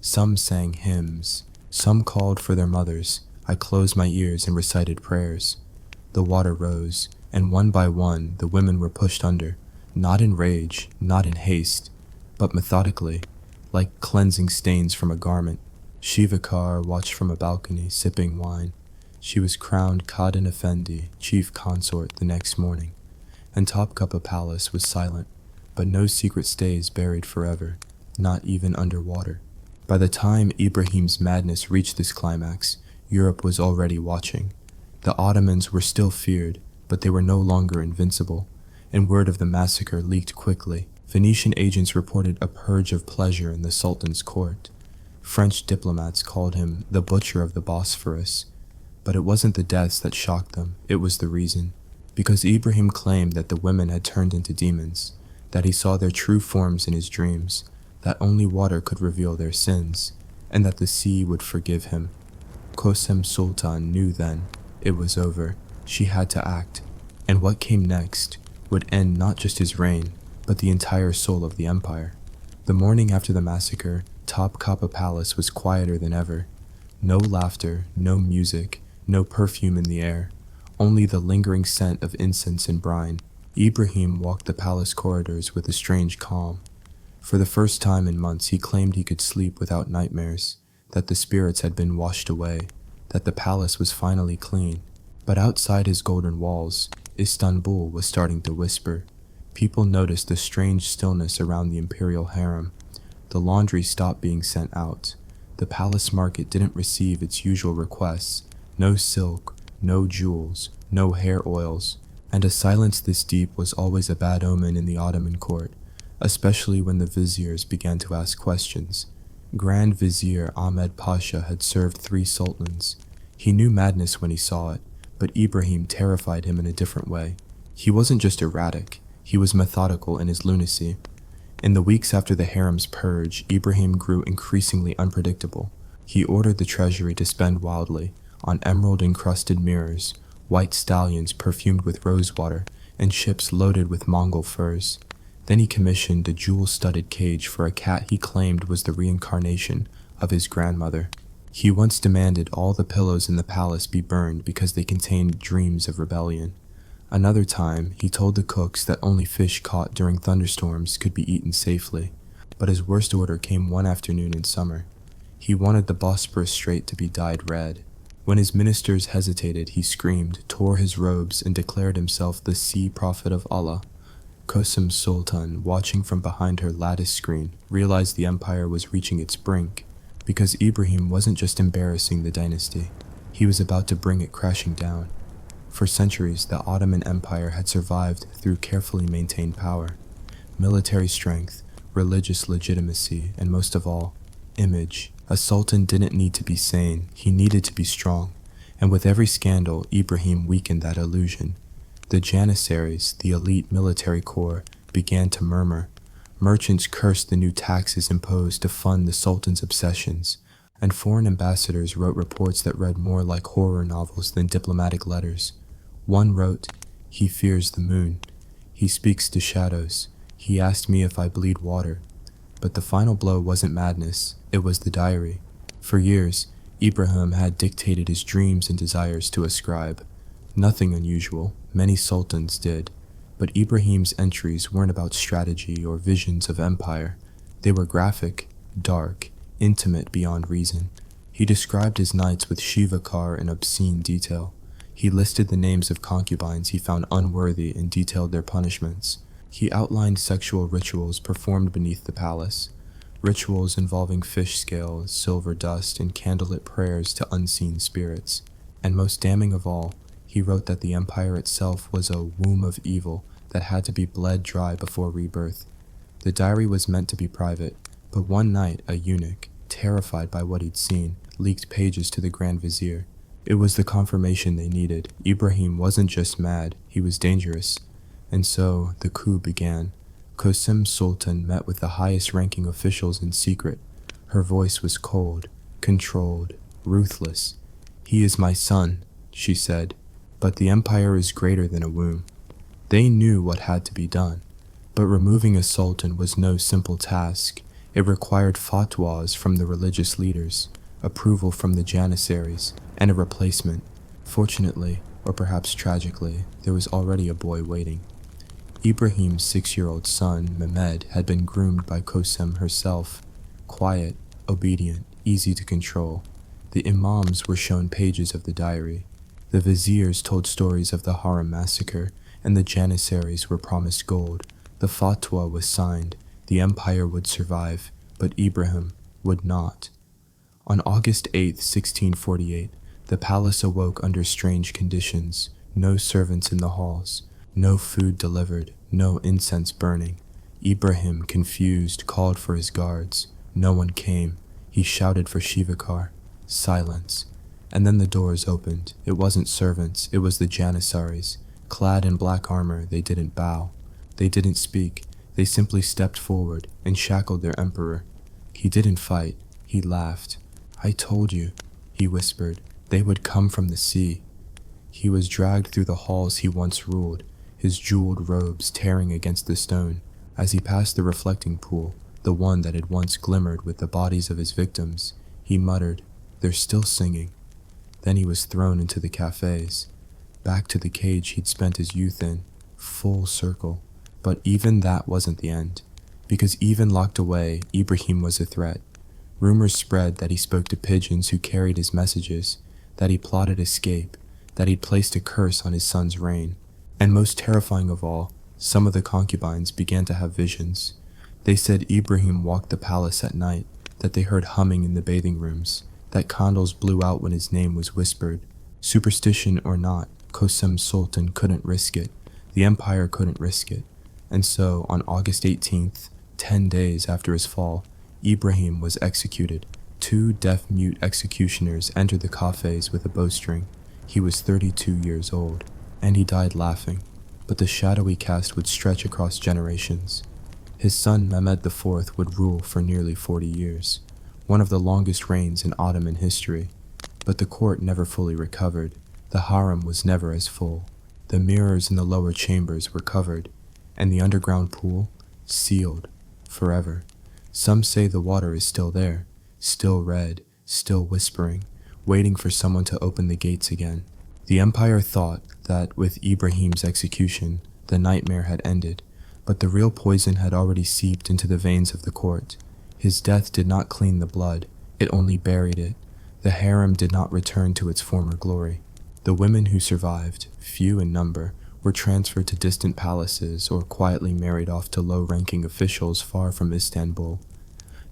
Some sang hymns. Some called for their mothers. I closed my ears and recited prayers. The water rose, and one by one the women were pushed under, not in rage, not in haste, but methodically, like cleansing stains from a garment. Shivakar watched from a balcony, sipping wine. She was crowned Khadan Effendi, chief consort, the next morning, and Topkapi Palace was silent, but no secret stays buried forever, not even underwater. By the time Ibrahim's madness reached this climax, Europe was already watching. The Ottomans were still feared, but they were no longer invincible, and word of the massacre leaked quickly. Venetian agents reported a purge of pleasure in the Sultan's court. French diplomats called him the butcher of the Bosphorus. But it wasn't the deaths that shocked them, it was the reason. Because Ibrahim claimed that the women had turned into demons, that he saw their true forms in his dreams, that only water could reveal their sins, and that the sea would forgive him. Kosim Sultan knew then it was over. She had to act, and what came next would end not just his reign, but the entire soul of the empire. The morning after the massacre, Topkapi Palace was quieter than ever. No laughter, no music, no perfume in the air, only the lingering scent of incense and brine. Ibrahim walked the palace corridors with a strange calm. For the first time in months, he claimed he could sleep without nightmares, that the spirits had been washed away, that the palace was finally clean. But outside his golden walls, Istanbul was starting to whisper. People noticed the strange stillness around the imperial harem. The laundry stopped being sent out. The palace market didn't receive its usual requests. No silk, no jewels, no hair oils, and a silence this deep was always a bad omen in the Ottoman court, especially when the viziers began to ask questions. Grand Vizier Ahmed Pasha had served 3 sultans. He knew madness when he saw it, but Ibrahim terrified him in a different way. He wasn't just erratic, he was methodical in his lunacy. In the weeks after the harem's purge, Ibrahim grew increasingly unpredictable. He ordered the treasury to spend wildly on emerald-encrusted mirrors, white stallions perfumed with rosewater, and ships loaded with Mongol furs. Then he commissioned a jewel-studded cage for a cat he claimed was the reincarnation of his grandmother. He once demanded all the pillows in the palace be burned because they contained dreams of rebellion. Another time, he told the cooks that only fish caught during thunderstorms could be eaten safely, but his worst order came one afternoon in summer. He wanted the Bosporus Strait to be dyed red. When his ministers hesitated, he screamed, tore his robes, and declared himself the sea prophet of Allah. Qasem Sultan, watching from behind her lattice screen, realized the empire was reaching its brink, because Ibrahim wasn't just embarrassing the dynasty, he was about to bring it crashing down. For centuries, the Ottoman Empire had survived through carefully maintained power, military strength, religious legitimacy, and most of all, image. A sultan didn't need to be sane, he needed to be strong, and with every scandal, Ibrahim weakened that illusion. The Janissaries, the elite military corps, began to murmur. Merchants cursed the new taxes imposed to fund the sultan's obsessions, and foreign ambassadors wrote reports that read more like horror novels than diplomatic letters. One wrote, "He fears the moon. He speaks to shadows. He asked me if I bleed water." But the final blow wasn't madness, it was the diary. For years, Ibrahim had dictated his dreams and desires to a scribe. Nothing unusual, many sultans did. But Ibrahim's entries weren't about strategy or visions of empire. They were graphic, dark, intimate beyond reason. He described his nights with Shivakar in obscene detail. He listed the names of concubines he found unworthy and detailed their punishments. He outlined sexual rituals performed beneath the palace, rituals involving fish scales, silver dust, and candlelit prayers to unseen spirits. And most damning of all, he wrote that the empire itself was a womb of evil that had to be bled dry before rebirth. The diary was meant to be private, but one night a eunuch, terrified by what he'd seen, leaked pages to the Grand Vizier. It was the confirmation they needed. Ibrahim wasn't just mad, he was dangerous. And so, the coup began. Qasem Sultan met with the highest-ranking officials in secret. Her voice was cold, controlled, ruthless. "He is my son," she said, "but the empire is greater than a womb." They knew what had to be done, but removing a sultan was no simple task. It required fatwas from the religious leaders, approval from the Janissaries, and a replacement. Fortunately, or perhaps tragically, there was already a boy waiting. Ibrahim's 6-year-old son, Mehmed, had been groomed by Qasem herself. Quiet, obedient, easy to control. The imams were shown pages of the diary. The viziers told stories of the Harem massacre, and the Janissaries were promised gold. The fatwa was signed. The empire would survive, but Ibrahim would not. On August 8, 1648, the palace awoke under strange conditions. No servants in the halls, no food delivered, no incense burning. Ibrahim, confused, called for his guards. No one came. He shouted for Shivakar. Silence. And then the doors opened. It wasn't servants, it was the Janissaries. Clad in black armor, they didn't bow. They didn't speak. They simply stepped forward and shackled their emperor. He didn't fight. He laughed. "I told you," he whispered, "they would come from the sea." He was dragged through the halls he once ruled, his jeweled robes tearing against the stone. As he passed the reflecting pool, the one that had once glimmered with the bodies of his victims, he muttered, "They're still singing." Then he was thrown into the cafes, back to the cage he'd spent his youth in, full circle. But even that wasn't the end, because even locked away, Ibrahim was a threat. Rumors spread that he spoke to pigeons who carried his messages, that he plotted escape, that he'd placed a curse on his son's reign. And most terrifying of all, some of the concubines began to have visions. They said Ibrahim walked the palace at night, that they heard humming in the bathing rooms, that candles blew out when his name was whispered. Superstition or not, Qasem Sultan couldn't risk it. The empire couldn't risk it, and so on August 18th, 10 days after his fall, Ibrahim was executed. 2 deaf-mute executioners entered the cafes with a bowstring. He was 32 years old, and he died laughing, but the shadowy caste would stretch across generations. His son Mehmed IV would rule for nearly 40 years, one of the longest reigns in Ottoman history, but the court never fully recovered. The harem was never as full. The mirrors in the lower chambers were covered, and the underground pool sealed forever. Some say the water is still there, still red, still whispering, waiting for someone to open the gates again. The empire thought that with Ibrahim's execution, the nightmare had ended, but the real poison had already seeped into the veins of the court. His death did not clean the blood, it only buried it. The harem did not return to its former glory. The women who survived, few in number, were transferred to distant palaces or quietly married off to low-ranking officials far from Istanbul.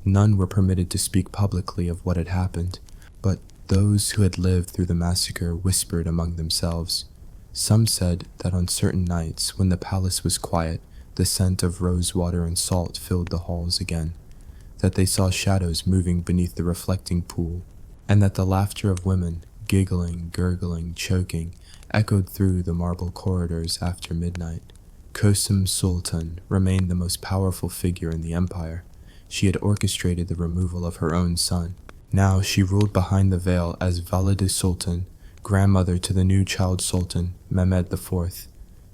None were permitted to speak publicly of what had happened, but those who had lived through the massacre whispered among themselves. Some said that on certain nights, when the palace was quiet, the scent of rosewater and salt filled the halls again, that they saw shadows moving beneath the reflecting pool, and that the laughter of women, giggling, gurgling, choking, echoed through the marble corridors after midnight. Kosum Sultan remained the most powerful figure in the empire. She had orchestrated the removal of her own son. Now she ruled behind the veil as Valide Sultan, grandmother to the new child Sultan, Mehmed IV.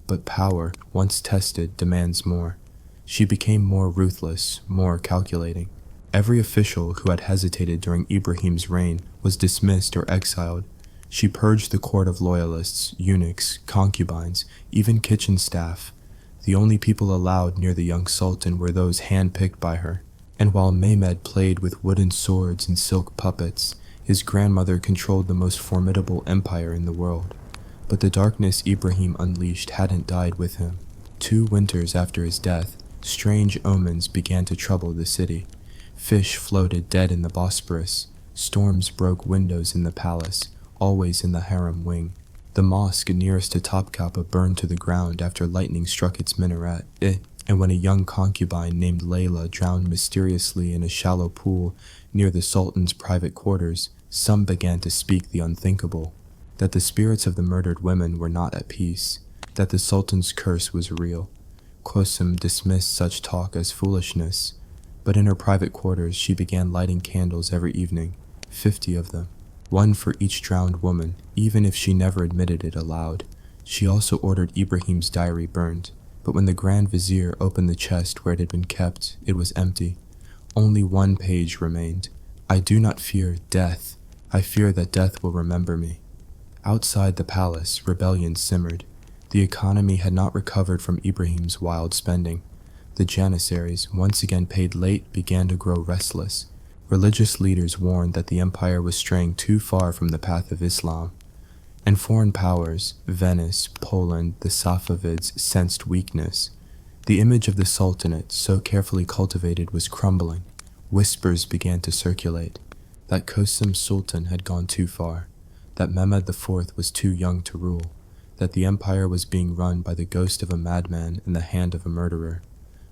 But power, once tested, demands more. She became more ruthless, more calculating. Every official who had hesitated during Ibrahim's reign was dismissed or exiled. She purged the court of loyalists, eunuchs, concubines, even kitchen staff. The only people allowed near the young sultan were those hand-picked by her. And while Mehmed played with wooden swords and silk puppets, his grandmother controlled the most formidable empire in the world. But the darkness Ibrahim unleashed hadn't died with him. 2 winters after his death, strange omens began to trouble the city. Fish floated dead in the Bosporus. Storms broke windows in the palace, always in the harem wing. The mosque nearest to Topkapi burned to the ground after lightning struck its minaret. And when a young concubine named Layla drowned mysteriously in a shallow pool near the Sultan's private quarters, some began to speak the unthinkable, that the spirits of the murdered women were not at peace, that the Sultan's curse was real. Kosum dismissed such talk as foolishness, but in her private quarters she began lighting candles every evening, 50 of them, one for each drowned woman, even if she never admitted it aloud. She also ordered Ibrahim's diary burned, but when the Grand Vizier opened the chest where it had been kept, it was empty. Only 1 page remained. I do not fear death. I fear that death will remember me. Outside the palace, rebellion simmered. The economy had not recovered from Ibrahim's wild spending. The janissaries, once again paid late, began to grow restless. Religious leaders warned that the empire was straying too far from the path of Islam. And foreign powers, Venice, Poland, the Safavids, sensed weakness. The image of the Sultanate, so carefully cultivated, was crumbling. Whispers began to circulate, that Kosum Sultan had gone too far, that Mehmed IV was too young to rule, that the empire was being run by the ghost of a madman in the hand of a murderer.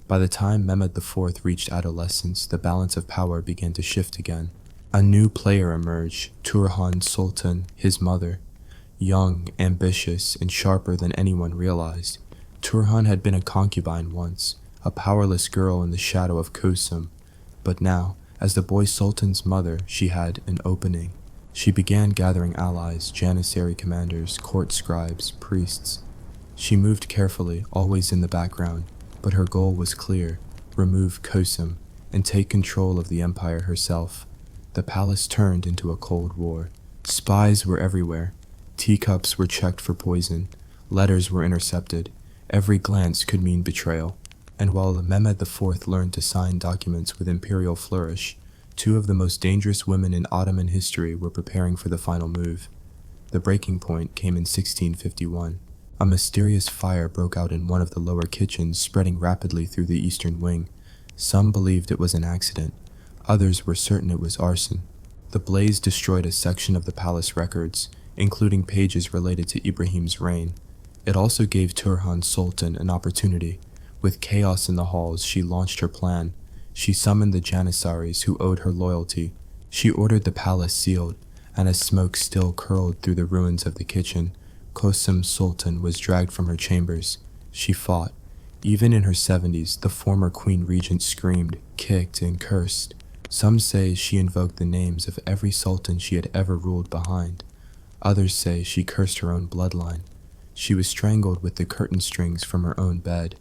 By the time Mehmed IV reached adolescence, the balance of power began to shift again. A new player emerged, Turhan Sultan, his mother. Young, ambitious, and sharper than anyone realized. Turhan had been a concubine once, a powerless girl in the shadow of Kosum. But now, as the boy Sultan's mother, she had an opening. She began gathering allies, janissary commanders, court scribes, priests. She moved carefully, always in the background, but her goal was clear: remove Kosum and take control of the empire herself. The palace turned into a cold war. Spies were everywhere. Teacups were checked for poison. Letters were intercepted. Every glance could mean betrayal. And while Mehmed IV learned to sign documents with imperial flourish, 2 of the most dangerous women in Ottoman history were preparing for the final move. The breaking point came in 1651. A mysterious fire broke out in one of the lower kitchens, spreading rapidly through the eastern wing. Some believed it was an accident. Others were certain it was arson. The blaze destroyed a section of the palace records, including pages related to Ibrahim's reign. It also gave Turhan Sultan an opportunity. With chaos in the halls, she launched her plan. She summoned the Janissaries who owed her loyalty. She ordered the palace sealed, and as smoke still curled through the ruins of the kitchen, Kosem Sultan was dragged from her chambers. She fought. Even in her 70s, the former queen regent screamed, kicked, and cursed. Some say she invoked the names of every sultan she had ever ruled behind. Others say she cursed her own bloodline. She was strangled with the curtain strings from her own bed.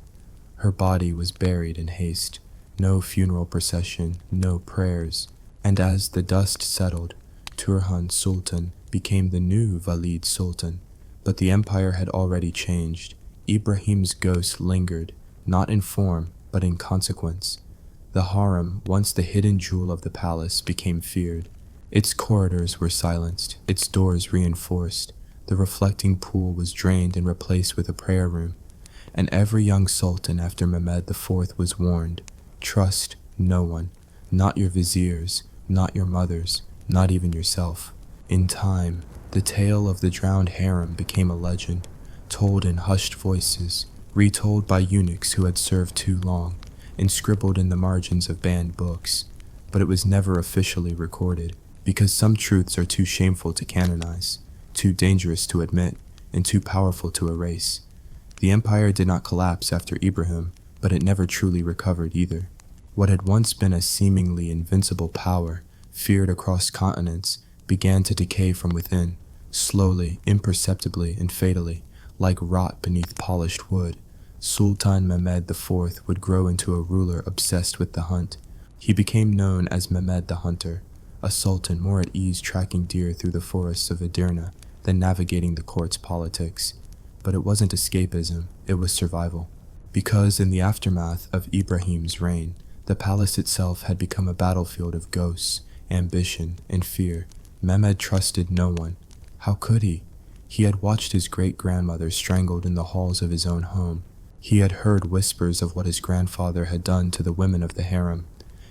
Her body was buried in haste. No funeral procession, no prayers. And as the dust settled, Turhan Sultan became the new Valid Sultan. But the empire had already changed. Ibrahim's ghost lingered, not in form, but in consequence. The harem, once the hidden jewel of the palace, became feared. Its corridors were silenced, its doors reinforced. The reflecting pool was drained and replaced with a prayer room. And every young sultan after Mehmed IV was warned, trust no one, not your viziers, not your mothers, not even yourself. In time, the tale of the drowned harem became a legend, told in hushed voices, retold by eunuchs who had served too long, and scribbled in the margins of banned books. But it was never officially recorded, because some truths are too shameful to canonize, too dangerous to admit, and too powerful to erase. The empire did not collapse after Ibrahim, but it never truly recovered either. What had once been a seemingly invincible power, feared across continents, began to decay from within, slowly, imperceptibly, and fatally, like rot beneath polished wood. Sultan Mehmed IV would grow into a ruler obsessed with the hunt. He became known as Mehmed the Hunter, a sultan more at ease tracking deer through the forests of Edirne than navigating the court's politics. But it wasn't escapism, it was survival. Because in the aftermath of Ibrahim's reign, the palace itself had become a battlefield of ghosts, ambition, and fear. Mehmed trusted no one. How could he? He had watched his great-grandmother strangled in the halls of his own home. He had heard whispers of what his grandfather had done to the women of the harem.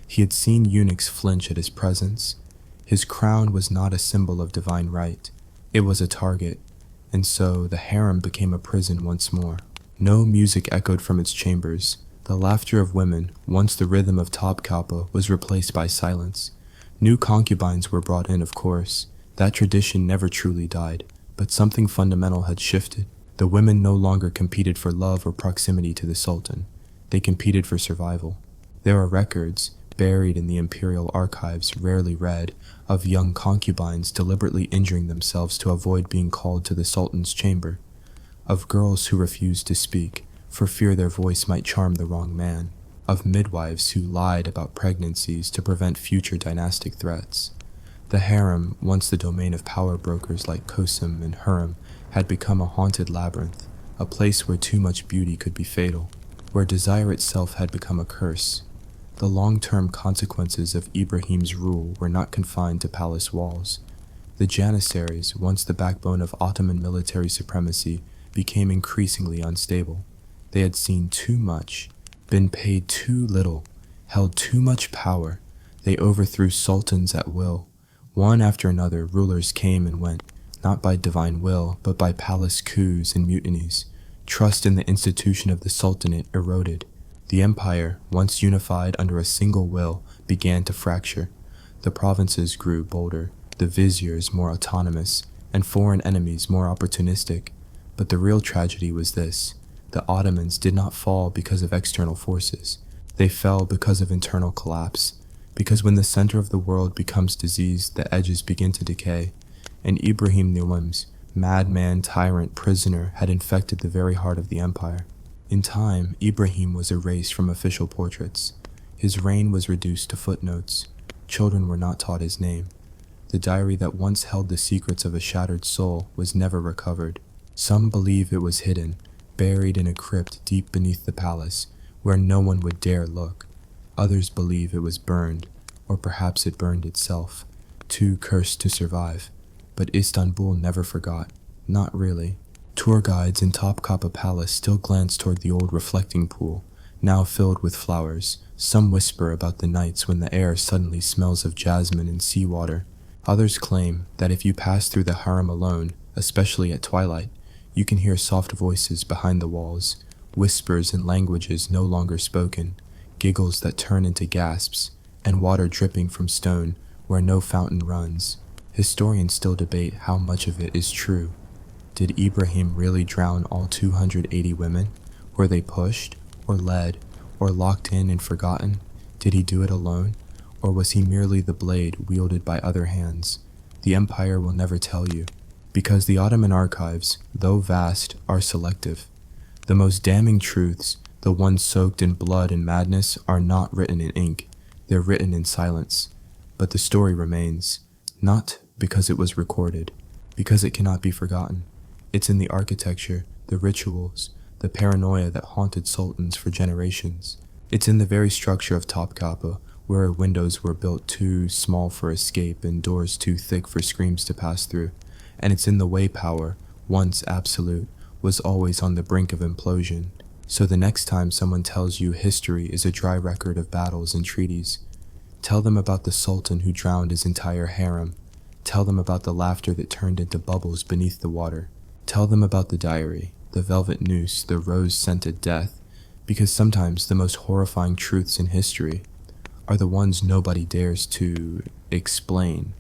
He had seen eunuchs flinch at his presence. His crown was not a symbol of divine right. It was a target. And so the harem became a prison once more. No music echoed from its chambers. The laughter of women, once the rhythm of Topkapi, was replaced by silence. New concubines were brought in, of course. That tradition never truly died, but something fundamental had shifted. The women no longer competed for love or proximity to the sultan. They competed for survival. There are records, buried in the imperial archives rarely read, of young concubines deliberately injuring themselves to avoid being called to the sultan's chamber, of girls who refused to speak for fear their voice might charm the wrong man, of midwives who lied about pregnancies to prevent future dynastic threats. The harem, once the domain of power brokers like Kosem and Harem, had become a haunted labyrinth, a place where too much beauty could be fatal, where desire itself had become a curse. The long-term consequences of Ibrahim's rule were not confined to palace walls. The Janissaries, once the backbone of Ottoman military supremacy, became increasingly unstable. They had seen too much, been paid too little, held too much power. They overthrew sultans at will. One after another, rulers came and went, not by divine will, but by palace coups and mutinies. Trust in the institution of the sultanate eroded. The empire, once unified under a single will, began to fracture. The provinces grew bolder, the viziers more autonomous, and foreign enemies more opportunistic. But the real tragedy was this: the Ottomans did not fall because of external forces. They fell because of internal collapse. Because when the center of the world becomes diseased, the edges begin to decay. And Ibrahim Niwam's madman, tyrant, prisoner had infected the very heart of the empire. In time, Ibrahim was erased from official portraits. His reign was reduced to footnotes. Children were not taught his name. The diary that once held the secrets of a shattered soul was never recovered. Some believe it was hidden, buried in a crypt deep beneath the palace, where no one would dare look. Others believe it was burned, or perhaps it burned itself, too cursed to survive. But Istanbul never forgot. Not really. Tour guides in Topkapi Palace still glance toward the old reflecting pool, now filled with flowers. Some whisper about the nights when the air suddenly smells of jasmine and seawater. Others claim that if you pass through the harem alone, especially at twilight, You can hear soft voices behind the walls, whispers in languages no longer spoken, giggles that turn into gasps, and water dripping from stone where no fountain runs. Historians still debate how much of it is true. Did Ibrahim really drown all 280 women? Were they pushed, or led, or locked in and forgotten? Did he do it alone? Or was he merely the blade wielded by other hands? The empire will never tell you, because the Ottoman archives, though vast, are selective. The most damning truths, the ones soaked in blood and madness, are not written in ink. They're written in silence. But the story remains, not because it was recorded, because it cannot be forgotten. It's in the architecture, the rituals, the paranoia that haunted sultans for generations. It's in the very structure of Topkapi, where windows were built too small for escape and doors too thick for screams to pass through. And it's in the way power, once absolute, was always on the brink of implosion. So the next time someone tells you history is a dry record of battles and treaties, tell them about the sultan who drowned his entire harem. Tell them about the laughter that turned into bubbles beneath the water. Tell them about the diary, the velvet noose, the rose-scented death, because sometimes the most horrifying truths in history are the ones nobody dares to explain.